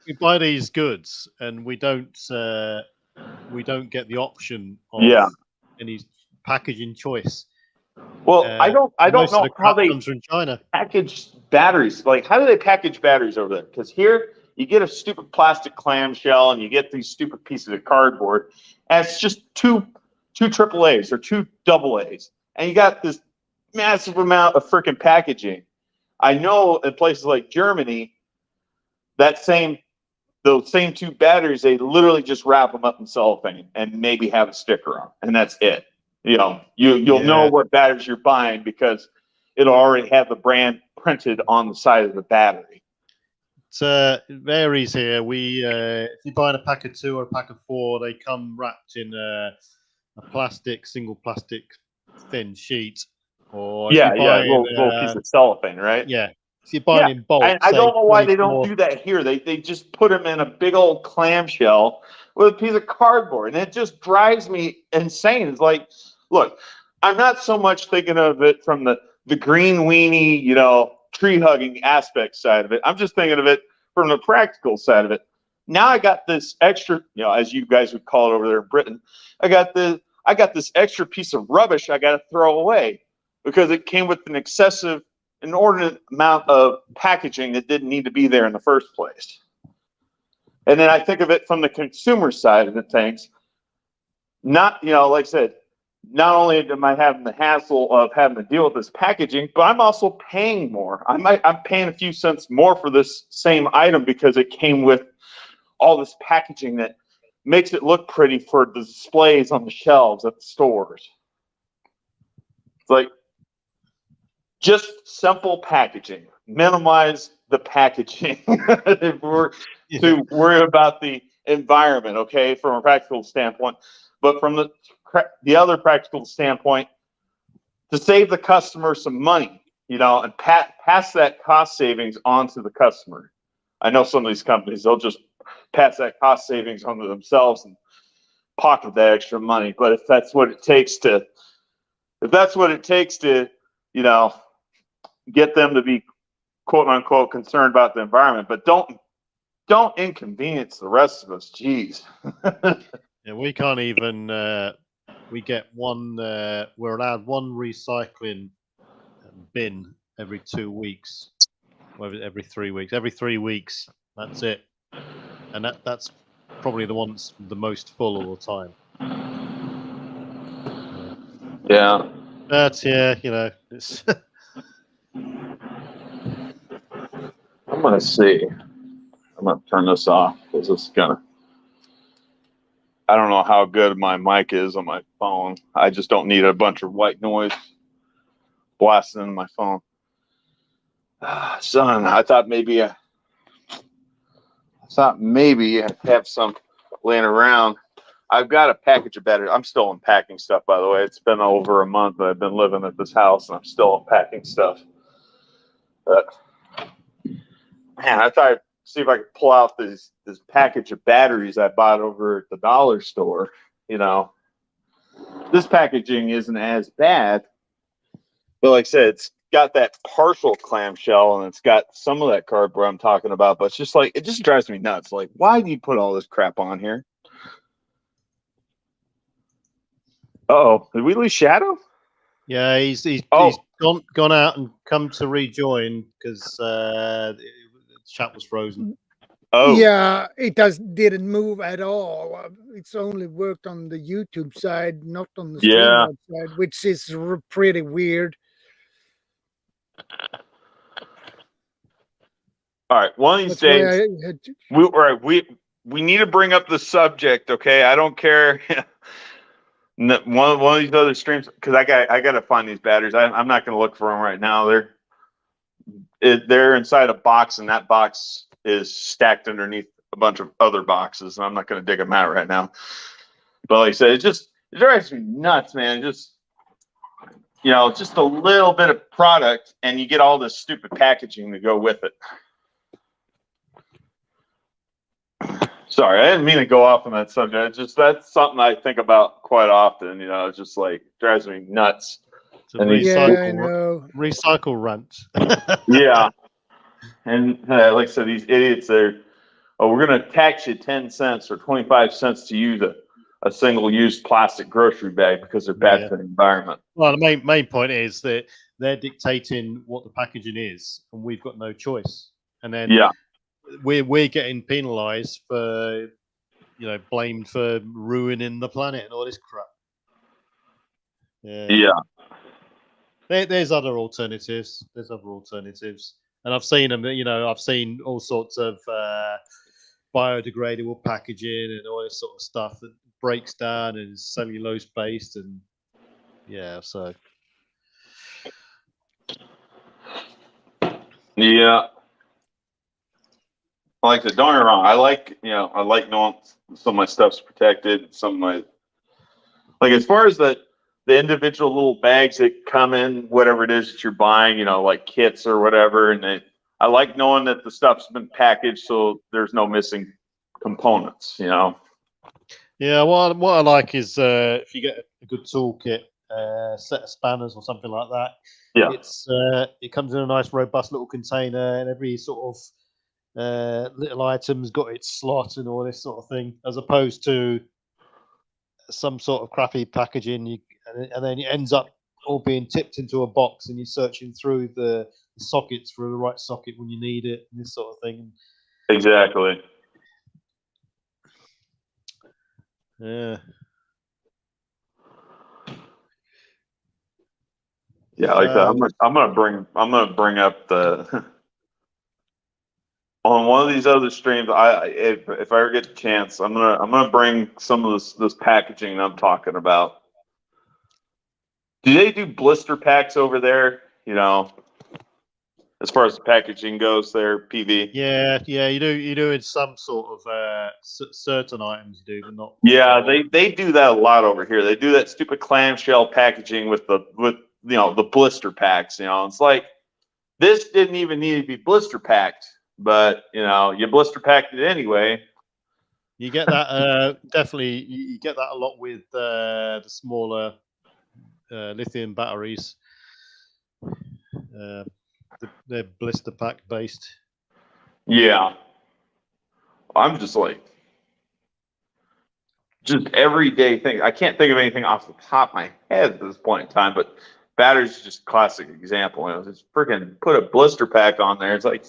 we buy these goods and we don't get the option of any packaging choice. Well, I don't know how they comes from China. Package batteries. Like, how do they package batteries over there? Because here you get a stupid plastic clamshell and you get these stupid pieces of cardboard, and it's just two AAAs or two AAs, and you got this massive amount of freaking packaging. I know in places like Germany, those same 2 batteries, they literally just wrap them up in cellophane and maybe have a sticker on, and that's it. You'll know what batteries you're buying because it'll already have the brand printed on the side of the battery. It varies here. If you're buying a pack of 2 or a pack of 4, they come wrapped in a single plastic thin sheet. Or a little piece of cellophane, right? Yeah. If you're buying in bulk, I don't know why they don't do that here. They just put them in a big old clamshell with a piece of cardboard, and it just drives me insane. It's like, look, I'm not so much thinking of it from the green weenie, tree hugging aspect side of it. I'm just thinking of it from the practical side of it. Now I got this extra, as you guys would call it over there in Britain, I got this extra piece of rubbish I got to throw away because it came with an inordinate amount of packaging that didn't need to be there in the first place. And then I think of it from the consumer side of the things. Not, like I said, not only am I having the hassle of having to deal with this packaging, but I'm also paying more. I'm paying a few cents more for this same item because it came with all this packaging that makes it look pretty for the displays on the shelves at the stores. It's like just simple packaging. Minimize the packaging if we're to worry about the environment, okay, from a practical standpoint. But from the other practical standpoint, to save the customer some money, you know, and pass that cost savings on to the customer. I know some of these companies, they'll just pass that cost savings onto themselves and pocket that extra money. But if that's what it takes to, you know, get them to be quote unquote concerned about the environment, but don't inconvenience the rest of us. Jeez. Yeah, we can't even. We get one. We're allowed one recycling bin every 2 weeks. Well, every 3 weeks. Every 3 weeks. That's it. And that's probably the one that's the most full all the time. Yeah. But yeah, you know, it's. I'm gonna see. I'm gonna turn this off because this is gonna. I don't know how good my mic is on my phone. I just don't need a bunch of white noise blasting in my phone. Son, I thought maybe I'd have some laying around. I've got a package of batteries. I'm still unpacking stuff, by the way. It's been over a month that I've been living at this house, and I'm still unpacking stuff. But man, I thought I'd see if I could pull out this package of batteries I bought over at the dollar store. You know, this packaging isn't as bad, but like I said, it's got that partial clamshell and it's got some of that cardboard I'm talking about. But it's just like, it just drives me nuts. Like, why do you put all this crap on here? Uh-oh, did we lose Shadow? Yeah, he's gone out and come to rejoin because the chat was frozen. Oh, yeah, it didn't move at all. It's only worked on the YouTube side, not on the StreamYard side, which is pretty weird. All right, one of these days, we need to bring up the subject, okay? I don't care. One of these other streams, because I got to find these batteries. I'm not going to look for them right now. They're inside a box, and that box is stacked underneath a bunch of other boxes, and I'm not going to dig them out right now. But like I said, it drives me nuts, man. Just, you know, just a little bit of product, and you get all this stupid packaging to go with it. Sorry, I didn't mean to go off on that subject. That's something I think about quite often. You know, it's just like drives me nuts. And recycle rant. Yeah, and like I said, these idiots, we're going to tax you 10 cents or 25 cents to use a single-use plastic grocery bag because they're bad for the environment. Well, the main point is that they're dictating what the packaging is, and we've got no choice. And then we're getting penalised for, you know, blamed for ruining the planet and all this crap. Yeah. There's other alternatives. And I've seen them. You know, I've seen all sorts of biodegradable packaging and all this sort of stuff that breaks down and is cellulose based, and so. Yeah. Like I said, don't get me wrong. I like knowing some of my stuff's protected. Some of my, like, as far as the individual little bags that come in, whatever it is that you're buying, you know, like kits or whatever. And I like knowing that the stuff's been packaged so there's no missing components, you know? Yeah, what I like is if you get a good toolkit, set of spanners or something like that. Yeah. It comes in a nice robust little container, and every sort of little item's got its slot and all this sort of thing, as opposed to some sort of crappy packaging, and then it ends up all being tipped into a box, and you're searching through the sockets for the right socket when you need it, and this sort of thing. Exactly. Yeah. Yeah, like that. I'm gonna bring up the On one of these other streams, if I ever get the chance, I'm gonna bring some of this packaging I'm talking about. Do they do blister packs over there? You know, as far as the packaging goes, there, PV. Yeah, you do in some sort of certain items you do, but not. Yeah, they do that a lot over here. They do that stupid clamshell packaging with the blister packs. You know, it's like this didn't even need to be blister packed, but you blister packed it anyway. You get that definitely. You get that a lot with the smaller lithium batteries. They're blister pack based. Yeah, I'm just like everyday thing. I can't think of anything off the top of my head at this point in time, but batteries is just a classic example. Just freaking put a blister pack on there. It's like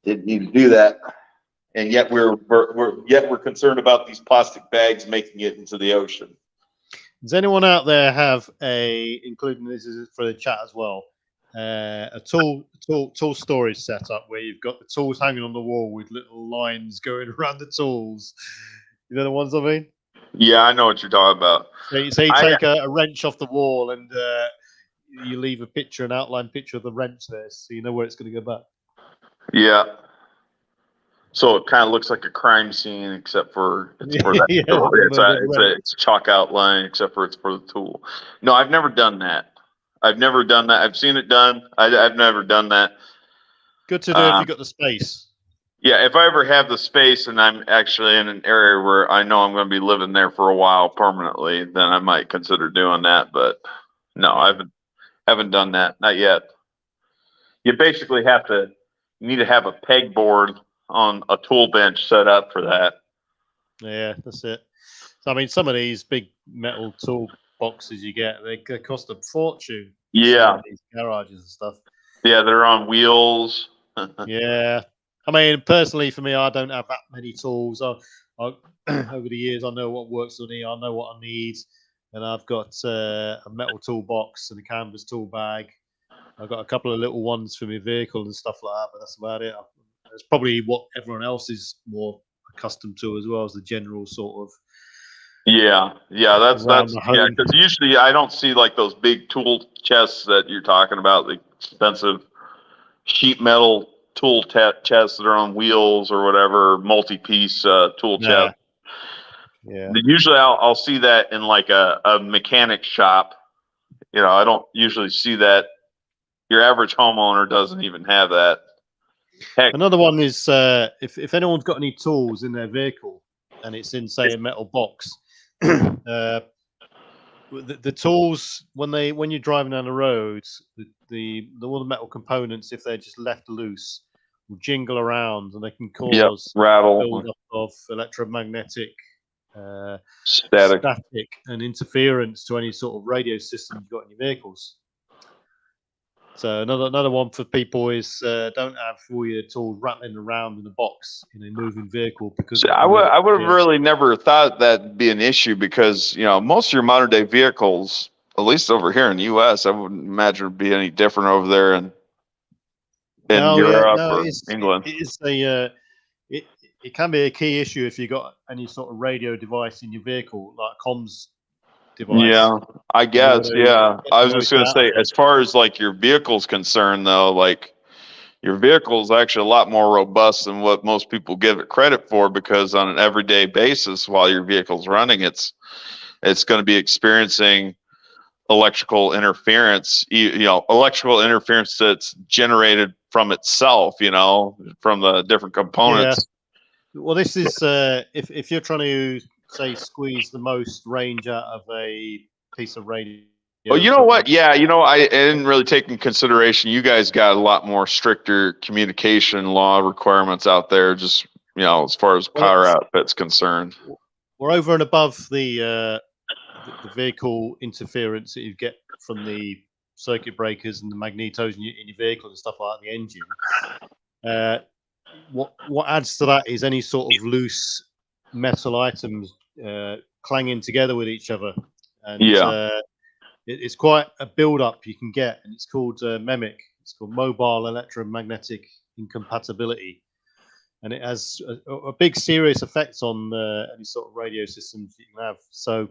didn't need to do that. And yet we're concerned about these plastic bags making it into the ocean. Does anyone out there have including this is for the chat as well, a tool storage setup where you've got the tools hanging on the wall with little lines going around the tools? You know the ones I mean? Yeah, I know what you're talking about. So you take a wrench off the wall and you leave an outline picture of the wrench there, so you know where it's going to go back. Yeah. So it kind of looks like a crime scene, except for it's for that tool. It's a chalk outline, except for it's for the tool. No, I've never done that. I've seen it done. I've never done that. Good to do if you've got the space. Yeah, if I ever have the space and I'm actually in an area where I know I'm going to be living there for a while permanently, then I might consider doing that. But no, I haven't done that. Not yet. You basically need to have a pegboard on a tool bench set up for that. Yeah, that's it. So I mean, some of these big metal tool boxes you get, they cost a fortune. Yeah, these garages and stuff. Yeah, they're on wheels. Yeah, I mean, personally, for me, I don't have that many tools. I over the years, I know what works for me. I know what I need, and I've got a metal toolbox and a canvas tool bag. I've got a couple of little ones for my vehicle and stuff like that, but that's about it. It's probably what everyone else is more accustomed to as well as the general sort of. Yeah, that's because usually I don't see like those big tool chests that you're talking about, the expensive sheet metal tool chests that are on wheels or whatever, multi-piece tool chest. Yeah. Usually I'll see that in like a mechanic shop. I don't usually see that. Your average homeowner doesn't even have that. Heck. Another one is if anyone's got any tools in their vehicle and it's in, say, a metal box, the tools when you're driving down the road, the all the metal components, if they're just left loose, will jingle around and they can cause rattle, build-up of electromagnetic, static, and interference to any sort of radio system you've got in your vehicles. So another one for people is don't have all your tools rattling around in a box in a moving vehicle, because I would have really never thought that'd be an issue, because most of your modern day vehicles, at least over here in the U.S., I wouldn't imagine it'd be any different over there in Europe or England. It can be a key issue if you got any sort of radio device in your vehicle, like comms device. Yeah, I guess. Yeah, I was just gonna say, as far as like your vehicle's concerned, though, like your vehicle is actually a lot more robust than what most people give it credit for, because on an everyday basis, while your vehicle's running, it's going to be experiencing electrical interference. Electrical interference that's generated from itself. From the different components. Yeah. Well, this is if you're trying to, say, squeeze the most range out of a piece of radio. Oh, you know what? Yeah, I didn't really take in consideration. You guys got a lot more stricter communication law requirements out there, just as far as power output's concerned. We're over and above the vehicle interference that you get from the circuit breakers and the magnetos in your vehicle and stuff like that, the engine. What adds to that is any sort of loose metal items clanging together with each other, and it's quite a build-up you can get, and it's called MEMIC. It's called mobile electromagnetic incompatibility, and it has a big serious effects on any sort of radio systems you can have. So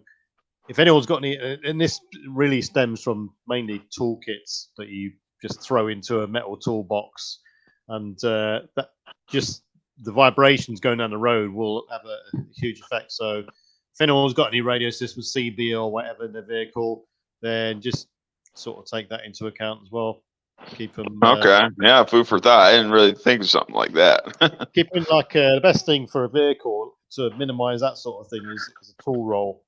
if anyone's got any, and this really stems from mainly toolkits that you just throw into a metal toolbox, and that just the vibrations going down the road will have a huge effect. So if anyone's got any radio systems, CB or whatever in their vehicle, then just sort of take that into account as well. Keep them. Okay, yeah, food for thought. I didn't really think of something like that. Keep them like the best thing for a vehicle to minimize that sort of thing is a tool roll,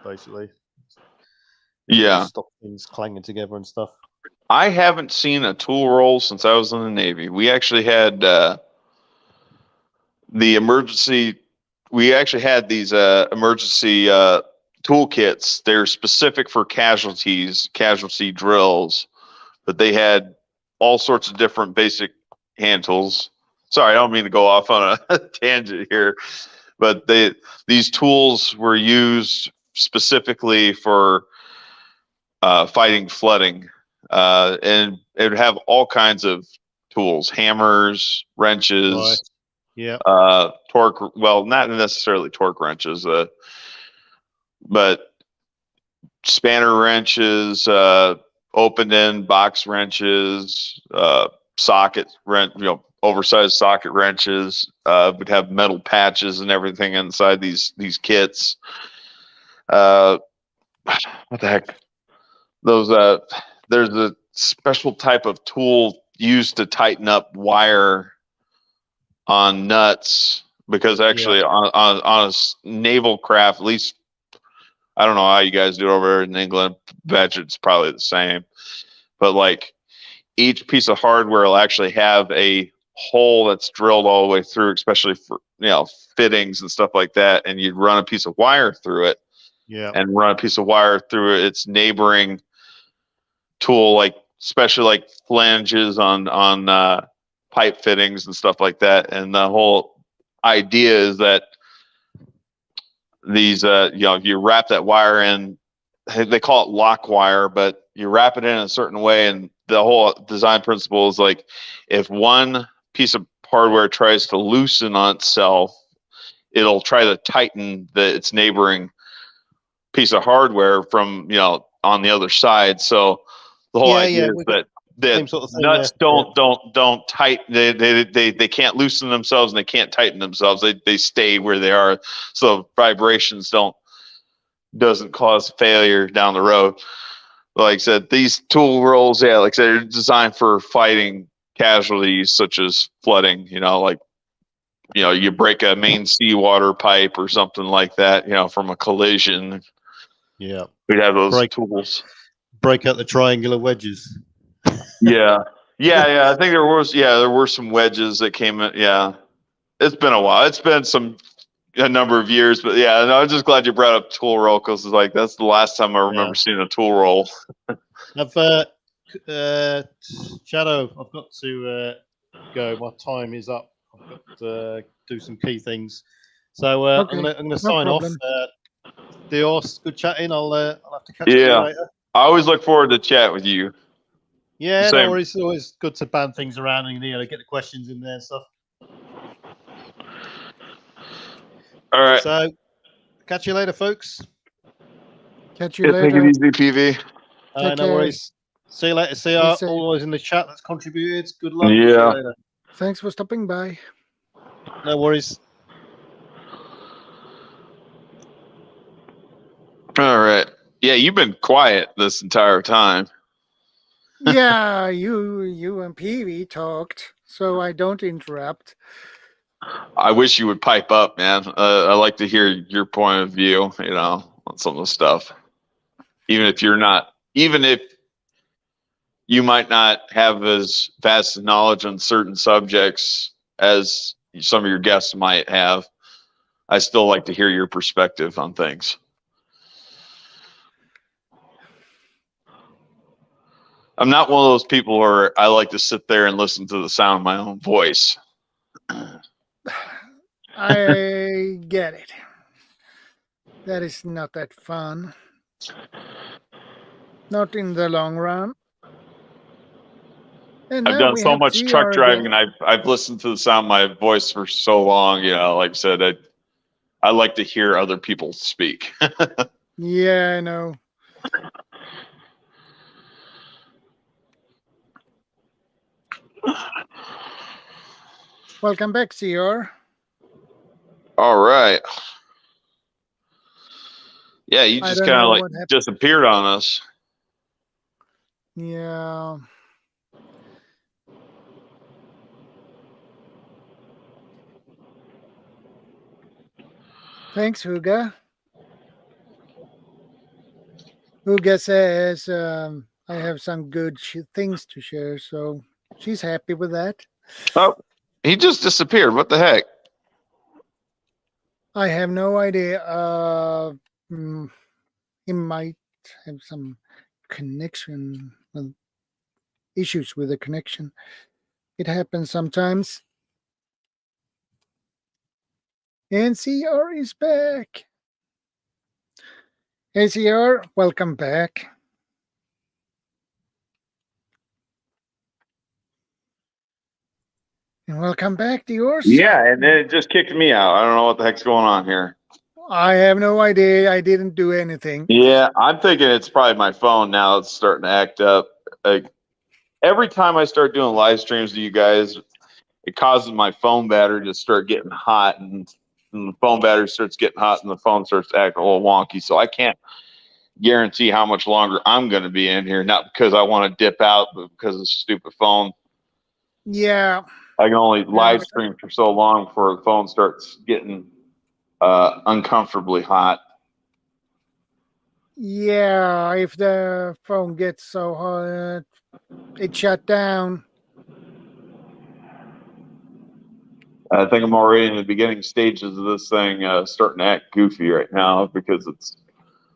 basically. Yeah. Stop things clanging together and stuff. I haven't seen a tool roll since I was in the Navy. We actually had the emergency. We actually had these emergency toolkits. They're specific for casualty drills, but they had all sorts of different basic hand tools. Sorry, I don't mean to go off on a tangent here, but these tools were used specifically for fighting flooding, and it would have all kinds of tools: hammers, wrenches, Right. Yeah. torque. Well, not necessarily torque wrenches, but spanner wrenches, open end box wrenches, socket wrench, oversized socket wrenches. Would have metal patches and everything inside these kits. What the heck? Those there's a special type of tool used to tighten up wire on nuts, because actually on a naval craft, at least I don't know how you guys do it over there in England. Bet it's probably the same, but like each piece of hardware will actually have a hole that's drilled all the way through, especially for fittings and stuff like that, and you'd run a piece of wire through it, and run a piece of wire through its neighboring tool, like especially like flanges on pipe fittings and stuff like that. And the whole idea is that these you wrap that wire in, they call it lock wire, but you wrap it in a certain way, and the whole design principle is like if one piece of hardware tries to loosen on itself, it'll try to tighten its neighboring piece of hardware from on the other side. So the whole idea is that sort of nuts don't tighten. They can't loosen themselves and they can't tighten themselves. They stay where they are. So vibrations doesn't cause failure down the road. But like I said, these tool rolls, like I said, are designed for fighting casualties such as flooding. You break a main seawater pipe or something like that. From a collision. Yeah, we'd have those tools. Break out the triangular wedges. Yeah. I think there were some wedges that came in. Yeah, it's been a while. It's been a number of years, but I'm just glad you brought up tool roll, because it's like that's the last time I remember seeing a tool roll. I've Shadow, I've got to go. My time is up. I've got to do some key things. So Okay. I'm gonna No sign problem. off. Dios, good chatting. I'll have to catch you later. I always look forward to chat with you. Yeah, Same. no worries. It's always good to band things around and get the questions in there and stuff. All right. So, catch you later, folks. Catch you later. Take it easy, PV. Take No care. worries. See you later. See Be safe. all those in the chat that's contributed. Good luck. Yeah. See you later. Thanks for stopping by. No worries. All right. Yeah, you've been quiet this entire time. Yeah, you and Peavy talked, so I don't interrupt. I wish you would pipe up, man. I like to hear your point of view, on some of the stuff. Even if you might not have as vast knowledge on certain subjects as some of your guests might have, I still like to hear your perspective on things. I'm not one of those people where I like to sit there and listen to the sound of my own voice. I get it. That is not that fun. Not in the long run. And I've now done we so have much truck CR driving, again. and I've listened to the sound of my voice for so long. You know, like I said, I like to hear other people speak. Yeah, I know. Welcome back, CR. All right. Yeah, you I just don't kind of know like what happened. disappeared on us. Yeah. Thanks, Huga. Huga says I have some good things to share, so she's happy with that. Oh, he just disappeared. What the heck? I have no idea. He might have some connection issues with the connection. It happens sometimes. And CR is back. Hey, CR, welcome back. And welcome back to yours. Yeah, and then it just kicked me out. I don't know what the heck's going on here. I have no idea. I didn't do anything. Yeah, I'm thinking it's probably my phone now. It's starting to act up. Like every time I start doing live streams to you guys, it causes my phone battery to start getting hot, and the phone battery starts getting hot, and the phone starts to act a little wonky. So I can't guarantee how much longer I'm going to be in here. Not because I want to dip out, but because of the stupid phone. Yeah. I can only live stream for so long before the phone starts getting uncomfortably hot. Yeah, if the phone gets so hot, it shut down. I think I'm already in the beginning stages of this thing starting to act goofy right now because it's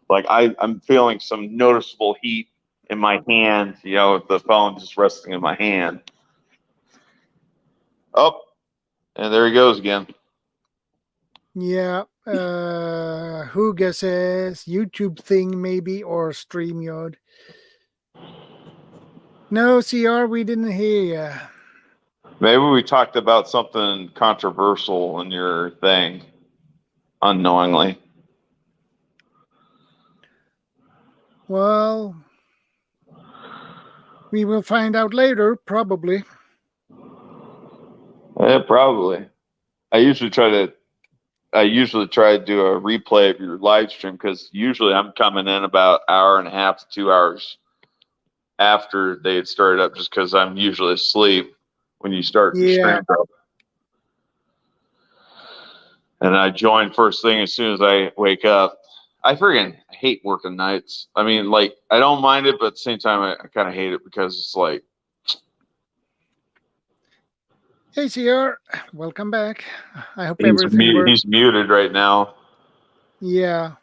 like I'm feeling some noticeable heat in my hand, you know, with the phone just resting in my hand. Oh, and there he goes again. Yeah. Huga says YouTube thing maybe or StreamYard. No, CR, we didn't hear you. Maybe we talked about something controversial in your thing unknowingly. Well, we will find out later, probably. Yeah, probably. I usually try to do a replay of your live stream because usually I'm coming in about an hour and a half to 2 hours after they had started up just because I'm usually asleep when you start your stream up. And I join first thing as soon as I wake up. I friggin' hate working nights. I mean, like, I don't mind it, but at the same time, I kind of hate it because it's like. Hey, CR, welcome back. I hope everything works. He's muted right now. Yeah.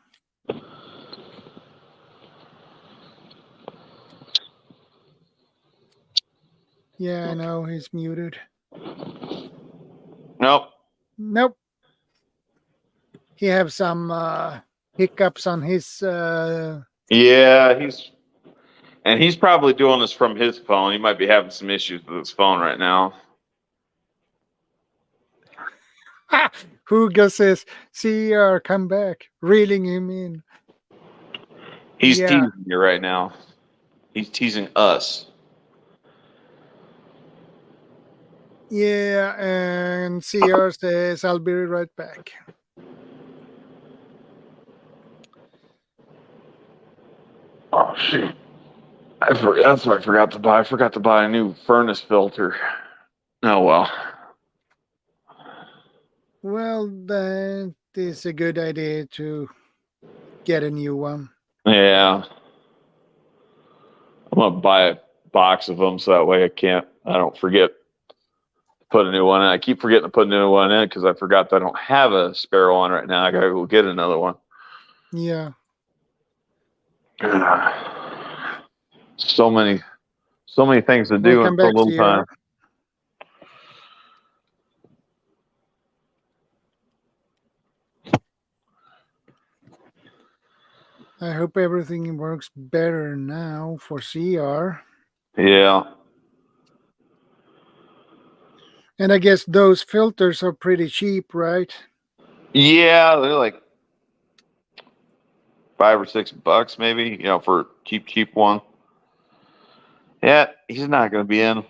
Yeah, I know he's muted. Nope. Nope. He have some hiccups on his. Yeah, he's probably doing this from his phone. He might be having some issues with his phone right now. Hugo says, CR, come back, reeling him in. He's teasing you right now. He's teasing us. Yeah, and CR says, I'll be right back. Oh, shoot. That's what I forgot to buy. I forgot to buy a new furnace filter. Oh, well. Well, that is a good idea to get a new one. Yeah. I'm going to buy a box of them so that way I don't forget to put a new one in. I keep forgetting to put a new one in because I forgot that I don't have a spare one right now. I got to go get another one. Yeah. So many things to do in so little time. I hope everything works better now for CR. Yeah. And I guess those filters are pretty cheap, right? Yeah, they're like $5 or $6 maybe, for cheap one. Yeah, he's not going to be in.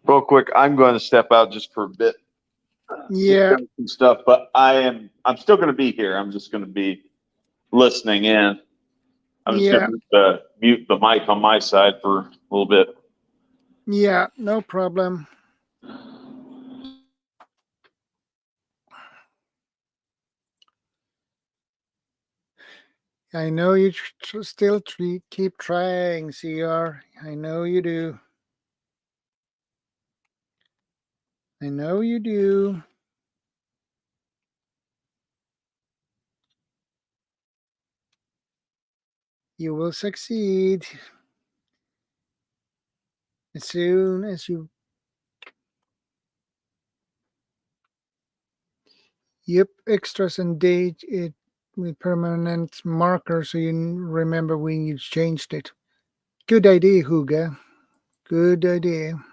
Real quick, I'm going to step out just for a bit. Yeah. Some stuff, but I'm still going to be here. I'm just going to be listening in. I'm just Yeah. going to mute the mic on my side for a little bit. Yeah, no problem. I know you still keep trying, CR. I know you do. I know you do. You will succeed as soon as you. Yep, extras and date it with permanent marker so you remember when you changed it. Good idea, Huga. Good idea.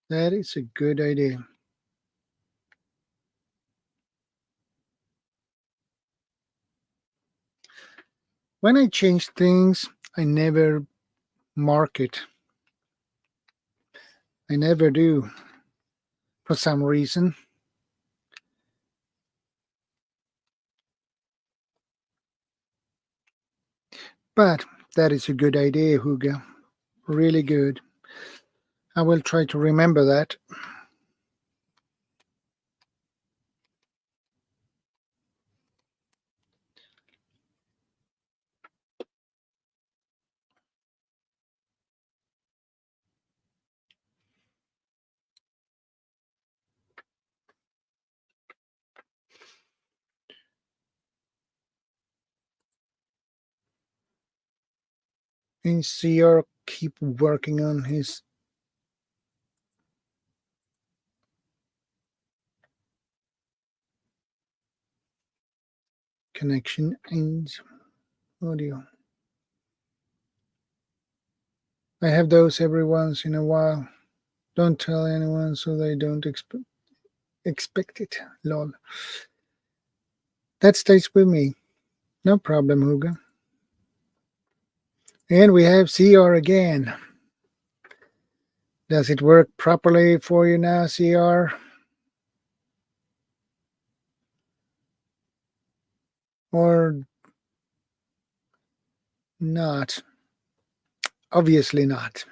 That is a good idea. When I change things, I never mark it. I never do for some reason. But that is a good idea, Huga. Really good. I will try to remember that. And CR keep working on his connection and audio. I have those every once in a while. Don't tell anyone so they don't expect it. Lol. That stays with me. No problem, Huga. And we have CR again. Does it work properly for you now, CR? Or not? Obviously not.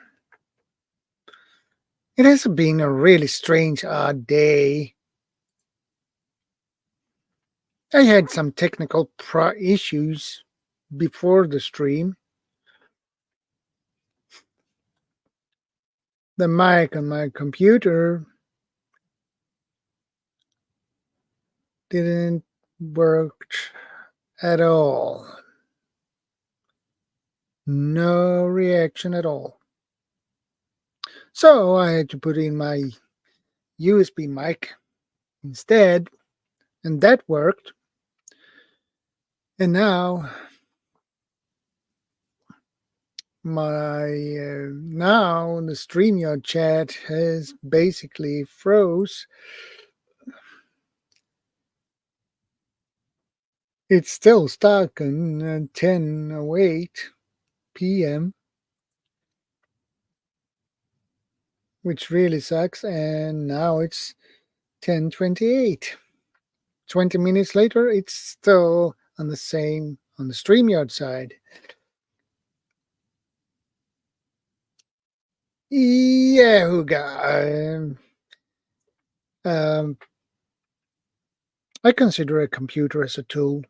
It has been a really strange, odd day. I had some technical issues before the stream. The mic on my computer didn't work at all. No reaction at all. So I had to put in my USB mic instead, and that worked. And now now the StreamYard chat has basically froze. It's still stuck on 10:08 p.m., which really sucks. And now it's 10:28. 20 minutes later, it's still on the StreamYard side. Yeah, Huga. I consider a computer as a tool.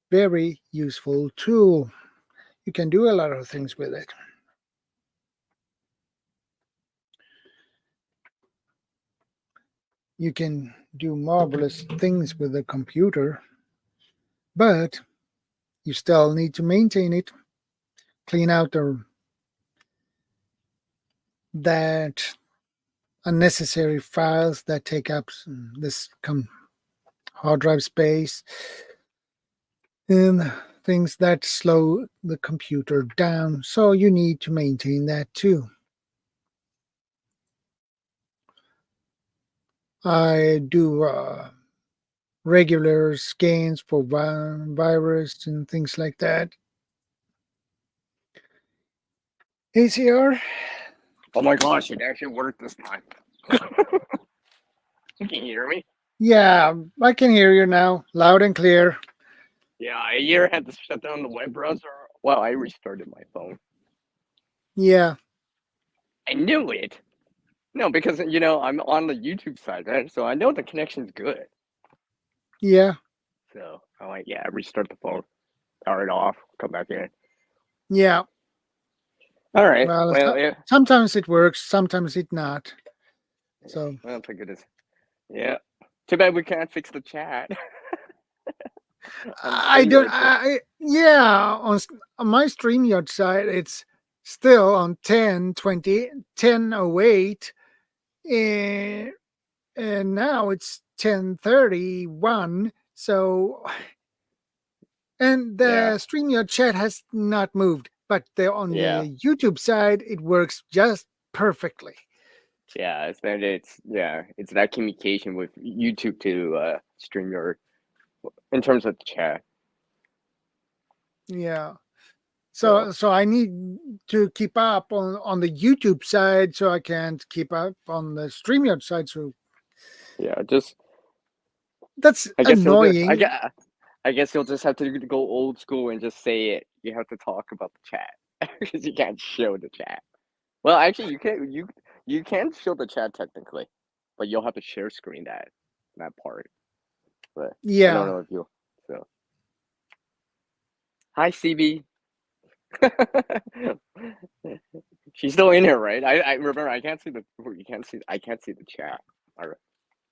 Very useful tool. You can do a lot of things with it. You can do marvelous things with a computer, but you still need to maintain it, clean out the that unnecessary files that take up this hard drive space and things that slow the computer down. So you need to maintain that too. I do regular scans for virus and things like that. ACR? Oh my gosh, it actually worked this time. You can hear me? Yeah, I can hear you now, loud and clear. Yeah, I either had to shut down the web browser. Well, I restarted my phone. Yeah, I knew it. No, because I'm on the YouTube side, right? So I know the connection's good. yeah, So I'm like, yeah, restart the phone, power it off, come back in. yeah. All right. Well, Well, yeah. sometimes it works, sometimes it not. So Well, thank goodness. Yeah. Too bad we can't fix the chat. I don't. Yeah, on my StreamYard side, it's still on 10:20, 10:08, and now it's 10:31. So, and the Yeah. StreamYard chat has not moved, but on Yeah. the YouTube side, it works just perfectly. Yeah, it's that communication with YouTube to StreamYard in terms of the chat. Yeah. So I need to keep up on the YouTube side, so I can't keep up on the StreamYard side. So yeah, just that's I guess annoying. I guess you'll just have to go old school and just say it. You have to talk about the chat because you can't show the chat. Well, actually, you can show the chat technically, but you'll have to share screen that part. But I don't Yeah. know if you. So, hi, CB. She's still in here, right? I remember I can't see I can't see the chat. All right,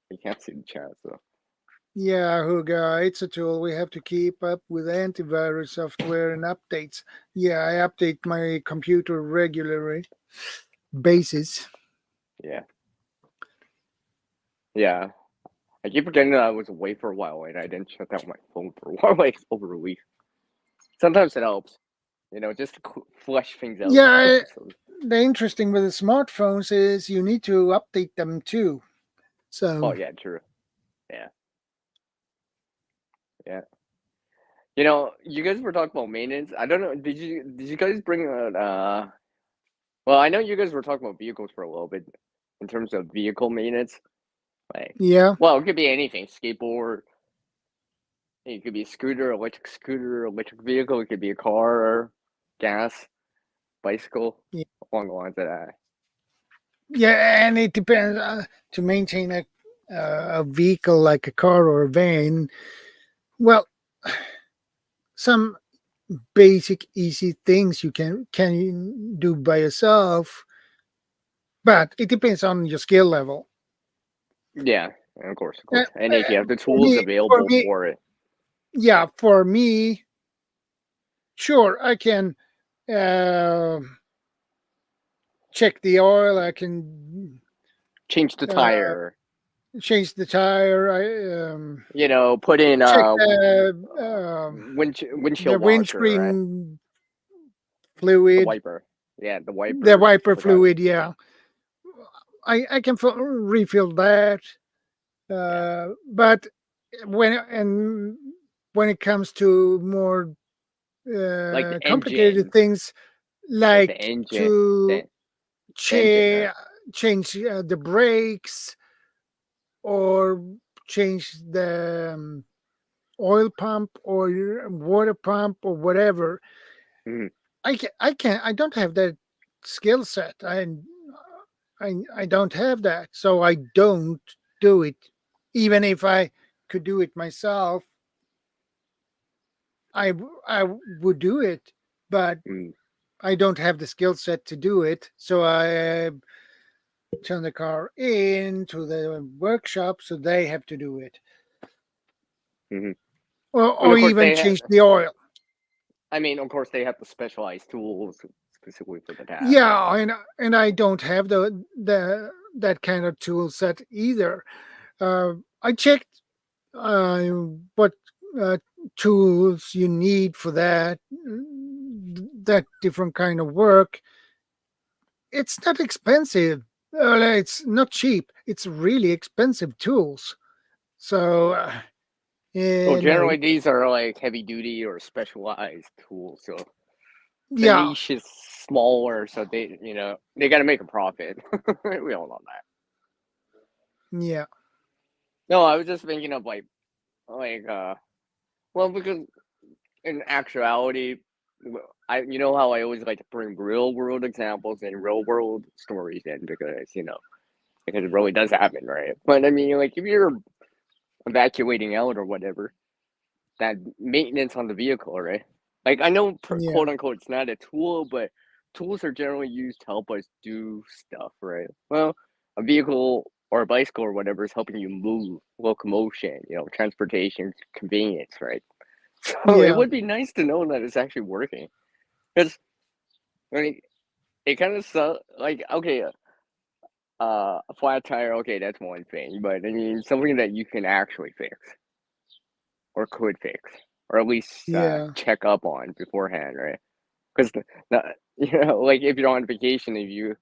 you can't see the chat, so. Yeah, Huga, it's a tool. We have to keep up with antivirus software and updates. Yeah, I update my computer regularly basis. Yeah. Yeah. I keep forgetting that I was away for a while and I didn't shut down my phone for a while, like over a week. Sometimes it helps, just to flush things out. Yeah, So, the interesting with the smartphones is you need to update them too. So oh yeah, true. Yeah. Yeah. You guys were talking about maintenance. I don't know. Did you guys bring well, I know you guys were talking about vehicles for a little bit in terms of vehicle maintenance. Like, yeah, well, it could be anything. Skateboard. It could be a scooter, electric vehicle. It could be a car, gas, bicycle, yeah, along the lines of that. yeah, and it depends to maintain a vehicle like a car or a van. Well, some basic easy things you can do by yourself, but it depends on your skill level. Yeah, and of course, Uh, and if you have the for tools me, for available me, for it. yeah, for me, sure, I can check the oil. I can Change the tire. change the tire. Put in Check the windshield washer, right? windscreen The fluid, wiper. Yeah, the the wiper. wiper Forgot. fluid. Yeah, I can refill that. But when it comes to more Like the complicated engine, things, like the like engine, to the engine. change the brakes or change the oil pump or water pump or whatever, Mhm. I don't have that skill set. I don't have that, so I don't do it. Even if I could do it myself, I would do it, but Mm. I don't have the skill set to do it. So I turn the car into the workshop, so they have to do it, Mhm. or And or of course even they have. change the oil. I mean, of course they have the specialized tools, specifically for the task. Yeah, and I don't have that kind of tool set either. I checked what tools you need for that different kind of work. It's not expensive. It's not cheap. It's really expensive tools. So, So generally, no, these are like heavy duty or specialized tools. So the yeah, niche is smaller, so they got to make a profit. We all know that. yeah, No, I was just thinking of like well, because in actuality, you know how I always like to bring real world examples and real world stories in because it really does happen, right? But I mean, like if you're evacuating out or whatever, that maintenance on the vehicle, right? Like I know, yeah, quote unquote, it's not a tool, but tools are generally used to help us do stuff, right? Well, a vehicle or a bicycle or whatever is helping you move, locomotion, transportation, convenience, right? So it yeah, would be nice to know that it's actually working, because I mean, it kind of like okay, a flat tire, okay, that's one thing, but I mean something that you can actually fix or could fix, or at least yeah, check up on beforehand, right? Because like if you're on vacation, if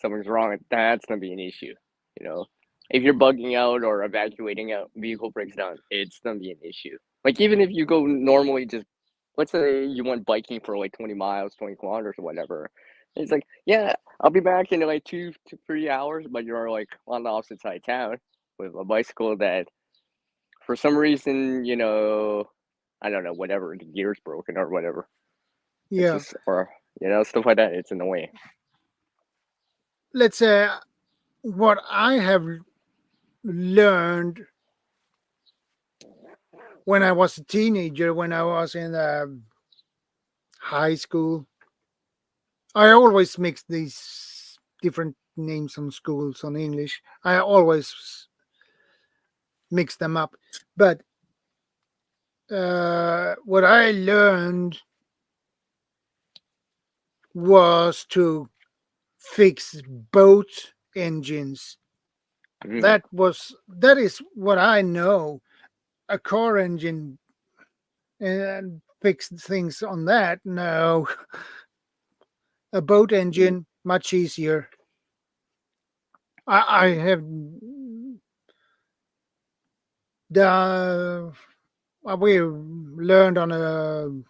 something's wrong, that's gonna be an issue. You know, if you're bugging out or evacuating out, vehicle breaks down, it's gonna be an issue. Like even if you go normally, just let's say you went biking for like 20 miles, 20 kilometers, or whatever. It's like, yeah, I'll be back in like 2 to 3 hours, but you're like on the opposite side of town with a bicycle that, for some reason, I don't know, whatever, the gear's broken or whatever. It's yeah. just, or stuff like that. It's annoying. Let's say what I have learned when I was a teenager, when I was in high school. I always mix these different names on schools on English. I always mix them up. But what I learned was to fix boat engines. Mm. That is what I know. A car engine and fix things on that. No, a boat engine much easier. I have the we learned on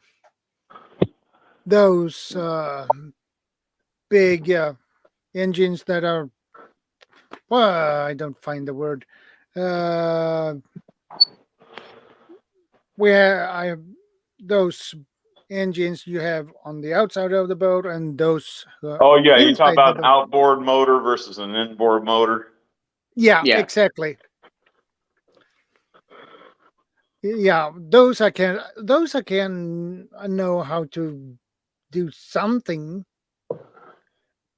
those big engines that are, well, I don't find the word. Where I have those engines you have on the outside of the boat and those Oh yeah, you talk inside the about an boat. outboard motor versus an inboard motor. Yeah, Yeah. exactly. Yeah, those I can know how to do something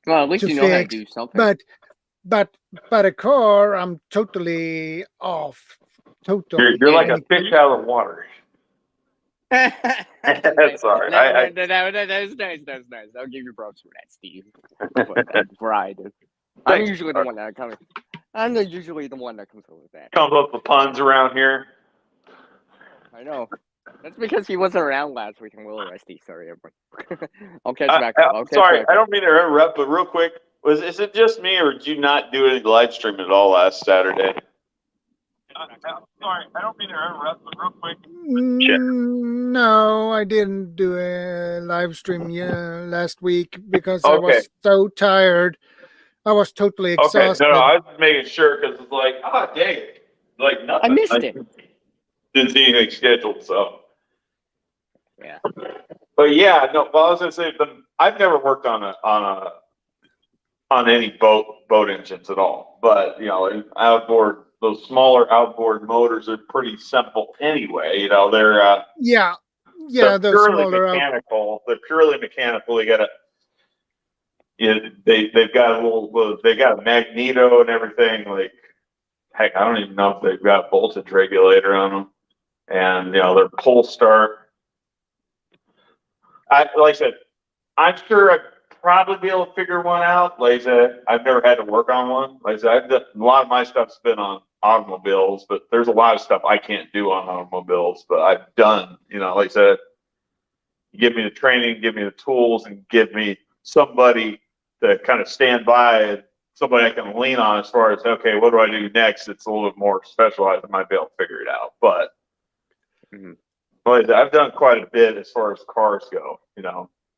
Well, at least to you know how to fix, do something. but a car I'm totally off. Totally. You're like Yeah. a fish out of the water. That's Sorry, that is nice. That's nice. I'll give you props for that, Steve. Before I do. I'm Thanks. usually the one that comes. I'm usually the one that comes up with that. Comes up with puns around here. I know. That's because he wasn't around last week and Will Rusty. Sorry, everyone. I'll catch back up. Sorry, I don't mean to interrupt, but real quick, is it just me or did you not do any live stream at all last Saturday? Sorry, I don't mean to interrupt, but real quick. No, I didn't do a live stream last week because I Okay. was so tired. I was totally Okay, exhausted. no, I was just making sure because it's like, oh, dang it. Like nothing. I missed it. Didn't see anything scheduled, so. Yeah. But yeah, no. Well, I was gonna say, I've never worked on any boat engines at all. But those smaller outboard motors are pretty simple anyway. They're Yeah, they're those purely smaller mechanical. They're purely mechanical. They've got a magneto and everything. Like, heck, I don't even know if they've got voltage regulator on them. And they're pull start. Like I said, I'm sure I'd probably be able to figure one out. Like I said, I've never had to work on one. Like I said, I've done, a lot of my stuff's been on automobiles, but there's a lot of stuff I can't do on automobiles. But I've done, like I said, give me the training, give me the tools, and give me somebody to kind of stand by and somebody I can lean on as far as, okay, what do I do next? It's a little bit more specialized. I might be able to figure it out. But I've done quite a bit as far as cars go.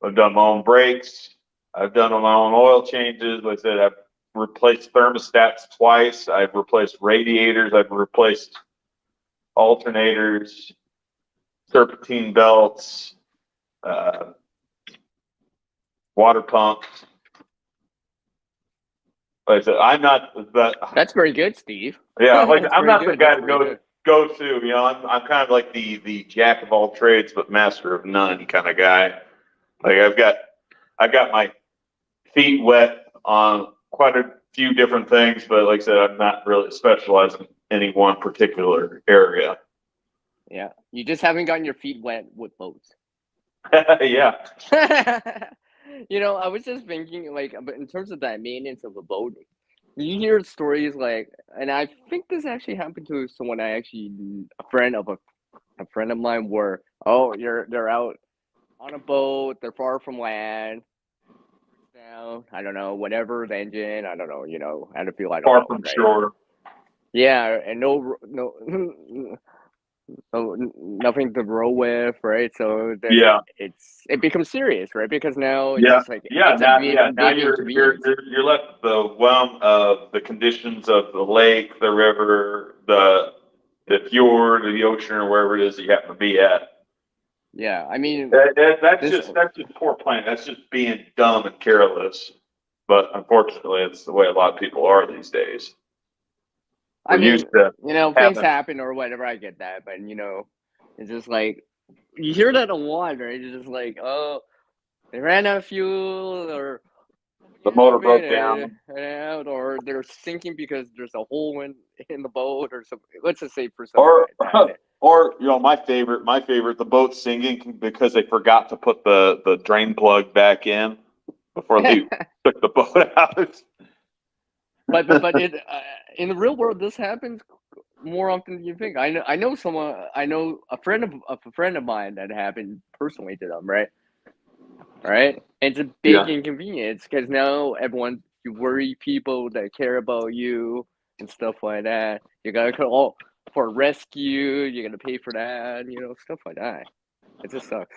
I've done my own brakes. I've done my own oil changes. Like I said, I've replaced thermostats twice. I've replaced radiators. I've replaced alternators, serpentine belts, water pumps. Like I said, I'm not the. That's very good, Steve. Yeah, I'm not the guy to go to. I'm kind of like the jack of all trades but master of none kind of guy. Like I've got my feet wet on quite a few different things, but like I said, I'm not really specialized in any one particular area. Yeah, you just haven't gotten your feet wet with boats. Yeah. I was just thinking, but in terms of that maintenance of a boat, you hear stories and I think this actually happened to someone a friend of mine, where they're out on a boat, they're far from land, down, I don't know, whatever the engine, I don't know, how to feel, I don't Far know, from right? shore. Yeah, and no, nothing to row with, right? So then it becomes serious, right? Because now it's just like it's now, a big you're inconvenience. left with the whelm of the conditions of the lake, the river, the fjord, or the ocean, or wherever it is that you happen to be at. Yeah, I mean that's just poor planning. That's just being dumb and careless. But unfortunately, it's the way a lot of people are these days. I mean, used to things happen or whatever. I get that, but it's just like you hear that a lot, right? It's just like, oh, they ran out of fuel, or the motor broke down, or they're sinking because there's a hole in the boat, or something. Let's just say for something or my favorite, the boat sinking because they forgot to put the drain plug back in before they took the boat out. But it in the real world, this happens more often than you think. I know a friend of mine that happened personally to them, right? Right? And it's a big inconvenience because now you worry people that care about you and stuff like that. You gotta call for rescue. You gotta pay for that. Stuff like that. It just sucks.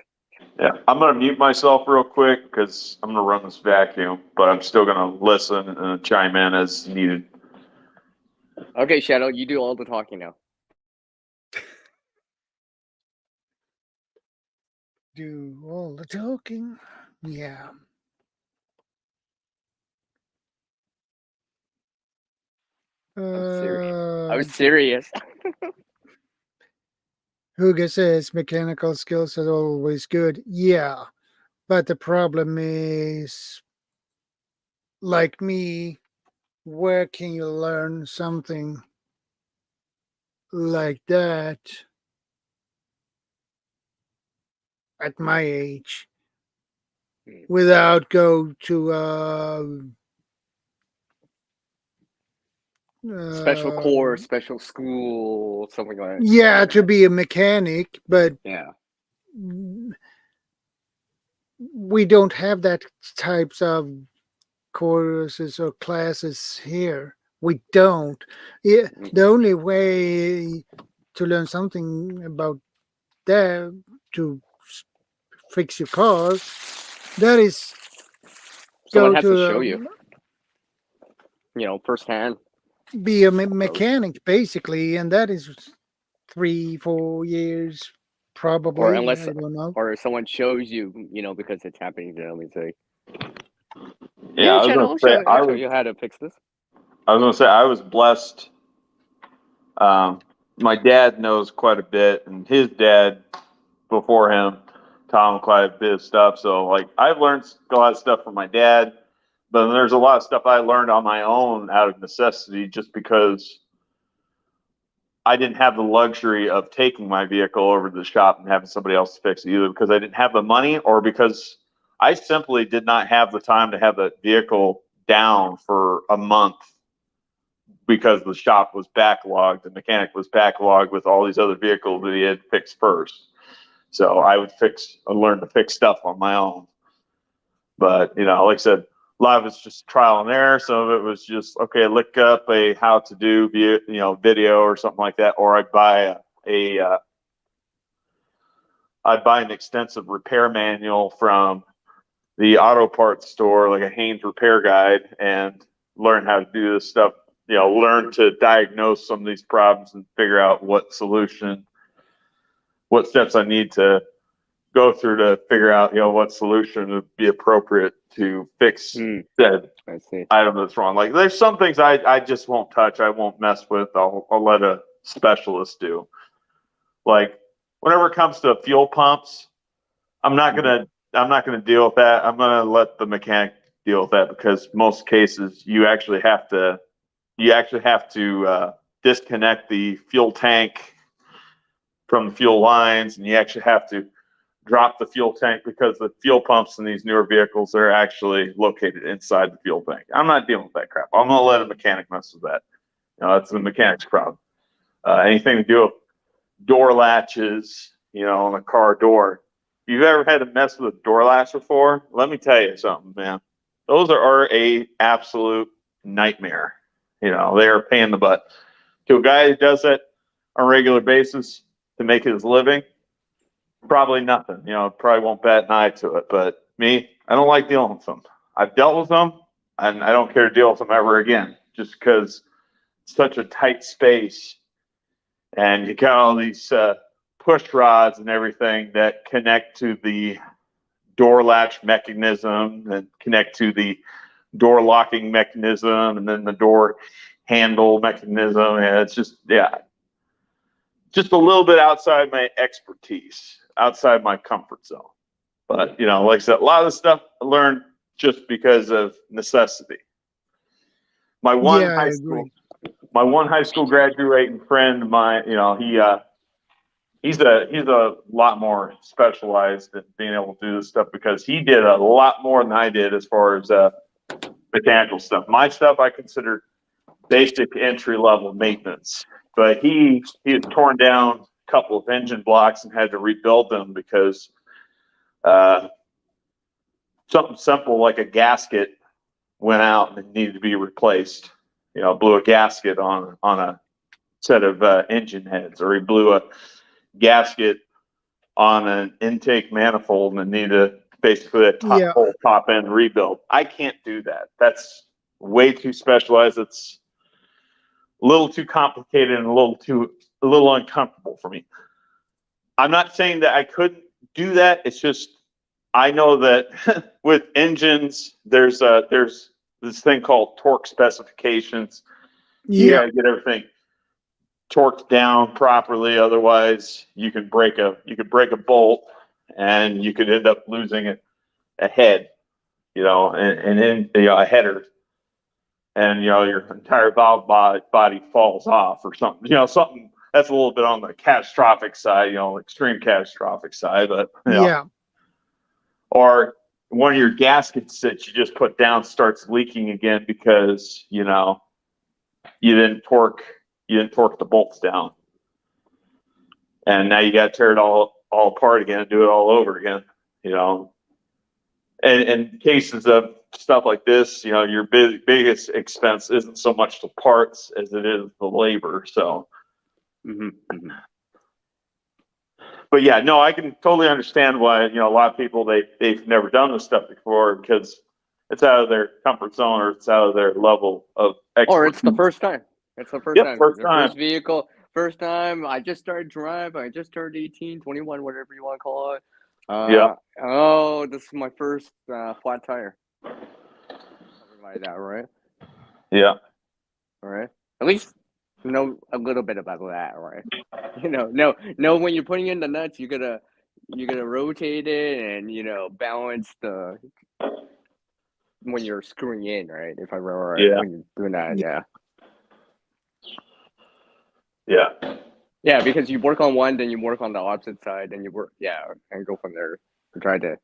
Yeah, I'm gonna mute myself real quick because I'm gonna run this vacuum, but I'm still gonna listen and chime in as needed. Okay, Shadow, you do all the talking now. Do all the talking. Yeah. I was serious. Hugo says mechanical skills are always good. Yeah. But the problem is, like me, where can you learn something like that at my age without go to special course, special school, something like that. Yeah, to be a mechanic, but yeah, we don't have that types of courses or classes here. We don't. Yeah, the only way to learn something about that to fix your car, that is someone go has to show you, firsthand. Be a mechanic basically, and that is 3-4 years probably. Or unless, I don't know. or someone shows you, because it's happening to them. It's like, yeah, I was Channel, I'll show you how to fix this. I was gonna say I was blessed. My dad knows quite a bit, and his dad before him taught him quite a bit of stuff. So I've learned a lot of stuff from my dad, but then there's a lot of stuff I learned on my own out of necessity, just because I didn't have the luxury of taking my vehicle over to the shop and having somebody else fix it, either because I didn't have the money or because I simply did not have the time to have the vehicle down for a month because the shop was backlogged. The mechanic was backlogged with all these other vehicles that he had fixed first. So I would learn to fix stuff on my own. But, you know, like I said, a lot of it's just trial and error. Some of it was just, okay, look up a how to do, video or something like that. Or I'd buy I'd buy an extensive repair manual from the auto parts store, like a Haynes repair guide, and learn how to do this stuff. You know, learn to diagnose some of these problems and figure out what steps I need to go through to figure out, what solution would be appropriate to fix said item that's wrong. Like, there's some things I just won't touch. I won't mess with. I'll let a specialist do. Like, whenever it comes to fuel pumps, I'm not gonna deal with that. I'm gonna let the mechanic deal with that, because most cases you actually have to disconnect the fuel tank from the fuel lines, and you actually have to drop the fuel tank, because the fuel pumps in these newer vehicles are actually located inside the fuel tank. I'm not dealing with that crap. I'm gonna let a mechanic mess with that. That's the mechanic's problem. Anything to do with door latches, on a car door. If you've ever had to mess with a door latch before, let me tell you something, man. Those are a absolute nightmare. They are a pain in the butt. To a guy who does it on a regular basis to make his living, probably nothing. Probably won't bat an eye to it. But me, I don't like dealing with them. I've dealt with them, and I don't care to deal with them ever again, just because it's such a tight space, and you got all these push rods and everything that connect to the door latch mechanism and connect to the door locking mechanism, and then the door handle mechanism. And it's just a little bit outside my expertise, outside my comfort zone. But, like I said, a lot of the stuff I learned just because of necessity. My one high school graduating friend of mine, he's a lot more specialized in being able to do this stuff, because he did a lot more than I did as far as mechanical stuff. My stuff I consider basic entry level maintenance, but he had torn down a couple of engine blocks and had to rebuild them because something simple like a gasket went out and needed to be replaced. Blew a gasket on a set of engine heads, or he blew a gasket on an intake manifold and needed basically a whole top end rebuild. I can't do that. That's way too specialized. It's a little too complicated and a little uncomfortable for me. I'm not saying that I couldn't do that. It's just, I know that with engines, there's this thing called torque specifications. You gotta get everything torqued down properly, otherwise you could break a bolt and you could end up losing a head, and then a header, and your entire valve body falls off or something. Something that's a little bit on the catastrophic side, extreme catastrophic side, but or one of your gaskets that you just put down starts leaking again because you didn't torque the bolts down, and now you got to tear it all apart again and do it all over again. And in cases of stuff like this, your biggest expense isn't so much the parts as it is the labor. So, but yeah, no, I can totally understand why a lot of people they've never done this stuff before, because it's out of their comfort zone, or it's out of their level of expertise. Or it's the first time. It's the first time. First time. First vehicle. First time. I just started driving. I just turned 18, 21, whatever you want to call it. Oh, this is my first flat tire. Something like that, right? Yeah. All right. At least know a little bit about that, right? Know when you're putting in the nuts, you're gonna rotate it and balance the when you're screwing in, right? If I remember right, when you're doing that, yeah, because you work on one, then you work on the opposite side, and you work and go from there to try to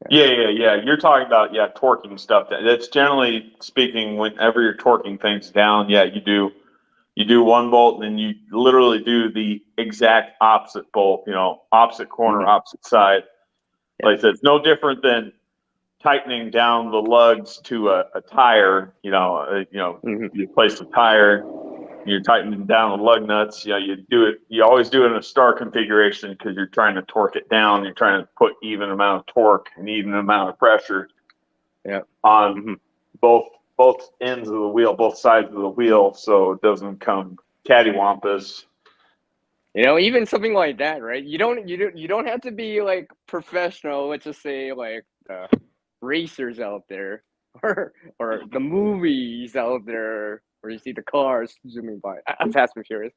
Yeah. You're talking about torquing stuff. That's generally speaking, whenever you're torquing things down, you do one bolt and then you literally do the exact opposite bolt, opposite corner, opposite side. Like I said, it's no different than tightening down the lugs to a tire. You place the tire, you're tightening down the lug nuts. You do it. You always do it in a star configuration because you're trying to torque it down. You're trying to put even amount of torque and even amount of pressure on both ends of the wheel, both sides of the wheel, so it doesn't come cattywampus. Even something like that, right? You don't have to be like professional. Let's just say like racers out there, or the movies out there where you see the cars zooming by. Fast and Furious,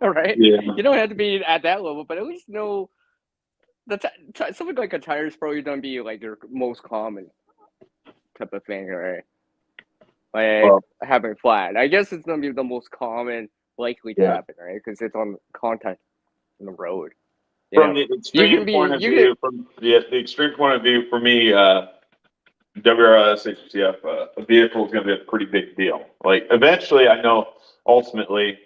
right? Yeah. You don't have to be at that level, but at least know something like a tire is probably gonna be like your most common type of thing, right? Like having flat. I guess it's gonna be the most common likely to happen, right? Because it's on contact in the road. From the extreme point of view, for me, WRS HTF, a vehicle is going to be a pretty big deal. Like eventually, I know ultimately,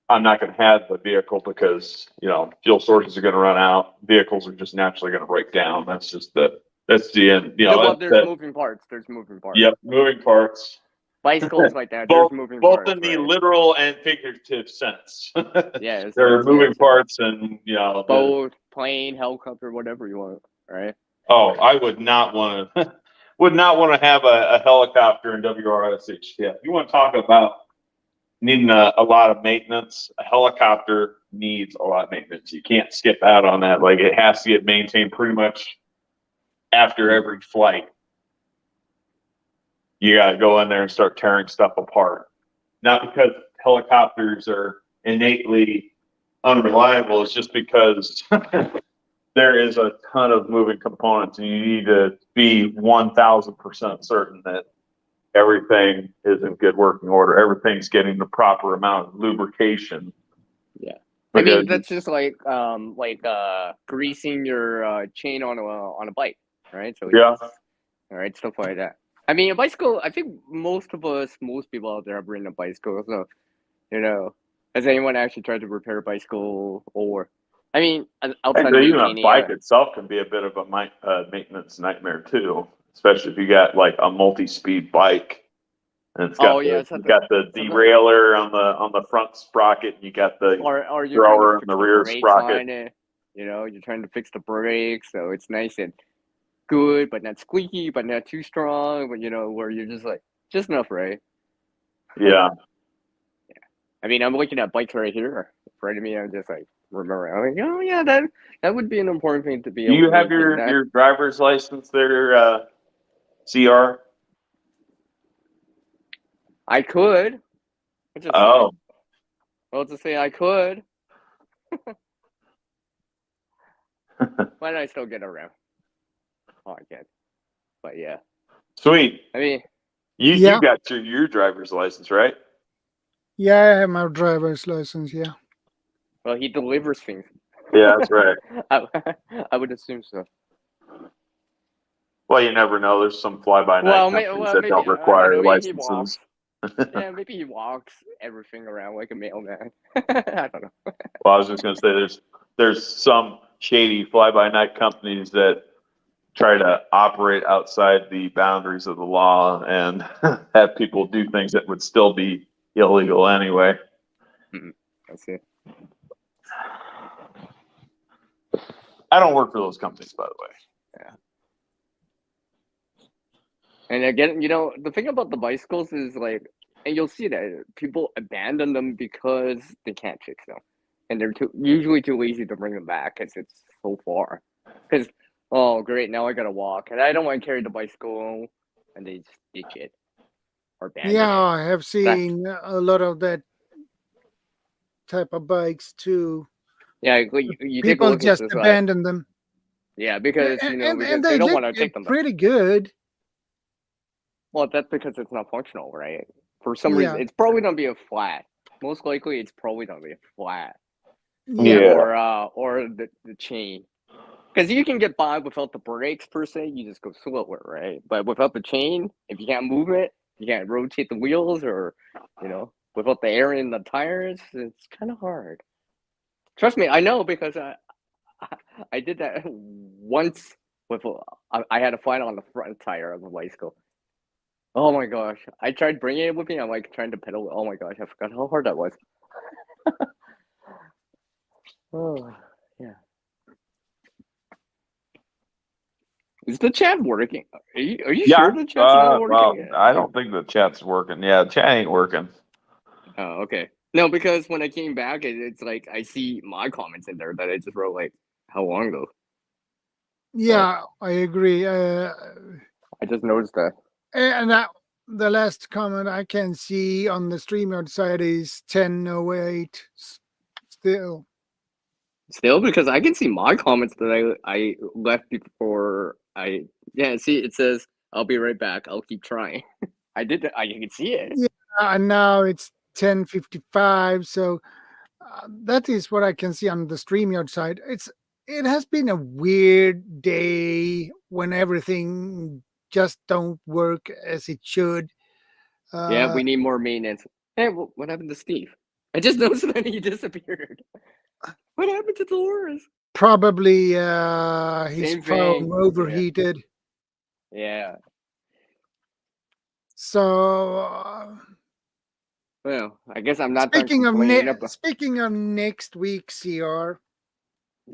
I'm not going to have the vehicle because fuel sources are going to run out. Vehicles are just naturally going to break down. That's the end. There's moving parts. There's moving parts. Yep, moving parts. Bicycles like that. Both, there's moving both parts. in the literal and figurative sense. Yeah, there are moving parts, and boat, plane, helicopter, whatever you want, right? Oh, I would not want to have a helicopter in WRS HTF. You want to talk about needing a lot of maintenance? A helicopter needs a lot of maintenance. You can't skip out on that. Like it has to get maintained pretty much after every flight. You got to go in there and start tearing stuff apart. Not because helicopters are innately unreliable. It's just because there is a ton of moving components, and you need to be 1,000% certain that everything is in good working order. Everything's getting the proper amount of lubrication. Yeah, I mean that's just like greasing your chain on a bike, right? So all right, stuff like that. I mean, a bicycle. I think most people out there have ridden a bicycle. So, has anyone actually tried to repair a bicycle? Or, I mean, outside of even a bike itself can be a bit of a maintenance nightmare too, especially if you got like a multi-speed bike. And it's got the derailleur on the front sprocket. And you got the thrower on the rear sprocket. You're trying to fix the brakes, so it's nice and good, but not squeaky, but not too strong. But where you're just like just enough, right? Yeah. I mean, I'm looking at bikes right here in front of me. I'm just like remembering. I'm like, oh yeah, that would be an important thing to be. Do you have your driver's license there, CR? I could. Well, to say I could. Why don't I still get around? Oh, I can. But yeah. Sweet. I mean, you got your driver's license, right? Yeah, I have my driver's license. Yeah. Well, he delivers things. Yeah, that's right. I would assume so. Well, you never know. There's some fly-by-night companies that don't require licenses. Yeah, maybe he walks everything around like a mailman. I don't know. Well, I was just going to say there's some shady fly-by-night companies that try to operate outside the boundaries of the law and have people do things that would still be illegal anyway. I see. I don't work for those companies, by the way. Yeah. And again, the thing about the bicycles is like, and you'll see that people abandon them because they can't fix them, and they're usually too lazy to bring them back because it's so far. Because oh great, now I gotta walk, and I don't want to carry the bicycle, and they just ditch it or abandon it. I have seen a lot of that type of bikes too. Yeah, you people just abandon them. Yeah, because and they don't want to take them. Pretty good. Well, that's because it's not functional, right? For some reason, it's probably gonna be a flat. Most likely, it's probably gonna be a flat. Yeah. Or the chain. Because you can get by without the brakes per se, you just go slower, right? But without the chain, if you can't move it, you can't rotate the wheels, or without the air in the tires, it's kind of hard. Trust me, I know, because I did that once with I had a flat on the front tire of the bicycle. Oh my gosh! I tried bringing it with me. I'm like trying to pedal. Oh my gosh! I forgot how hard that was. Oh yeah. Is the chat working? Are you sure the chat's not working? Well, I don't think the chat's working. Yeah, the chat ain't working. Oh, okay. No, because when I came back, it's like I see my comments in there that I just wrote like how long ago. Yeah, I agree. I just noticed that. And the last comment I can see on the StreamYard side is 10:08 still. Still, because I can see my comments that I left before see it says I'll be right back. I'll keep trying. I did that. I can see it. Yeah, and now it's 10:55. So that is what I can see on the StreamYard side. It has been a weird day when everything just don't work as it should. Yeah, we need more maintenance. Hey, what happened to Steve? I just noticed that he disappeared. What happened to Dolores? Probably his Same phone thing. overheated. Yeah. So Well, I guess I'm not speaking done of complaining about. speaking of next week, CR.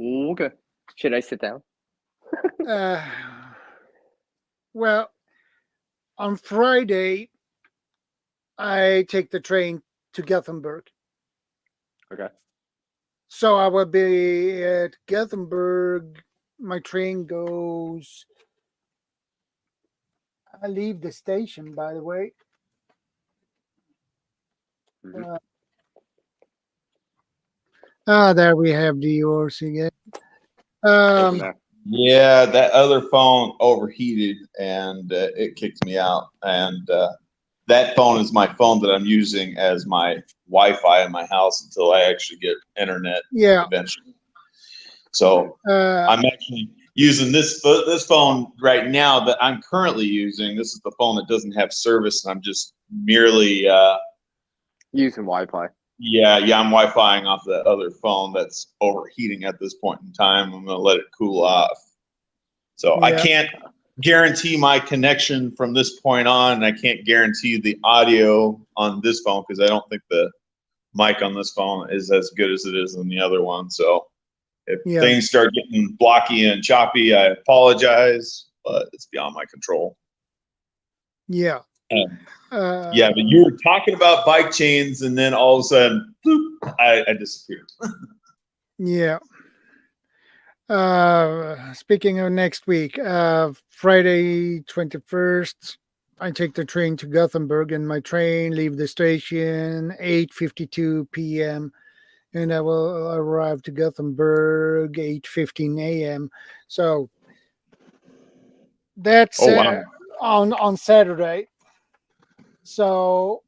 Okay. Should I sit down? Well, on Friday, I take the train to Gothenburg. Okay. So I will be at Gothenburg. My train goes. I leave the station, by the way. Mhm. There we have the yours again. Yeah, that other phone overheated and it kicked me out. And that phone is my phone that I'm using as my Wi-Fi in my house until I actually get internet eventually. So I'm actually using this phone right now that I'm currently using. This is the phone that doesn't have service, and I'm just merely using Wi-Fi. Yeah, I'm Wi-Fiing off the other phone that's overheating at this point in time. I'm going to let it cool off. So I can't guarantee my connection from this point on, and I can't guarantee the audio on this phone because I don't think the mic on this phone is as good as it is on the other one. So if things start getting blocky and choppy, I apologize, but it's beyond my control. Yeah. Yeah, but you were talking about bike chains, and then all of a sudden, bloop, I disappeared. Yeah. Speaking of next week, Friday 21st, I take the train to Gothenburg, and my train leave the station 8:52 p.m. and I will arrive to Gothenburg 8:15 a.m. So that's on Saturday. So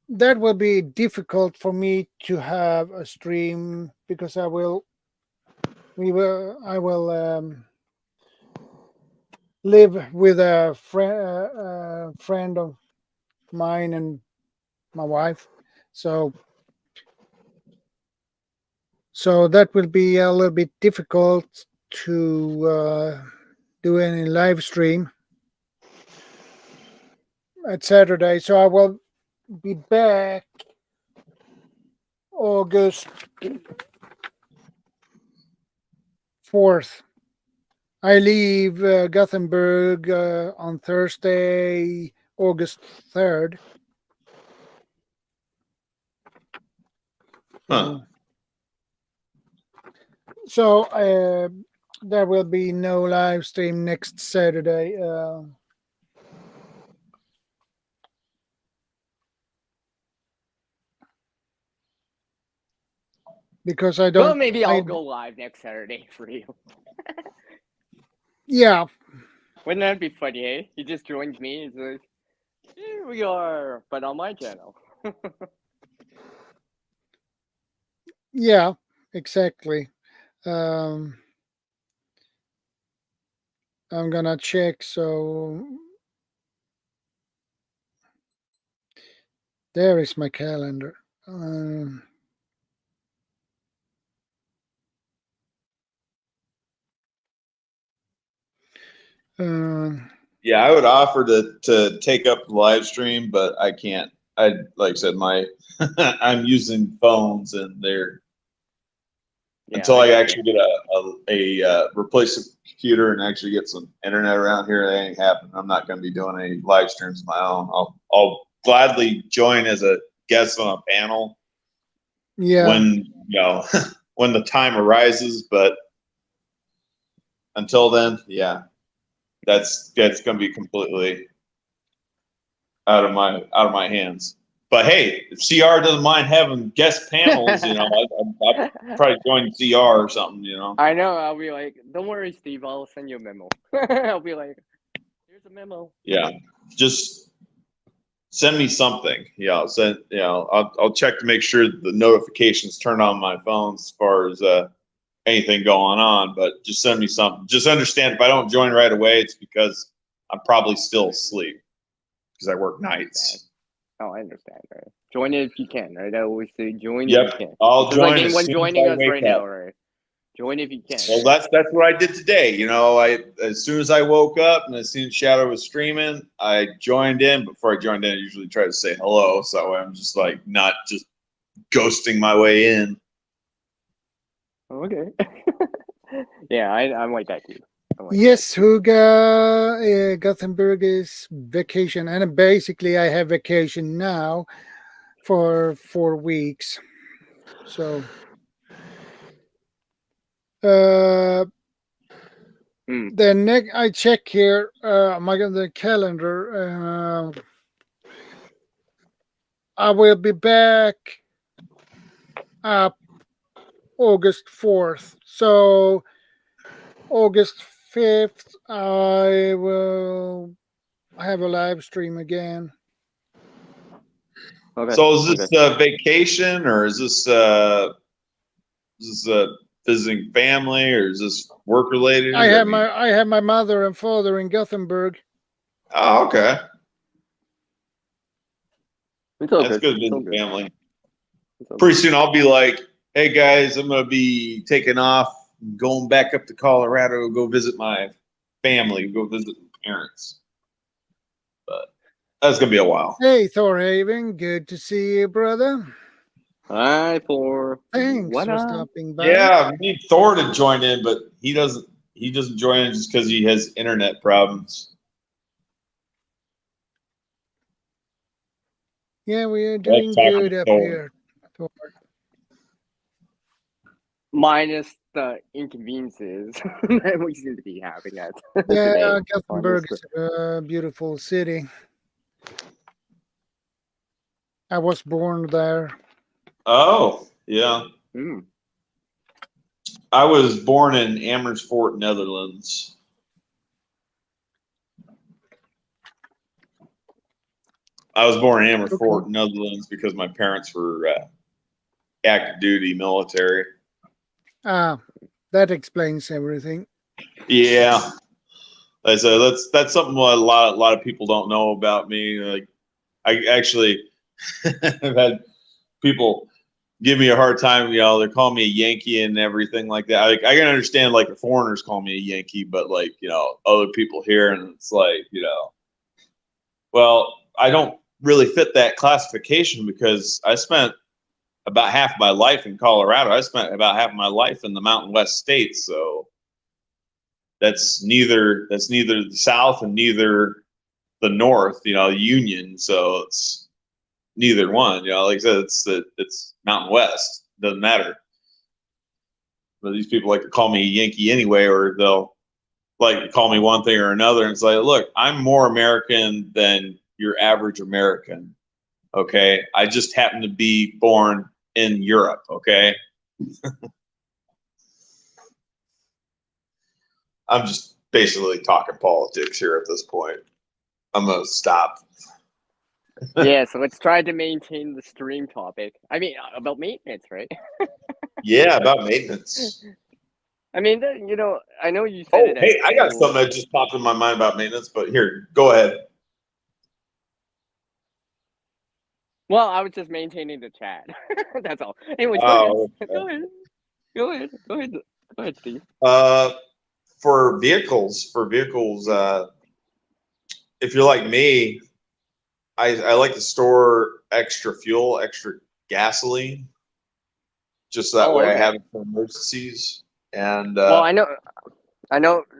that will be difficult for me to have a stream because I will live with a friend of mine and my wife. So that will be a little bit difficult to do any live stream at Saturday. So I will be back August 4th. I leave Gothenburg on Thursday, August 3rd. So there will be no live stream next Saturday. Because I don't. Well, maybe I'll go live next Saturday for you. Yeah. Wouldn't that be funny, eh? He just joins me and says, "Here we are," but on my channel. Yeah, exactly. I'm gonna check. So there is my calendar. Yeah, I would offer to take up the live stream, but I can't. I like I said, my I'm using phones, and they're until I actually get a replace the computer and actually get some internet around here, that ain't happening. I'm not going to be doing any live streams of my own. I'll gladly join as a guest on a panel Yeah. when when the time arises, but until then, yeah, that's going to be completely out of my hands. But hey, if CR doesn't mind having guest panels, I'll probably join CR or something, I know. I'll be like, don't worry, Steve. I'll send you a memo. I'll be like, here's a memo. Yeah, just send me something. Yeah, I'll check to make sure the notifications turn on my phone as far as anything going on. But just send me something. Just understand if I don't join right away, it's because I'm probably still asleep because I work nights. Oh, I understand. Right? Join it if you can. Right? I always say join Yep, if you can. I'll Just join like as anyone soon as joining I us wake right up. now. Right? Join if you can. Well, that's what I did today. As soon as I woke up and as soon as Shadow was streaming, I joined in. Before I joined in, I usually try to say hello, so I'm just like not just ghosting my way in. Okay. Yeah, I'm like that too. Yes, Huga, Gothenburg is vacation, and basically I have vacation now for 4 weeks. So, the next I check here, the calendar. I will be back up August 4th. So August 5th, I will have a live stream again. Okay. So is this a vacation, or is this visiting family, or is this work related? I have my mother and father in Gothenburg. Oh, okay. It's all That's good. good visiting family. Pretty soon I'll be like, hey guys, I'm gonna be taking off, going back up to Colorado, go visit my family, go visit my parents. But that's gonna be a while. Hey Thorhaven, good to see you, brother. Hi, Thor. Thanks for stopping by. Yeah, we need Thor to join in, but he doesn't join in just because he has internet problems. Yeah, we are doing good up here. Thor. Minus the inconveniences that we seem to be having at yeah, today. Gothenburg is a beautiful city. I was born there. Oh, yeah. I was born in Amersfoort, Netherlands. I was born in Amersfoort, Netherlands, because my parents were active duty military. Ah, that explains everything. Yeah, I said that's something a lot of people don't know about me. Like, I actually have had people give me a hard time. They call me a Yankee and everything like that. I can understand like the foreigners call me a Yankee, but like other people here, and it's like well, I don't really fit that classification because I spent about half my life in Colorado. I spent about half my life in the Mountain West states, so that's neither the South and neither the North. Union. So it's neither one. Like I said, it's Mountain West. Doesn't matter. But these people like to call me a Yankee anyway, or they'll like to call me one thing or another. And it's like, look, I'm more American than your average American. Okay, I just happen to be born in Europe. Okay. I'm just basically talking politics here at this point. I'm gonna stop. Yeah, so let's try to maintain the stream topic. I mean, about maintenance, right? Yeah, about maintenance. I mean, you know, I know you said Oh, it. hey, I got Oh, something that just popped in my mind about maintenance, but here, go ahead. well, I was just maintaining the chat. That's all. Anyways, Oh, go ahead. Go ahead. Go ahead. Go ahead, Steve. for vehicles, if you're like me, I like to store extra fuel, extra gasoline, just that Oh, way I okay. have it for emergencies. And Well, I know.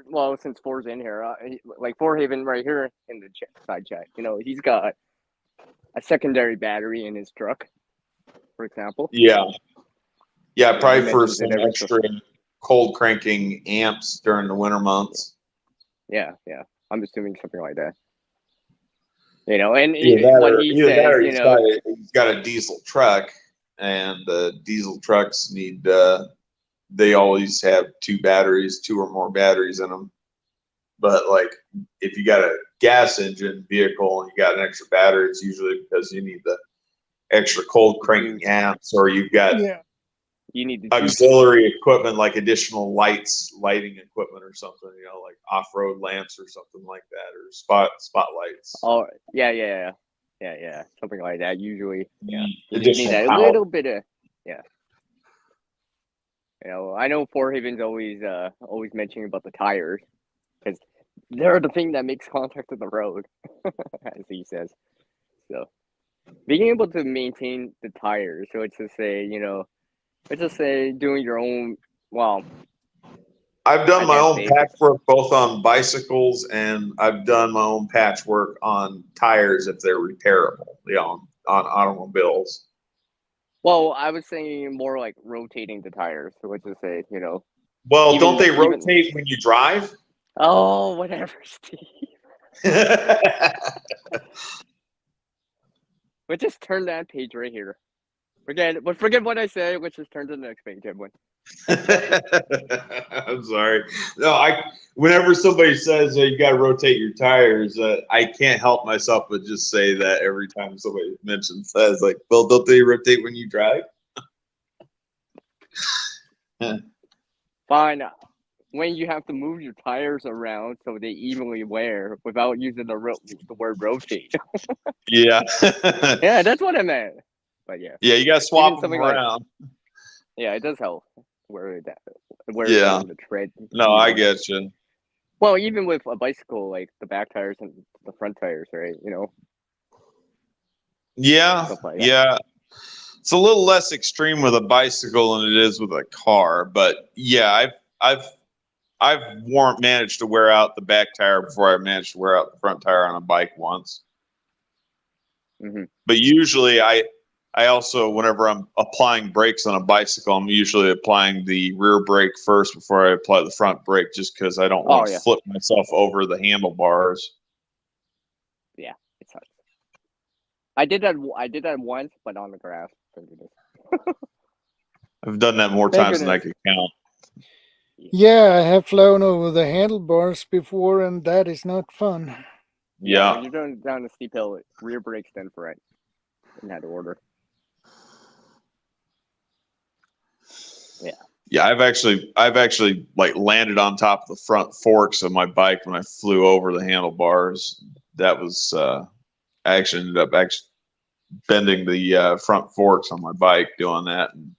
Well, since Four's in here, like Fourhaven right here in the side chat, you know, he's got a secondary battery in his truck, for example. yeah, He probably for mentions it some every extra cold cranking amps during the winter months. Yeah. I'm assuming something like that. You know, and what he Either that says, or you know, he's got a diesel truck, and diesel trucks need they always have two or more batteries in them. But like if you got a gas engine vehicle and you got an extra battery, it's usually because you need the extra cold cranking amps, or you've got Yeah. you need the auxiliary equipment like additional lighting equipment or something, you know, like off-road lamps or something like that, or spotlights. Oh, yeah, something like that. Usually, yeah, you just need Additional that power. little bit of, yeah. You know, I know Fourhaven's always mentioning about the tires because they're the thing that makes contact with the road, as he says. So, being able to maintain the tires, so it's to say, you know, let's just say doing your own, well, I've done I my can't own say, patchwork both on bicycles, and I've done my own patchwork on tires if they're repairable, you know, on automobiles. well, I was saying more like rotating the tires. So let's just say, you know, Well, even don't they even rotate when you drive? oh, whatever, Steve. Let's just turn that page right here. Forget what I say. Let's just turn to the next page, everyone. I'm sorry. No, whenever somebody says you got to rotate your tires, I can't help myself but just say that every time somebody says like, well, don't they rotate when you drive? Fine. When you have to move your tires around so they evenly wear without using the word rotate. Yeah. Yeah, that's what I meant. But yeah. Yeah, you got to swap them something around. Yeah, it does help where Yeah. the tread. No, I get you. Well, even with a bicycle, like the back tires and the front tires, right? You know. Yeah, Stuff like that. yeah. It's a little less extreme with a bicycle than it is with a car, but yeah, I've managed to wear out the back tire before I managed to wear out the front tire on a bike once. Mm-hmm. But usually I also, whenever I'm applying brakes on a bicycle, I'm usually applying the rear brake first before I apply the front brake, just because I don't want to flip myself over the handlebars. Yeah, it sucks. I did that once, but on the grass. I've done that more times than I can count. Yeah, I have flown over the handlebars before, and that is not fun. Yeah, when you're going down a steep hill, rear brakes then for it in that order. Yeah. Yeah, I've actually like landed on top of the front forks of my bike when I flew over the handlebars. That was I actually ended up bending the front forks on my bike doing that. And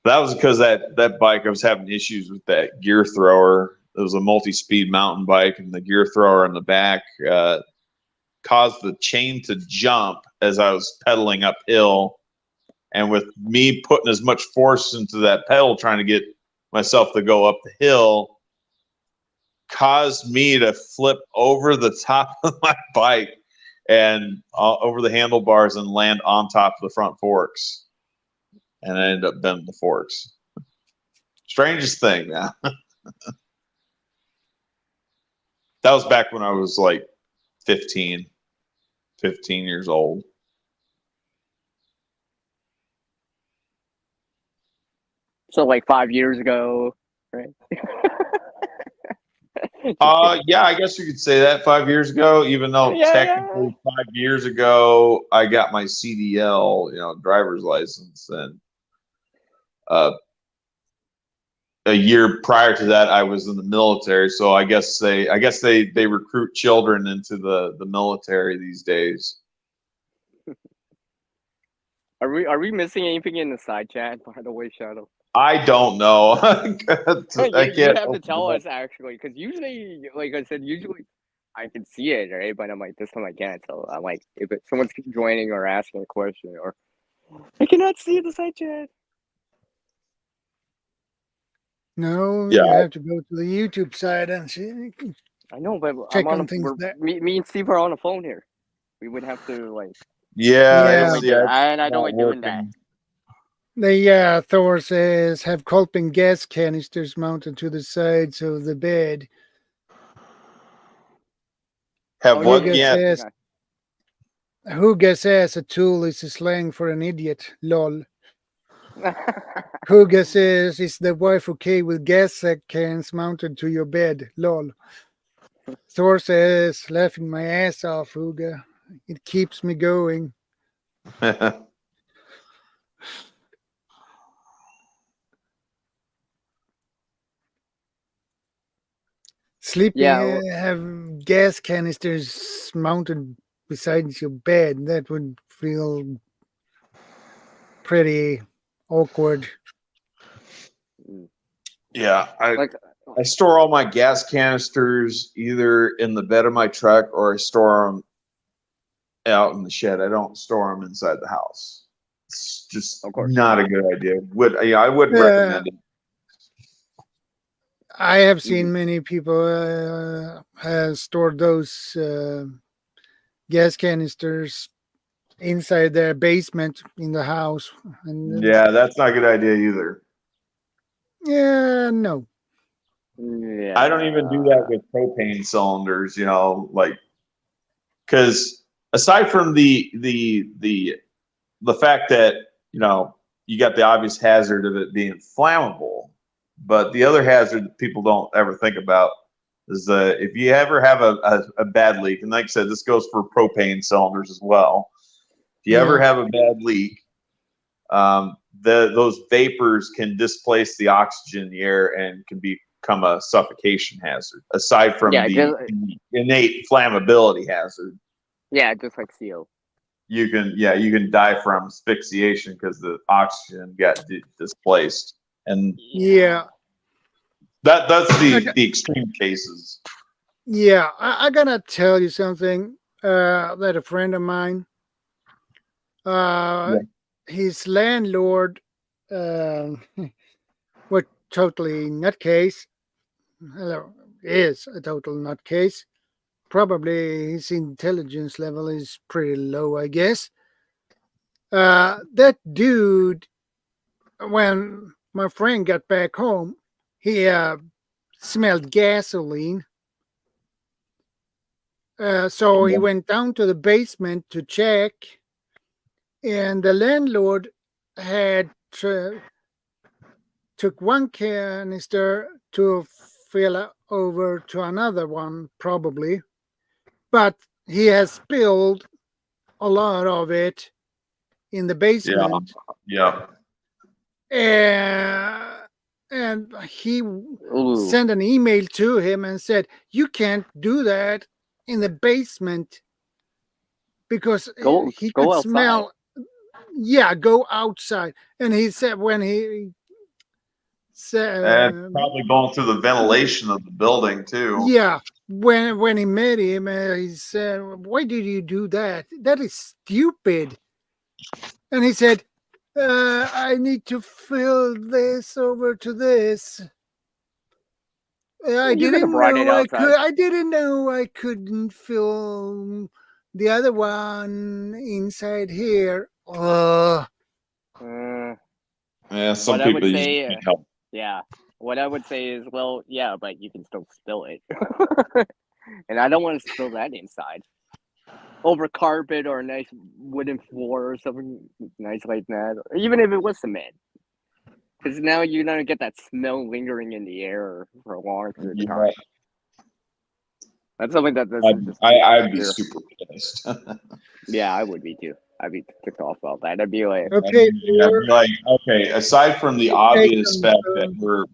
that was because that bike, I was having issues with that gear thrower. It was a multi-speed mountain bike, and the gear thrower in the back caused the chain to jump as I was pedaling uphill. And with me putting as much force into that pedal, trying to get myself to go up the hill, caused me to flip over the top of my bike and over the handlebars and land on top of the front forks. And I ended up bending the forks. Strangest thing, man. That was back when I was like 15 years old. So like 5 years ago, right? Yeah, I guess you could say that 5 years ago, even though technically 5 years ago I got my CDL, driver's license, and a year prior to that, I was in the military. So I guess they recruit children into the military these days. Are we missing anything in the side chat, by the way, Shadow? I don't know. I You can't have to tell open it us actually, because usually, like I said, usually I can see it, right? But I'm like, this time I can't. So I'm like, if someone's joining or asking a question, or I cannot see the side chat. No, Yeah. you have to go to the YouTube side and see. I know, but Check I'm on on things there. me and Steve are on the phone here. We would have to like. Yeah, Yeah. And I don't like doing that. The Thor says have Kolping gas canisters mounted to the sides of the bed. Have what? Huga Yeah. says, Huga says a tool is a slang for an idiot. Lol. Huga says, is the wife okay with gas cans mounted to your bed? Lol. Thor says, laughing my ass off, Huga. It keeps me going. Sleeping, have gas canisters mounted beside your bed. That would feel pretty awkward. Yeah, I store all my gas canisters either in the bed of my truck or I store them out in the shed. I don't store them inside the house. It's just not a good idea. I wouldn't recommend it. I have seen many people have stored those gas canisters inside their basement in the house. And yeah, that's not a good idea either. Yeah, no. Yeah. I don't even do that with propane cylinders, because aside from the fact that, you got the obvious hazard of it being flammable, but the other hazard that people don't ever think about is if you ever have a bad leak, and like I said, this goes for propane cylinders as well. If you ever have a bad leak, those vapors can displace the oxygen in the air and can become a suffocation hazard, aside from the innate flammability hazard. Yeah, just like CO. You can die from asphyxiation because the oxygen got displaced, and that's the extreme cases. Yeah, I gotta tell you something. That a friend of mine, his landlord, was totally nutcase. Is a total nutcase. Probably his intelligence level is pretty low, I guess. That dude, when my friend got back home, he smelled gasoline. So he went down to the basement to check, and the landlord had took one canister to fill over to another one, probably, but he has spilled a lot of it in the basement. Yeah. And he sent an email to him and said, you can't do that in the basement because he could outside. smell. Yeah, go outside. And he said when he said, and probably going through the ventilation of the building too. Yeah, when he met him, he said, why did you do that? That is stupid. And he said, I need to fill this over to this. I didn't know I couldn't fill the other one inside here. Yeah, some people can't help. Yeah, what I would say is, well, yeah, but you can still spill it, and I don't want to spill that inside over carpet or a nice wooden floor or something nice like that, or even if it was cement. Because now you're gonna get that smell lingering in the air for a long period of time. That's something that I'd be super pissed. Yeah, I would be too. I'd be ticked off about that. I'd be like, Okay, I'd be like, okay, aside from the okay, obvious fact that we're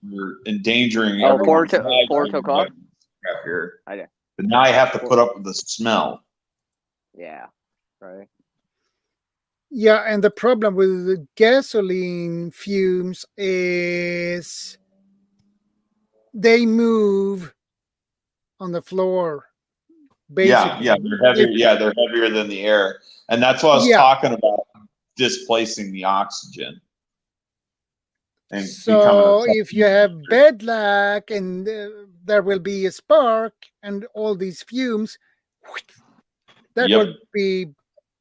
endangering oh, everyone's lives 4 o'clock. here, I know. but now I have to put up with the smell. Yeah, right. yeah, and the problem with the gasoline fumes is they move on the floor. Basically, Yeah, they're heavier. Yeah, they're heavier than the air, and that's what I was Yeah. talking about, displacing the oxygen. And So if you have bad luck and there will be a spark and all these fumes, that Yep. will be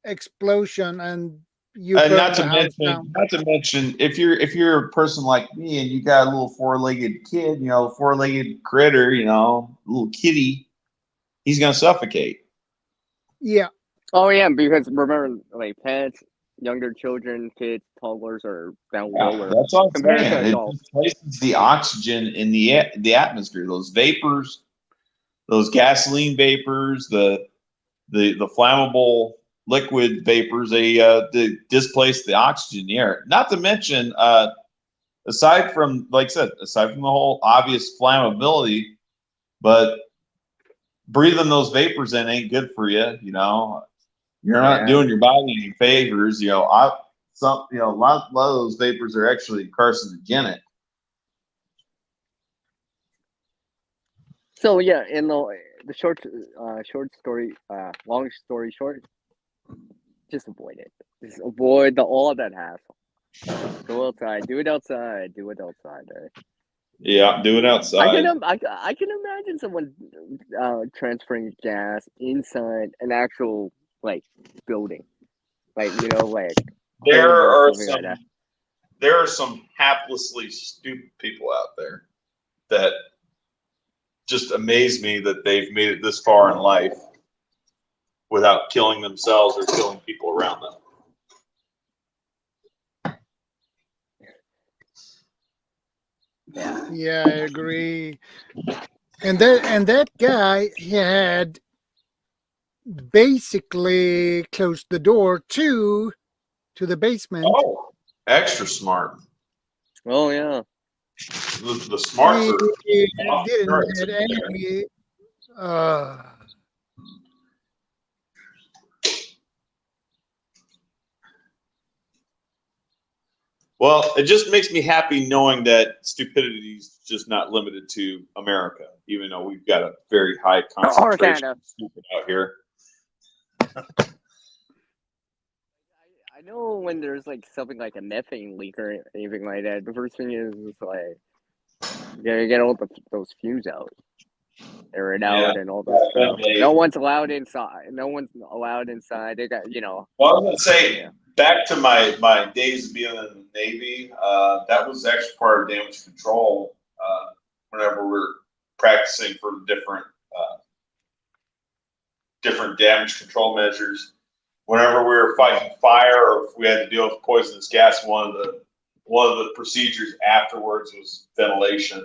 explosion and you And burn not the to house mention, down. if you're a person like me and you got a little four-legged kid, four-legged critter, little kitty, he's gonna suffocate. Yeah. Oh yeah, because remember, like pets, younger children, kids, toddlers are down lower That's what I'm compared to saying. It adults. displaces the oxygen in the atmosphere. Those vapors, those gasoline vapors, the flammable liquid vapors, they displace the oxygen in the air. Not to mention, aside from, like I said, aside from the whole obvious flammability, but breathing those vapors in ain't good for you. You're not doing your body any favors. A lot of those vapors are actually carcinogenic. So yeah, in the short story, long story short, just avoid it. Just avoid all that hassle. Go outside, do it outside, right? Yeah, do it outside. I can imagine someone transferring gas inside an actual building, like there are some haplessly stupid people out there that just amaze me that they've made it this far in life without killing themselves or killing people around them. Yeah, I agree. And that guy, he had basically closed the door to the basement. Oh, extra smart. Oh yeah. The smarts are He off the didn't charts have in there. any. Well, it just makes me happy knowing that stupidity is just not limited to America, even though we've got a very high concentration of stupid out here. I know when there's something like a methane leak or anything like that, the first thing is you gotta get all those fumes out, air it out, and all that stuff. No one's allowed inside. They got Well, I was gonna say, back to my days of being in the Navy, that was actually part of damage control. Whenever we're practicing for different damage control measures, whenever we were fighting fire or if we had to deal with poisonous gas, one of the procedures afterwards was ventilating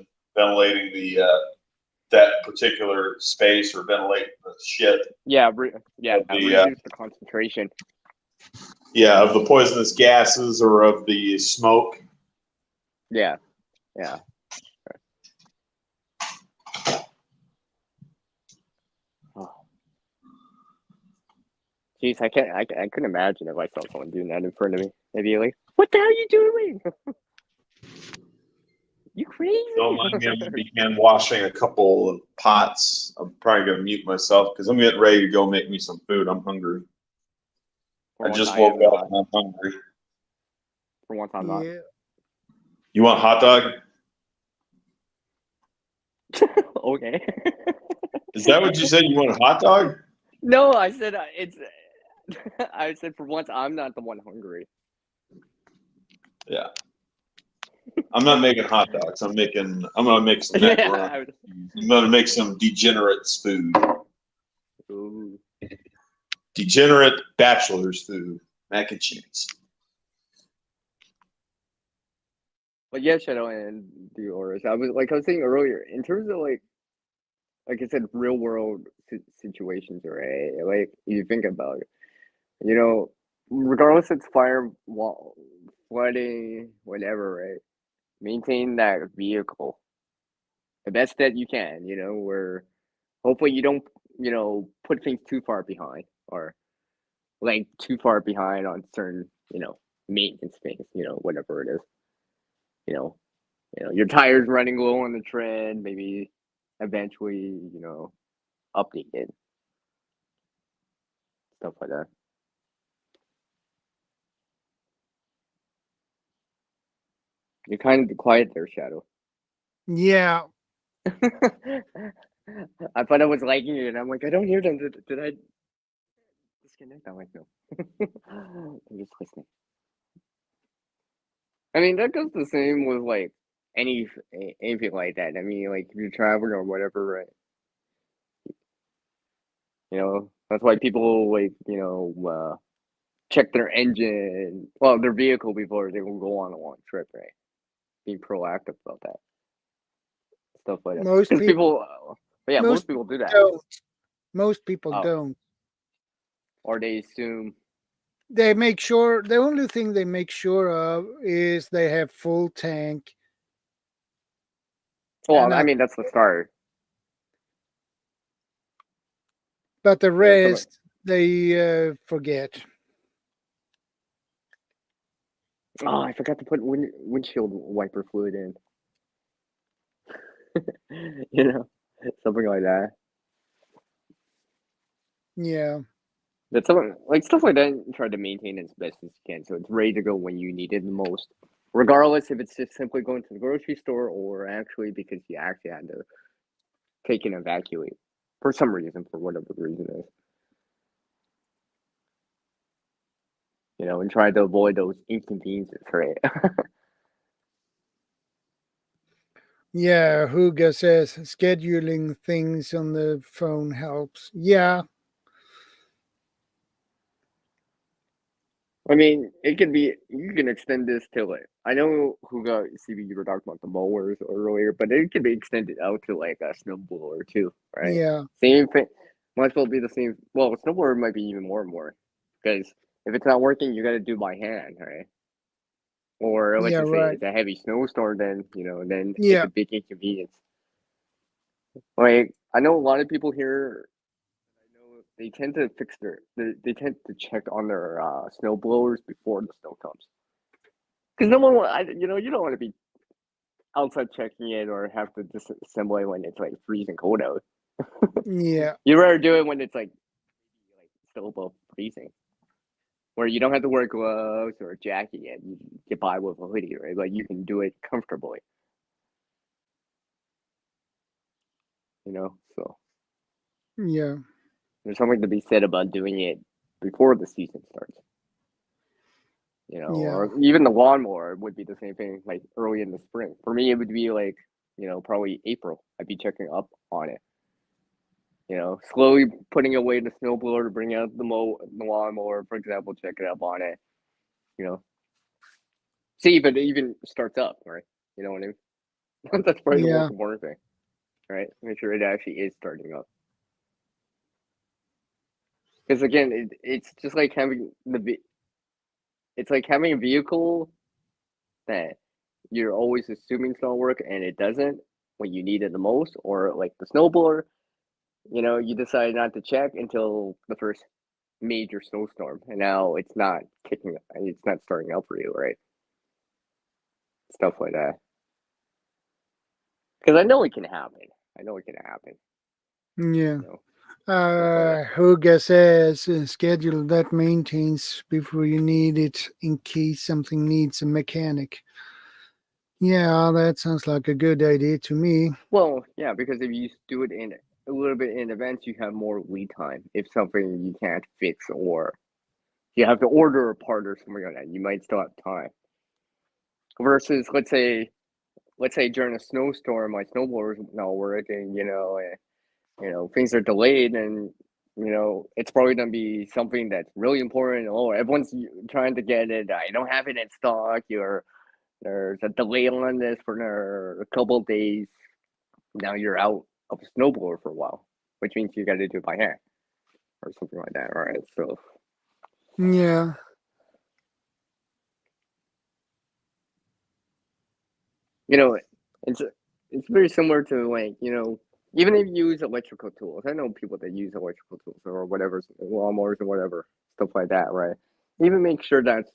that particular space or ventilating the ship. reduce the concentration. Yeah, of the poisonous gases or of the smoke. Yeah. Oh. Jeez, I couldn't imagine if I saw someone doing that in front of me. They'd be like, "What the hell are you doing? You crazy?" Don't mind me. I'm going to be hand washing a couple of pots. I'm probably going to mute myself because I'm getting ready to go make me some food. I'm hungry. I just woke up and I'm hungry. For once, I'm not. You want a hot dog? Okay. Is that what you said? You want a hot dog? No, I said it's. I said for once I'm not the one hungry. Yeah. I'm not making hot dogs. I'm gonna make some macaroni. I'm gonna make some degenerates food. Ooh. Degenerate bachelor's food. Mac and cheese. But yeah, Shadow and the Auras. I was saying earlier, in terms of like I said, real world situations, right? Like you think about it, you know, regardless if it's fire, flooding, whatever, right? Maintain that vehicle the best that you can, you know, where hopefully you don't, you know, put things too far behind or like too far behind on certain, you know, maintenance things, you know, whatever it is. You know, your tires running low on the tread, maybe eventually, you know, update it. Stuff like that. You're kind of quiet there, Shadow. Yeah. I thought I was liking it, and I'm like, I don't hear them. Did I disconnect? I'm like, no. I'm just listening. I mean, that goes the same with like anything like that. I mean, like if you're traveling or whatever, right? You know, that's why people like, you know, check their engine, well, their vehicle before they will go on a long trip, right? Being proactive about that stuff like that. Most Because people, yeah, most most people do that. don't. Most people Oh, don't. or they assume. They make sure, the only thing they make sure of is they have full tank. Well, And I mean, that's the start. but the You know, rest they forget. oh, I forgot to put windshield wiper fluid in. You know, something like that. Yeah. That's something like stuff like that. Try to maintain it as best as you can, so it's ready to go when you need it the most, regardless if it's just simply going to the grocery store or actually because you actually had to take and evacuate for some reason, for whatever the reason is. You know, and try to avoid those inconveniences, right? Yeah, Huga says scheduling things on the phone helps. Yeah. I mean, it can be. You can extend this to like. I know who got CB. You were talking about the mowers earlier, but it can be extended out to like a snowblower too, right? Yeah. Same thing. Might as well be the same. Well, snowblower might be even more because if it's not working, you got to do by hand, right? Or let's Yeah, just say right. it's a heavy snowstorm, then you know, then it's Yeah. a big inconvenience. Like I know a lot of people here. I know they tend to fix they tend to check on their snow blowers before the snow comes. Because no one, you know, you don't want to be outside checking it or have to disassemble it when it's like freezing cold out. Yeah. You rather do it when it's like still above freezing, where you don't have to wear gloves or a jacket yet. You get by with a hoodie, right? Like you can do it comfortably. You know, so Yeah. there's something to be said about doing it before the season starts. You know, Yeah. or even the lawnmower would be the same thing, like early in the spring. For me, it would be like, you know, probably April. I'd be checking up on it. You know, slowly putting away the snowblower to bring out the lawnmower, for example, checking up on it. You know, see if it even starts up, right? You know what I mean? That's probably the Yeah. most important thing, right? Make sure it actually is starting up. Because again, it's just like having it's like having a vehicle that you're always assuming it's gonna work and it doesn't when you need it the most, or like the snowblower, you know, you decide not to check until the first major snowstorm, and now it's not starting up for you, right? Stuff like that. Because I know it can happen. I know it can happen. Yeah. You know, stuff like that. Huga says schedule that maintains before you need it in case something needs a mechanic. Yeah, that sounds like a good idea to me. Well, yeah, because if you do it in a little bit in advance, you have more lead time. If something you can't fix or you have to order a part or something like that, you might still have time. Versus, let's say during a snowstorm, my snowblower's not working, you know, and you know things are delayed, and you know it's probably gonna be something that's really important. Oh, everyone's trying to get it. I don't have it in stock. There's a delay on this for a couple of days. Now you're out. of a snowblower for a while, which means you got to do it by hand or something like that, right? So Yeah. you know, it's very similar to like, you know, even if you use electrical tools. I know people that use electrical tools or whatever, lawnmowers or whatever, stuff like that, right? Even make sure that's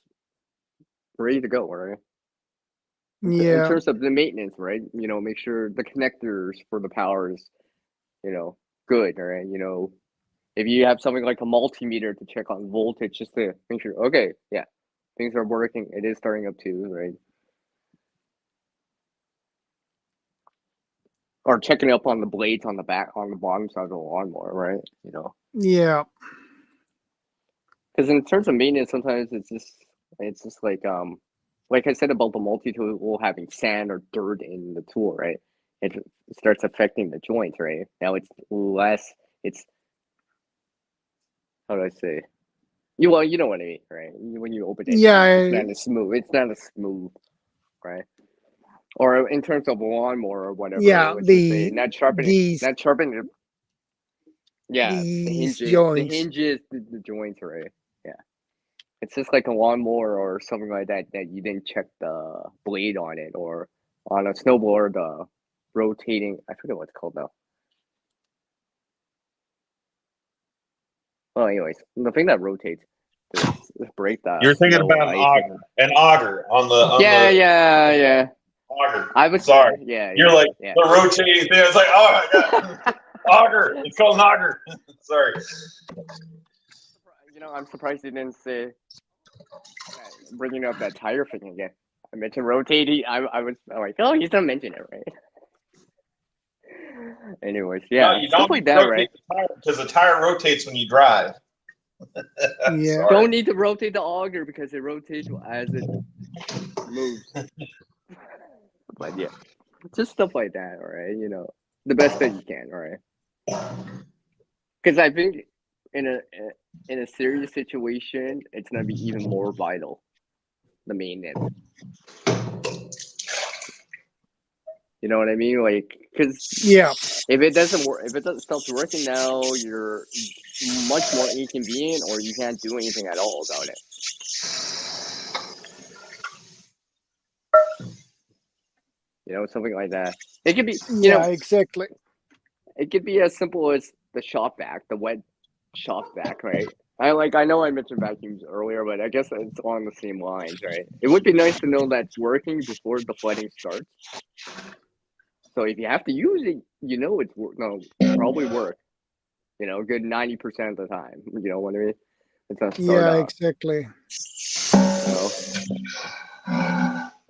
ready to go, right? In Yeah. terms of the maintenance, right? You know, make sure the connectors for the power is, you know, good, right? You know, if you have something like a multimeter to check on voltage, just to make sure, okay, yeah, things are working. It is starting up too, right? Or checking up on the blades on the back, on the bottom side of the lawnmower, right? You know, Yeah. because in terms of maintenance, sometimes it's just like I said about the multi-tool having sand or dirt in the tool, right? It starts affecting the joints, right? Now it's less. It's how do I say? You know what I mean, right? When you open it, Yeah. it's not as smooth. It's not as smooth, right? Or in terms of lawnmower or whatever, Yeah. let's just say not sharpening, These not sharpening. Yeah, these the joints. hinges, the joints, right? Yeah, it's just like a lawnmower or something like that that you didn't check the blade on it, or on a snowblower the rotating. I forget what it's called now. Well, anyways, the thing that rotates to break the You're thinking snow about and ice. an auger on the Yeah. auger. I was Sorry. yeah. You're like yeah. the rotating thing. It's like, oh my god, auger. It's called an auger. Sorry. You know, I'm surprised you didn't say bringing up that tire thing again. I mentioned rotating. I was like, oh, he's not mentioning it, right? Anyways, No, yeah, you stuff don't like need to that, right? rotate the tire because the tire rotates when you drive. Yeah. Sorry. Don't need to rotate the auger because it rotates as it moves. But yeah, just stuff like that, all right? You know, the best that you can, all right? Because I think in a serious situation, it's gonna be even more vital, the maintenance. You know what I mean? Like, because Yeah. if it doesn't work, if it doesn't stop working now, you're much more inconvenient, or you can't do anything at all about it. You know, something like that. It could be, you Yeah. know, Exactly. it could be as simple as the shop vac, the wet shop vac, right? I know I mentioned vacuums earlier, but I guess it's on the same lines, right? It would be nice to know that's working before the flooding starts. So if you have to use it, you know it's probably work. You know, a good 90% of the time. You know what I mean? It's gonna start Yeah. up. Exactly. You know,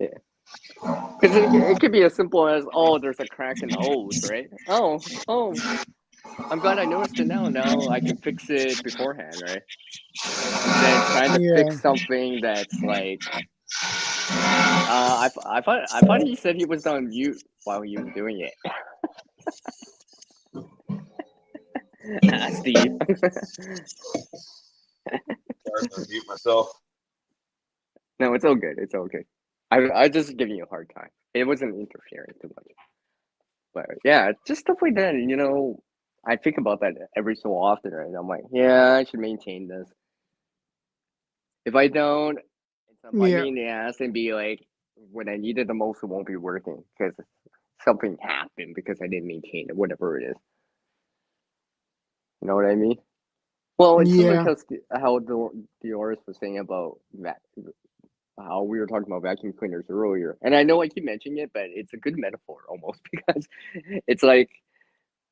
yeah. Because it could be as simple as, oh, there's a crack in the hose, right? Oh, I'm glad I noticed it now. Now I can fix it beforehand, right? Instead of trying to Yeah. fix something that's like, I thought he said he was on mute while he was doing it. Steve. Sorry, I'm gonna mute myself. No, it's all good. It's all good. I just giving you a hard time. It wasn't interfering too much. But yeah, just stuff like that. You know, I think about that every so often, right? I'm like, yeah, I should maintain this. If I don't, it's gonna bite Yeah. me in the ass and be like, when I need it the most, it won't be working because something happened because I didn't maintain it, whatever it is. You know what I mean? Well, it's similar Yeah. to how Doris was saying about that, how we were talking about vacuum cleaners earlier. And I know I keep mentioning it, but it's a good metaphor almost because it's like,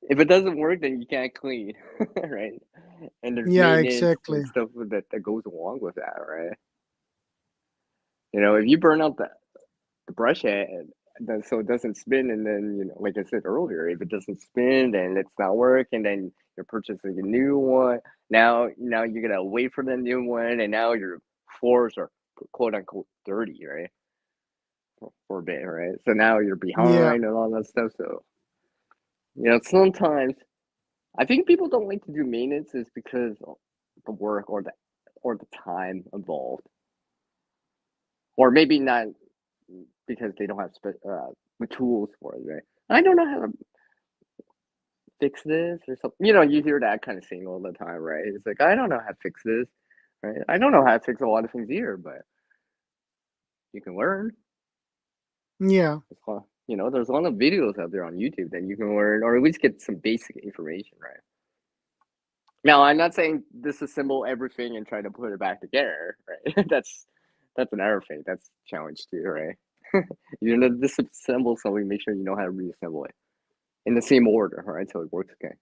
if it doesn't work, then you can't clean, right? And there's Yeah. maintenance Exactly. and stuff that goes along with that, right? You know, if you burn out the brush head, so it doesn't spin, and then, you know, like I said earlier, if it doesn't spin, then it's not working. Then you're purchasing a new one. Now you're gonna wait for the new one, and now your floors are quote unquote dirty, right? For a bit, right? So now you're Yeah. behind and all that stuff. So, you know, sometimes I think people don't like to do maintenance is because of the work or the time involved, or maybe not because they don't have the tools for it. Right? I don't know how to. fix this or something. You know, you hear that kind of thing all the time, right? It's like, I don't know how to fix this, right? I don't know how to fix a lot of things either, but you can learn. Yeah. You know, there's a lot of videos out there on YouTube that you can learn, or at least get some basic information, right? Now, I'm not saying disassemble everything and try to put it back together, right? That's another thing. That's a challenge too, right? You're gonna disassemble something, make sure you know how to reassemble it in the same order, right? So it works okay.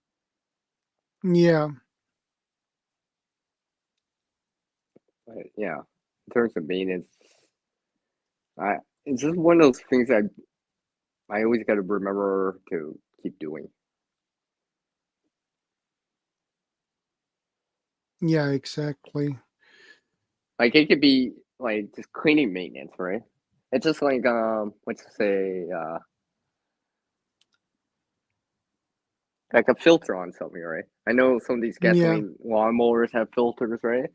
Yeah. But yeah, in terms of maintenance, it's just one of those things that I always got to remember to keep doing. Yeah, exactly. Like it could be like just cleaning maintenance, right? It's just like let's say like a filter on something, right? I know some of these gasoline lawnmowers have filters, right?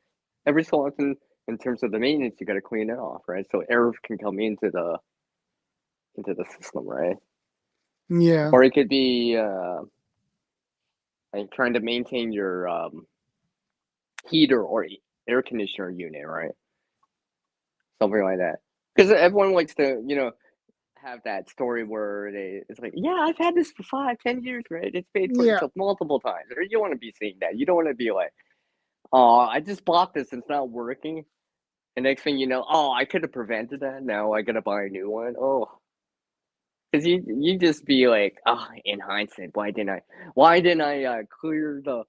Every so often, in terms of the maintenance, you got to clean it off, right? So air can come into the system, right? Yeah. Or it could be like trying to maintain your heater or air conditioner unit, right? Something like that. Because everyone likes to, you know, have that story where it's like, yeah, I've had this for 5-10 years, right? It's paid for Yeah. itself multiple times. Or you want to be seeing that. You don't want to be like, oh, I just bought this and it's not working. And next thing you know, oh, I could have prevented that. Now I gotta buy a new one. Oh, because you just be like, oh, in hindsight, why didn't I clear the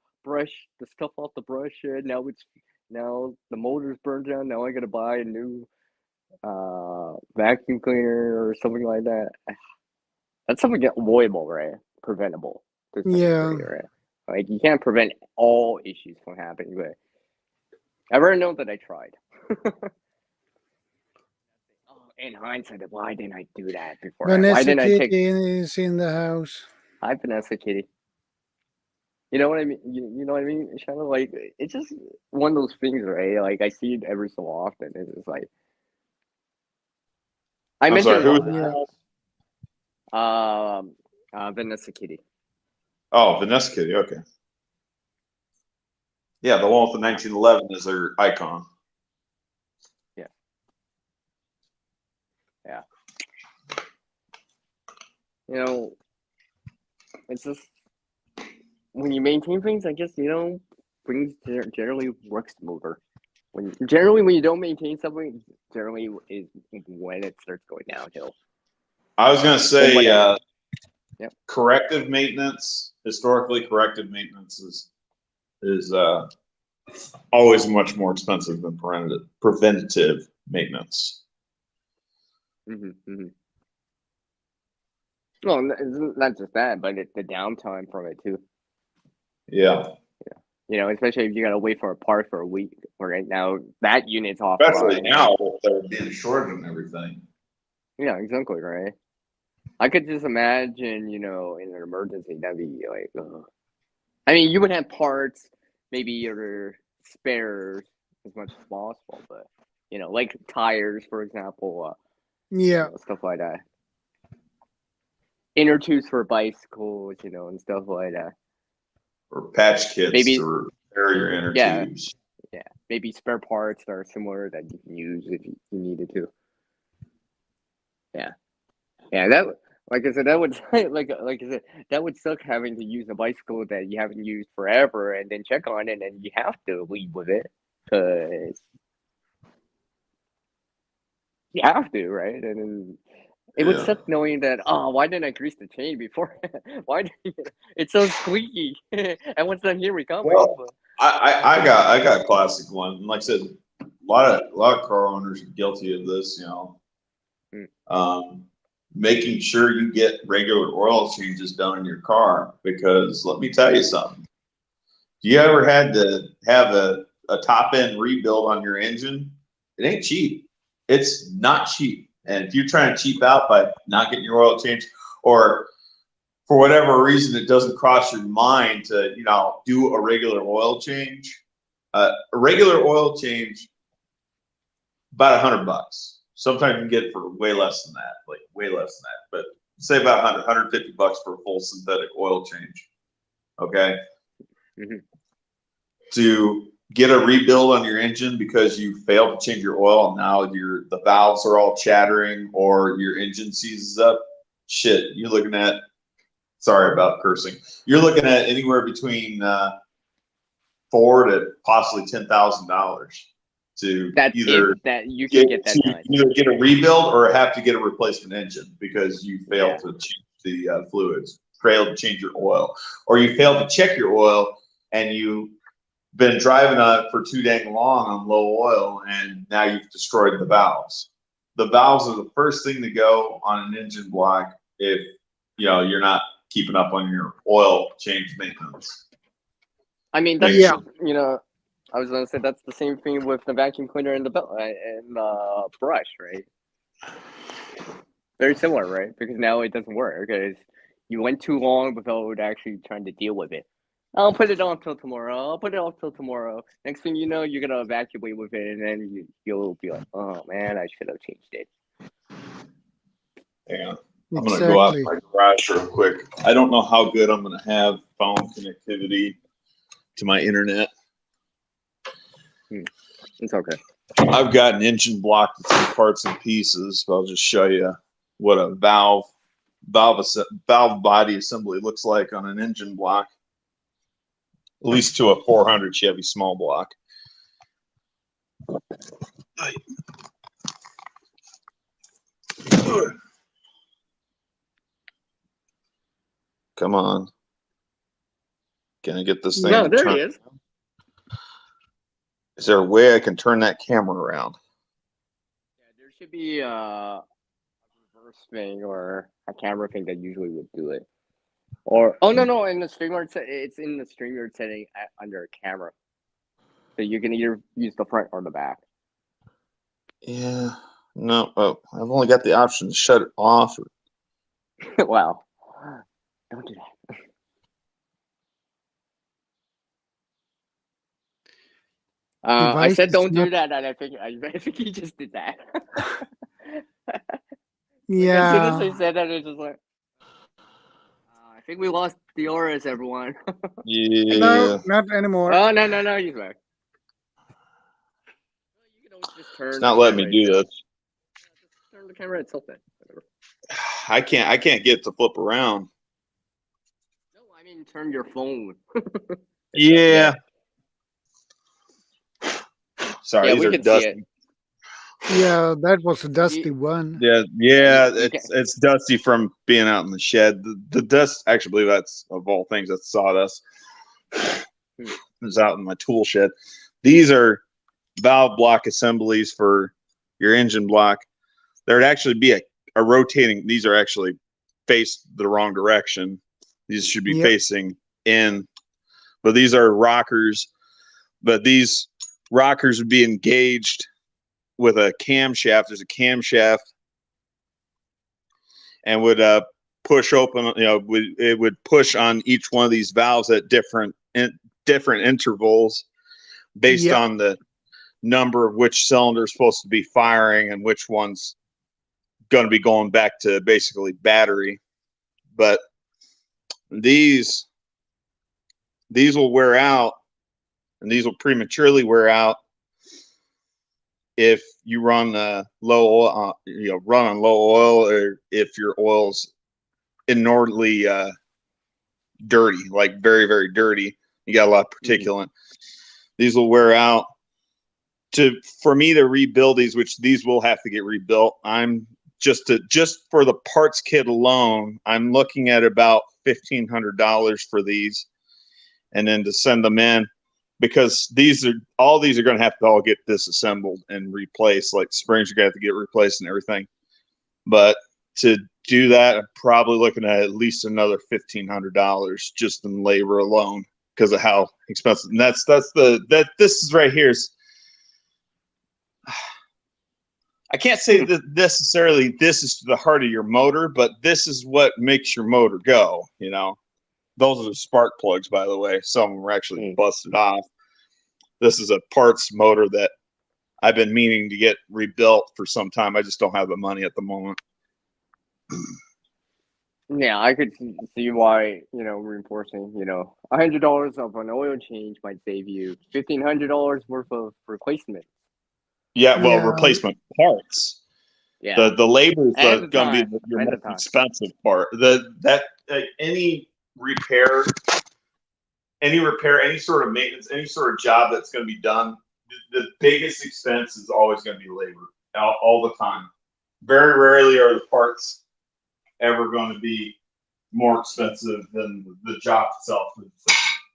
stuff off the brush? Now the motor's burned down. Now I gotta buy a new vacuum cleaner or something like that. That's something avoidable, right? Preventable to some Yeah. degree, right? Like you can't prevent all issues from happening, but I already know that I tried. In hindsight, why didn't I do that before? Why Vanessa didn't I take? Kitty is in the house. Hi, Vanessa Kitty. You know what I mean? You know what I mean, Shadow? Like it's just one of those things, right? Like I see it every so often. It's just like I I'm mentioned sorry, who? Vanessa Kitty. Oh, Vanessa Kitty. Okay. Yeah, the one with the 1911 is their icon. Yeah. Yeah. You know, it's just when you maintain things, I guess, you know, things generally work smoother. When you don't maintain something, generally is when it starts going downhill. I was going to say, yep. Corrective maintenance, historically corrective maintenance is always much more expensive than preventative maintenance. Mm-hmm, mm-hmm. Well, it's not just that, but it's the downtime from it too. Yeah. Yeah. You know, especially if you gotta wait for a part for a week. Right now, that unit's offline. Especially now, with there being a shortage and everything. Yeah, exactly, right. I could just imagine, you know, in an emergency, that'd be like, I mean, you would have parts, maybe your spares as much as possible, but you know, like tires, for example, Yeah. you know, stuff like that. Inner tubes for bicycles, you know, and stuff like that. Or patch kits maybe to repair your inner tubes. Yeah, maybe spare parts that are similar that you can use if you needed to. Yeah, that, like I said, that would like I said, that would suck having to use a bicycle that you haven't used forever and then check on it and you have to leave with it because you have to, right? And then it would suck knowing that, oh, why didn't I grease the chain before? It's so squeaky? And once I'm here, we come. Well, I got a classic one. Like I said, a lot of car owners are guilty of this. You know, making sure you get regular oil changes done in your car, because let me tell you something. If you ever had to have a top end rebuild on your engine, it ain't cheap. It's not cheap. And if you're trying to cheap out by not getting your oil changed, or for whatever reason it doesn't cross your mind to, you know, do a regular oil change, a regular oil change, about $100. Sometimes you can get it for way less than that, like way less than that. But say about $100, $150 for a full synthetic oil change. Okay. Mhm. To get a rebuild on your engine because you failed to change your oil and now the valves are all chattering or your engine seizes up, shit, you're looking at, sorry about cursing, you're looking at anywhere between $4,000 to possibly $10,000 to That's either if that you can get that done. either get a rebuild or have to get a replacement engine because you failed Yeah. to change the fluids, failed to change your oil, or you failed to check your oil and you been driving on it for too dang long on low oil and now you've destroyed the valves. The valves are the first thing to go on an engine block if you're not keeping up on your oil change maintenance. I mean, that's Yeah. I was gonna say that's the same thing with the vacuum cleaner and the brush, right? Very similar, right? Because now it doesn't work because you went too long without actually trying to deal with it. I'll put it on till tomorrow. I'll put it off till tomorrow. Next thing you know, you're gonna evacuate with it, and then you'll be like, "Oh man, I should have changed it." Yeah. I'm going to go out Exactly. my garage real quick. I don't know how good I'm going to have phone connectivity to my internet. It's okay. I've got an engine block with some parts and pieces, but I'll just show you what a valve body assembly looks like on an engine block, at least to a 400 Chevy small block. Come on. Can I get this thing No, to there turn? he is. Is there a way I can turn that camera around? Yeah, there should be a reverse thing or a camera thing that usually would do it. Or no, in the StreamYard it's in the StreamYard setting under camera, so you can either use the front or the back. Yeah. No. Oh, I've only got the option to shut it off. Wow, don't do that. I Device said is don't not. do that, and I think he just did that. Like, Yeah. as soon as I said that, it's just like, I think we lost the auras, everyone. Yeah. No, not anymore. Oh no, he's back. You can always just turn. It's not letting me do this. Just turn the camera itself then. Whatever. I can't get it to flip around. No, I mean turn your phone. Yeah. Sorry, Yeah, these we are can see it. dusty. Yeah, that was a dusty one. Yeah, you it's dusty from being out in the shed. The dust, I actually believe that's of all things, that's sawdust. It's out in my tool shed. These are valve block assemblies for your engine block. There'd actually be a rotating. These are actually faced the wrong direction. These should be facing in, but these are rockers. But these rockers would be engaged with a camshaft. There's a camshaft, and would push open. It would push on each one of these valves at different intervals, based on the number of which cylinder is supposed to be firing and which one's going to be going back to basically battery. But these will wear out, and these will prematurely wear out if you run low oil, run on low oil, or if your oil's inordinately dirty, like very, very dirty. You got a lot of particulate. These will wear out. For me to rebuild these, which these will have to get rebuilt, I'm just for the parts kit alone, I'm looking at about $1,500 for these, and then to send them in, because these are going to have to all get disassembled and replaced. Like springs are going to have to get replaced and everything. But to do that, I'm probably looking at least another $1,500 just in labor alone, because of how expensive. And this is right here. I can't say that necessarily this is the heart of your motor, but this is what makes your motor go. Those are the spark plugs, by the way. Some of them are actually busted off. This is a parts motor that I've been meaning to get rebuilt for some time. I just don't have the money at the moment. Yeah, I could see why, reinforcing, $100 of an oil change might save you $1,500 worth of replacement. Yeah, well, Yeah. replacement parts. Yeah. The labor is And the going to time. be your And the most time. expensive part. Any repair, any sort of maintenance, any sort of job that's going to be done, the biggest expense is always going to be labor all the time. Very rarely are the parts ever going to be more expensive than the job itself.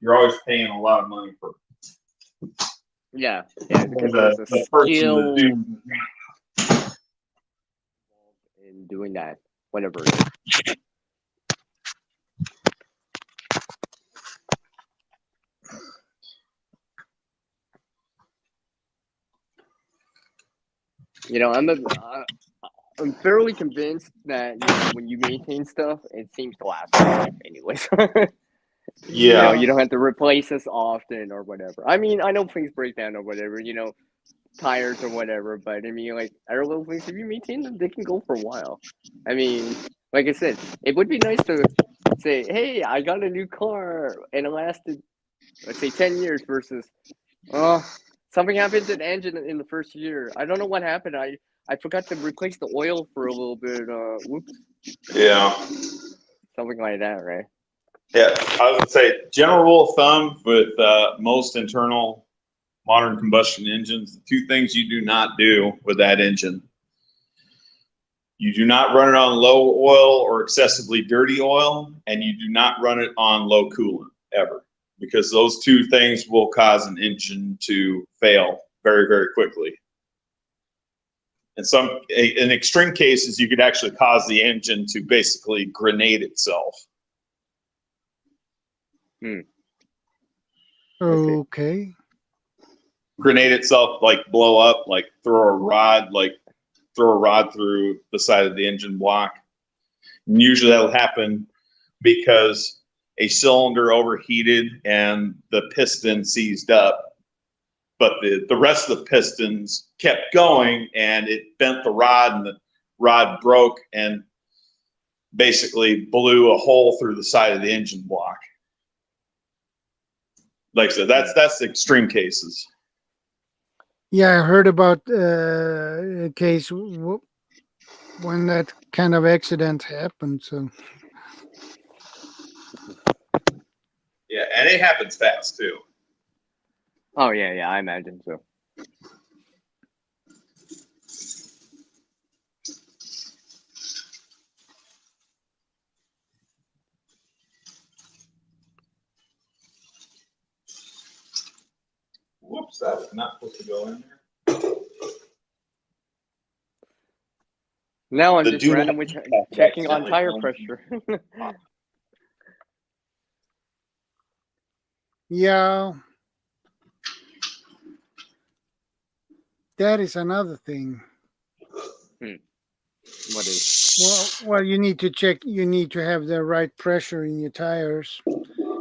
You're always paying a lot of money for Yeah, because the there's a person skill to do. in doing that, whatever. I'm fairly convinced that when you maintain stuff, it seems to last longer anyways. Yeah. You don't have to replace this often or whatever. I mean, I know things break down or whatever, tires or whatever, but I mean, like, other little things, if you maintain them, they can go for a while. I mean, like I said, it would be nice to say, hey, I got a new car and it lasted, let's say, 10 years versus, something happened to the engine in the first year. I don't know what happened. I forgot to replace the oil for a little bit. Whoops. Yeah. Something like that, right? Yeah. I was going to say, general rule of thumb with most internal modern combustion engines, the two things you do not do with that engine. You do not run it on low oil or excessively dirty oil, and you do not run it on low coolant ever, because those two things will cause an engine to fail very, very quickly. In extreme cases, you could actually cause the engine to basically grenade itself. Okay. Grenade itself, like blow up, like throw a rod through the side of the engine block. And usually that'll happen because a cylinder overheated and the piston seized up, but the rest of the pistons kept going and it bent the rod, and the rod broke and basically blew a hole through the side of the engine block. Like I said, that's extreme cases. Yeah, I heard about a case when that kind of accident happened. So Yeah, and it happens fast too. Oh, yeah, I imagine so. Whoops, that was not supposed to go in there. Now I'm The just do randomly not checking on accidentally tire go in. pressure. yeah, that is another thing. What is? Well, you need to check. You need to have the right pressure in your tires.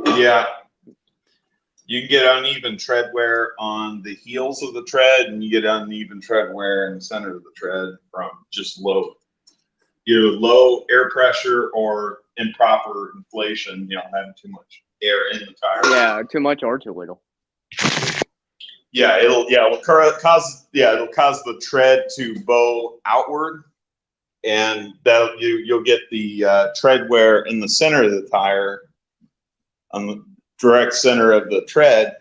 Yeah. You can get uneven tread wear on the heels of the tread, and you get uneven tread wear in the center of the tread from just either low air pressure or improper inflation, having too much air in the tire. Yeah, too much or too little. Yeah, it'll cause the tread to bow outward, and that you'll get the tread wear in the center of the tire, on the direct center of the tread.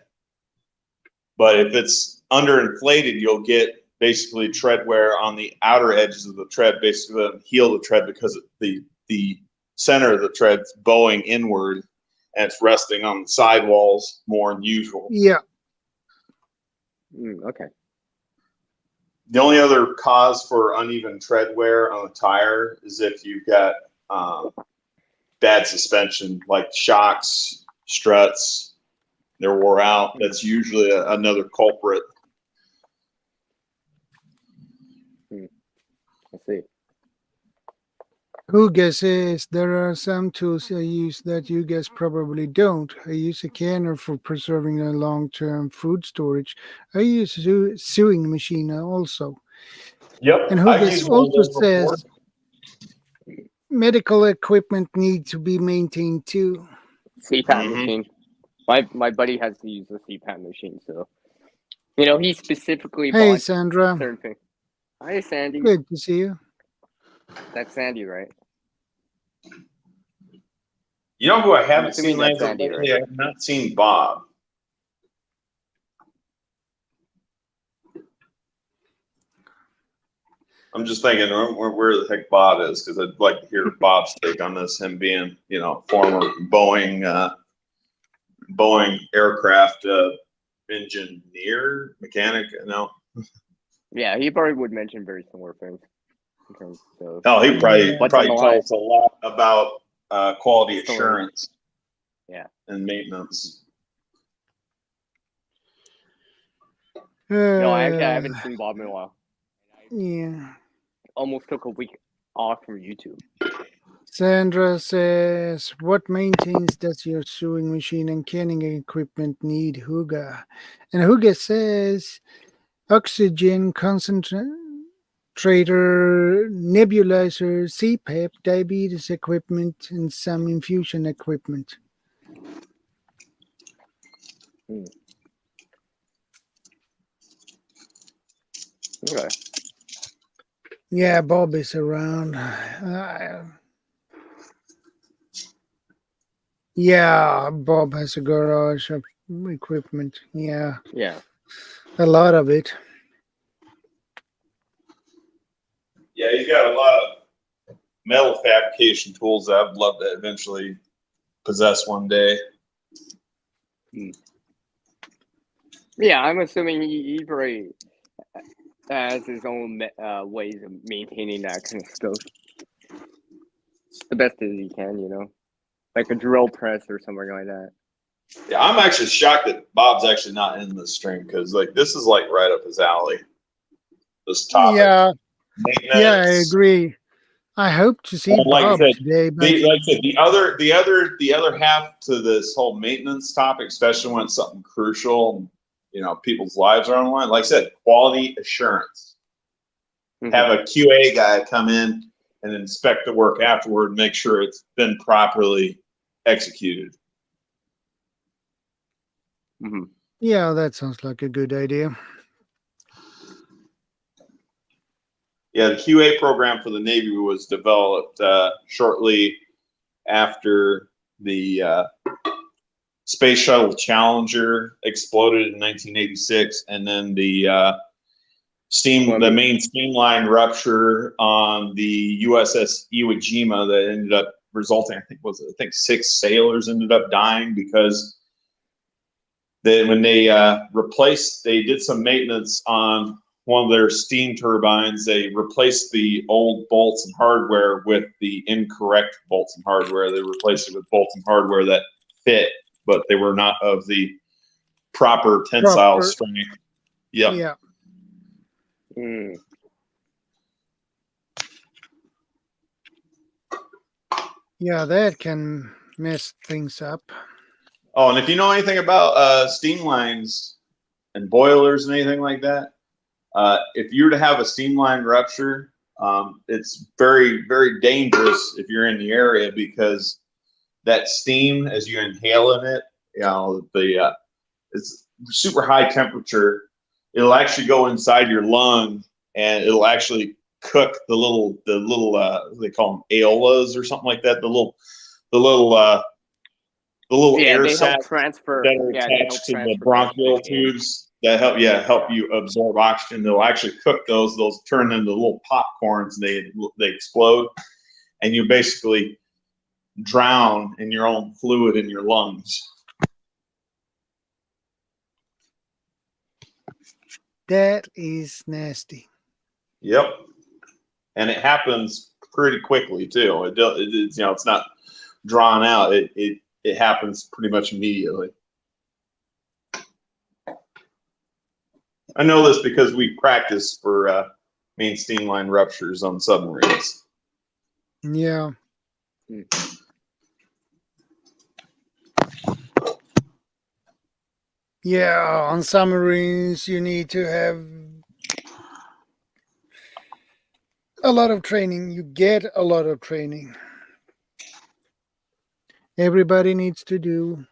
But if it's underinflated, you'll get basically tread wear on the outer edges of the tread, basically the heel of the tread, because the center of the tread's bowing inward and it's resting on the sidewalls more than usual. Yeah. Okay. The only other cause for uneven tread wear on a tire is if you've got bad suspension, like shocks, struts, they're wore out. That's usually another culprit. I see. Who guesses there are some tools I use that you guys probably don't. I use a canner for preserving a long-term food storage. I use a sewing machine also. Yep. And who guess also says, medical equipment need to be maintained too. CPAP Mhm. machine. My buddy has to use the CPAP machine, so he specifically Hey, bought Sandra. certain things. Hi, Sandy. Good to see you. That's Sandy, right? You know who I haven't assuming seen that's lately? Andy, right? I have not seen Bob. I'm just thinking where the heck Bob is, because I'd like to hear Bob's take on this. Him being, former Boeing aircraft engineer, mechanic. No, Yeah, he probably would mention very similar things. In terms of he probably Yeah. What's on the tell line? us a lot about quality What's on the line? assurance. Yeah. And maintenance. No, I haven't seen Bob in a while. Yeah. Almost took a week off from YouTube. Sandra says, what maintenance does your sewing machine and canning equipment need, Huga? And Huga says, oxygen concentrator, nebulizer, CPAP, diabetes equipment, and some infusion equipment. Okay. Yeah, Bob is around. Yeah, Bob has a garage of equipment. Yeah, Yeah. a lot of it. Yeah, you got a lot of metal fabrication tools that I'd love to eventually possess one day. Yeah, I'm assuming he probably has his own ways of maintaining that kind of stuff. The best as he can, like a drill press or something like that. Yeah, I'm actually shocked that Bob's actually not in this stream, because this is like right up his alley. This topic. Yeah, Maintenance. yeah, I agree. I hope to see Like I Bob said, today, but the other half to this whole maintenance topic, especially when it's something crucial, people's lives are on the line. Like I said, quality assurance. Mhm. Have a QA guy come in and inspect the work afterward, and make sure it's been properly executed. Mhm. yeah, that sounds like a good idea. Yeah, the QA program for the Navy was developed shortly after the Space Shuttle Challenger exploded in 1986, and then the main steam line rupture on the USS Iwo Jima that ended up resulting, I think 6 sailors ended up dying because when they did some maintenance on one of their steam turbines, they replaced the old bolts and hardware with the incorrect bolts and hardware. They replaced it with bolts and hardware that fit, but they were not of the proper tensile strength. Yep. Yeah. Mm. Yeah, that can mess things up. Oh, and if you know anything about steam lines and boilers and anything like that, if you were to have a steam line rupture, it's very, very dangerous if you're in the area, because that steam, as you inhale in it, it's super high temperature. It'll actually go inside your lung, and it'll actually cook the little they call them aeolas or something like that. The little air they help sacs transfer. that are attached to the bronchial tubes that help you absorb oxygen. They'll actually cook those. Those turn into little popcorns. They explode, and you basically drown in your own fluid in your lungs. That is nasty. Yep, and it happens pretty quickly too. It's not drawn out. It happens pretty much immediately. I know this because we practice for main steam line ruptures on submarines. Yeah. Yeah, on submarines you need to have a lot of training. You get a lot of training. Everybody needs to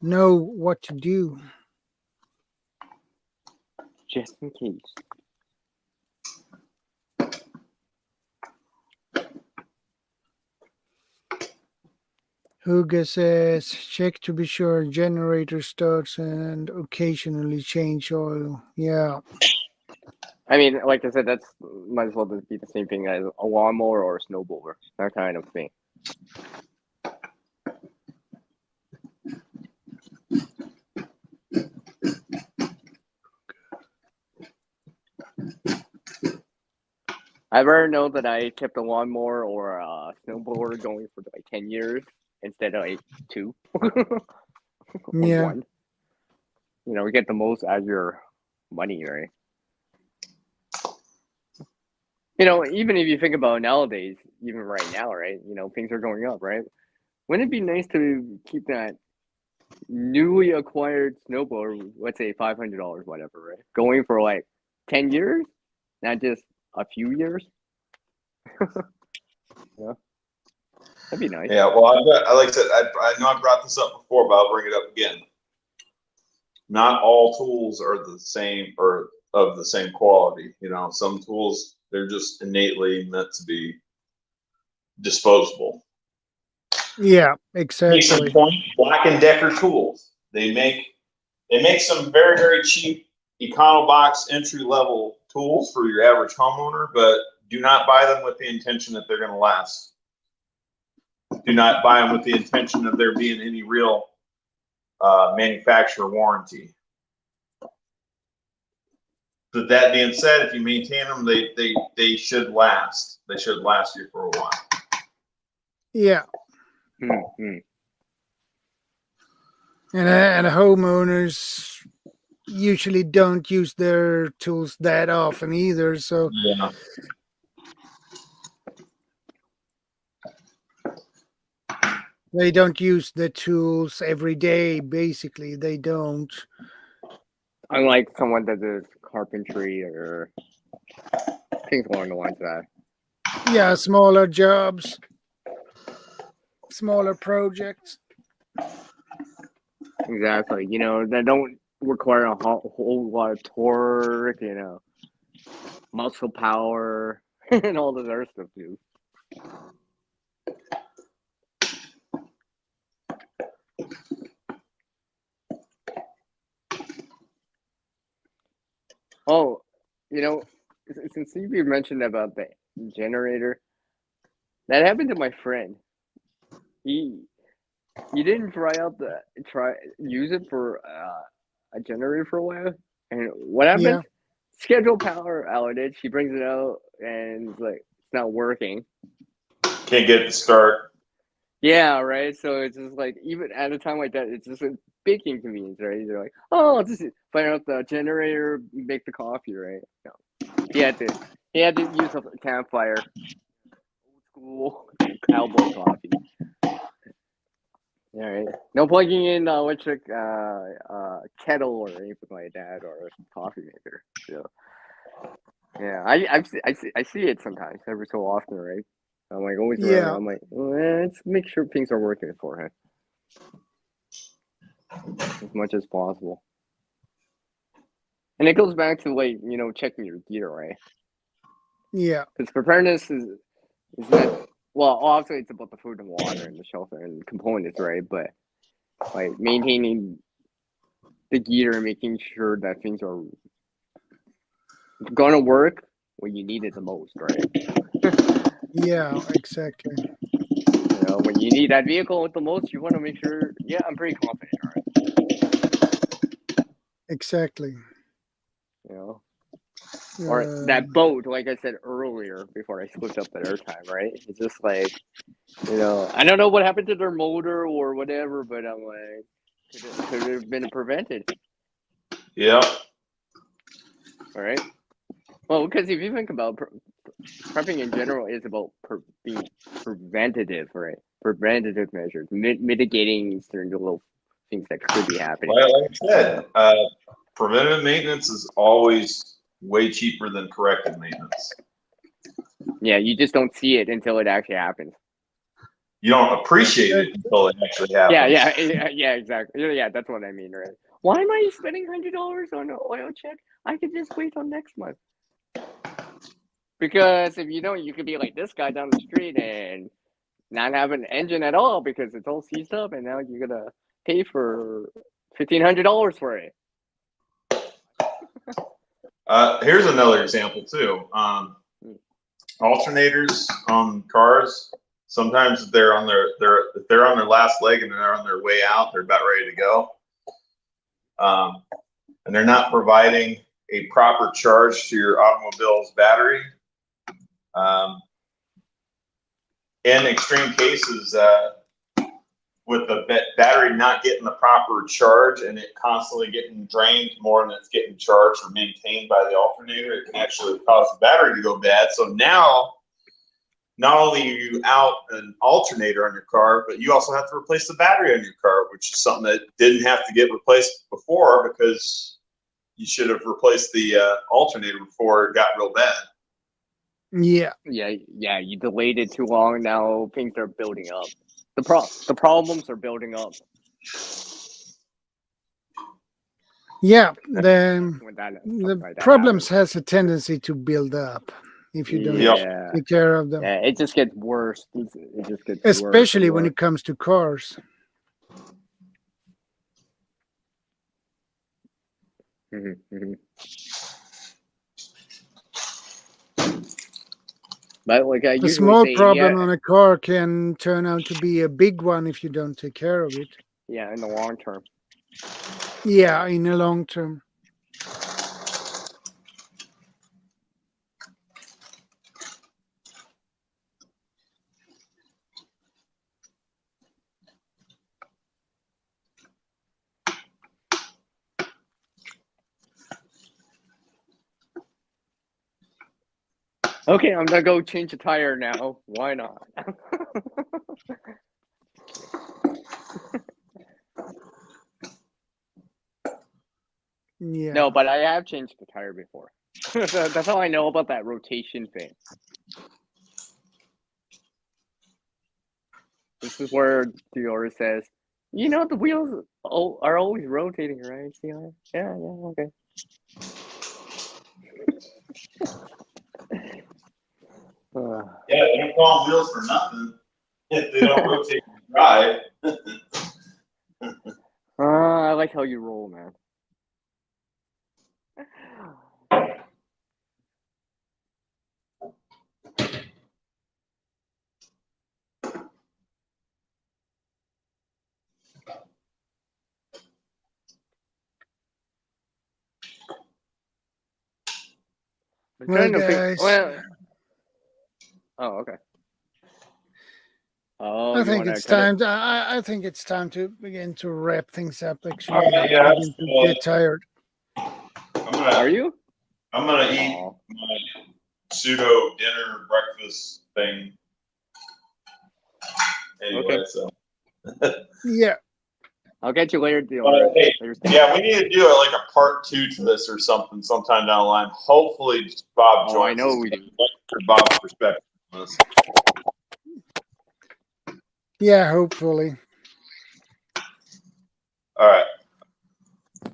know what to do. Just in case. Hugo says, check to be sure generator starts and occasionally change oil. Yeah. I mean, like I said, that's might as well just be the same thing as a lawnmower or a snowblower, that kind of thing. I'd rather know that I kept a lawnmower or a snowblower going for like 10 years instead of like 2 or Yeah. 1. You know, we get the most out of your money, right? You know, even if you think about it nowadays, even right now, right? You know, things are going up, right? Wouldn't it be nice to keep that newly acquired snowblower, let's say $500, whatever, right? Going for like 10 years, not just a few years. Yeah, that'd be nice. Yeah, well, like I said, I know I brought this up before, but I'll bring it up again. Not all tools are the same or of the same quality. You know, some tools, they're just innately meant to be disposable. Yeah, Case in exactly. point, Black & Decker tools. They make some very, very cheap EconoBox entry-level tools for your average homeowner, but do not buy them with the intention that they're going to last. Do not buy them with the intention of there being any real manufacturer warranty. But that being said, if you maintain them, they should last. They should last you for a while. Yeah. Mm-hmm. And homeowners usually don't use their tools that often either. So Yeah. they don't use the tools every day, basically. They don't. Unlike someone that does carpentry or things along the lines of that. Yeah, smaller jobs, smaller projects. Exactly. You know, that don't require a whole lot of torque, you know, muscle power, and all this other stuff too. Oh, you know, since you mentioned about the generator, that happened to my friend. He didn't use it for a generator for a while, and what happened? Yeah. Scheduled power outage. He brings it out, and it's like it's not working. Can't get it to start. Yeah, right. So it's just like even at a time like that, it's just a big inconvenience, right? They're like, oh, I'll just fire up the generator, make the coffee, right? No, he had to use a campfire, old school cowboy coffee. All right, no plugging in electric kettle or anything like that, or a coffee maker. So yeah, I see it sometimes, every so often, right? I'm like always around. Yeah. I'm like, let's make sure things are working for him as much as possible. And it goes back to like, you know, checking your gear, right? Yeah. Because preparedness is not, well, obviously it's about the food and water and the shelter and components, right? But like maintaining the gear and making sure that things are gonna work when you need it the most, right? Yeah, exactly. You know, when you need that vehicle the most, you want to make sure, yeah, I'm pretty confident, right? Exactly. You know, or that boat, like I said earlier before I switched up the airtime, right? It's just like, you know, I don't know what happened to their motor or whatever, but I'm like, could it have been prevented? Yeah. All right. Well, because if you think about prepping in general is about being preventative, right? Preventative measures, mitigating certain little things that could be happening. Like I said, preventative maintenance is always way cheaper than corrective maintenance. Yeah, you just don't see it until it actually happens. You don't appreciate it until it actually happens. Yeah, exactly. Yeah, that's what I mean, right? Why am I spending $100 on an oil check? I could just wait till next month. Because if you don't, you could be like this guy down the street and not have an engine at all because it's all seized up, and now you're gonna pay for $1,500 for it. Here's another example too. Alternators on cars. Sometimes they're on if they're on their last leg and they're on their way out, they're about ready to go, and they're not providing a proper charge to your automobile's battery. In extreme cases, with the battery not getting the proper charge and it constantly getting drained more than it's getting charged or maintained by the alternator, it can actually cause the battery to go bad. So now, not only are you out an alternator on your car, but you also have to replace the battery on your car, which is something that didn't have to get replaced before because you should have replaced the alternator before it got real bad. Yeah. Yeah. You delayed it too long. Now things are building up. The problems are building up. Yeah. When The like problems has a tendency to build up if you don't take care of them. Yeah, it just gets worse. It just gets especially worse when it comes to cars. But like I a usually small say, problem on a car can turn out to be a big one if you don't take care of it. Yeah, in the long term. Yeah, in the long term. Okay, I'm gonna go change a tire now. Why not? Yeah. No, but I have changed the tire before. That's all I know about that rotation thing. This is where Dior says, "You know the wheels are always rotating, right?" Yeah, okay. Yeah, they don't call them wheels for nothing if they don't rotate and drive. I like how you roll, man. Well, guys. Oh, okay. Oh, I think it's time. I think it's time to begin to wrap things up. Actually, Right, I begin to get tired. Are you? I'm gonna eat my pseudo dinner breakfast thing. Anyway, Okay. so. Yeah. I'll get you later, Dior. Hey, yeah, we need to do like a part 2 to this or something sometime down the line. Hopefully, Bob joins. I know we do. For Bob's perspective on this. Yeah, hopefully. All right.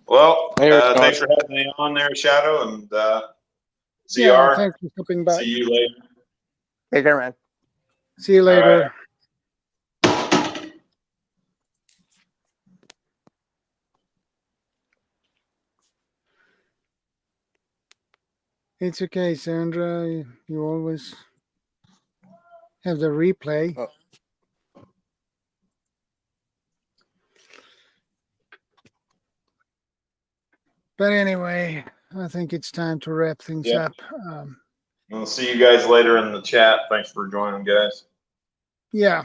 Well, thanks for having me on there, Shadow, and ZR. Yeah, thanks for stopping by. See you later. Take care, man. See you later. It's okay, Sandra. You always have the replay. Oh. But anyway, I think it's time to wrap things up. We'll see you guys later in the chat. Thanks for joining, guys. Yeah.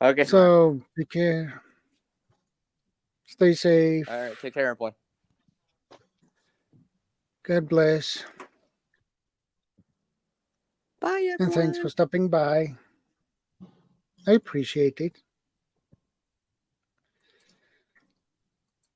Okay. So, take care. Stay safe. All right. Take care, everyone. God bless. Bye, everyone. And thanks for stopping by. I appreciate it.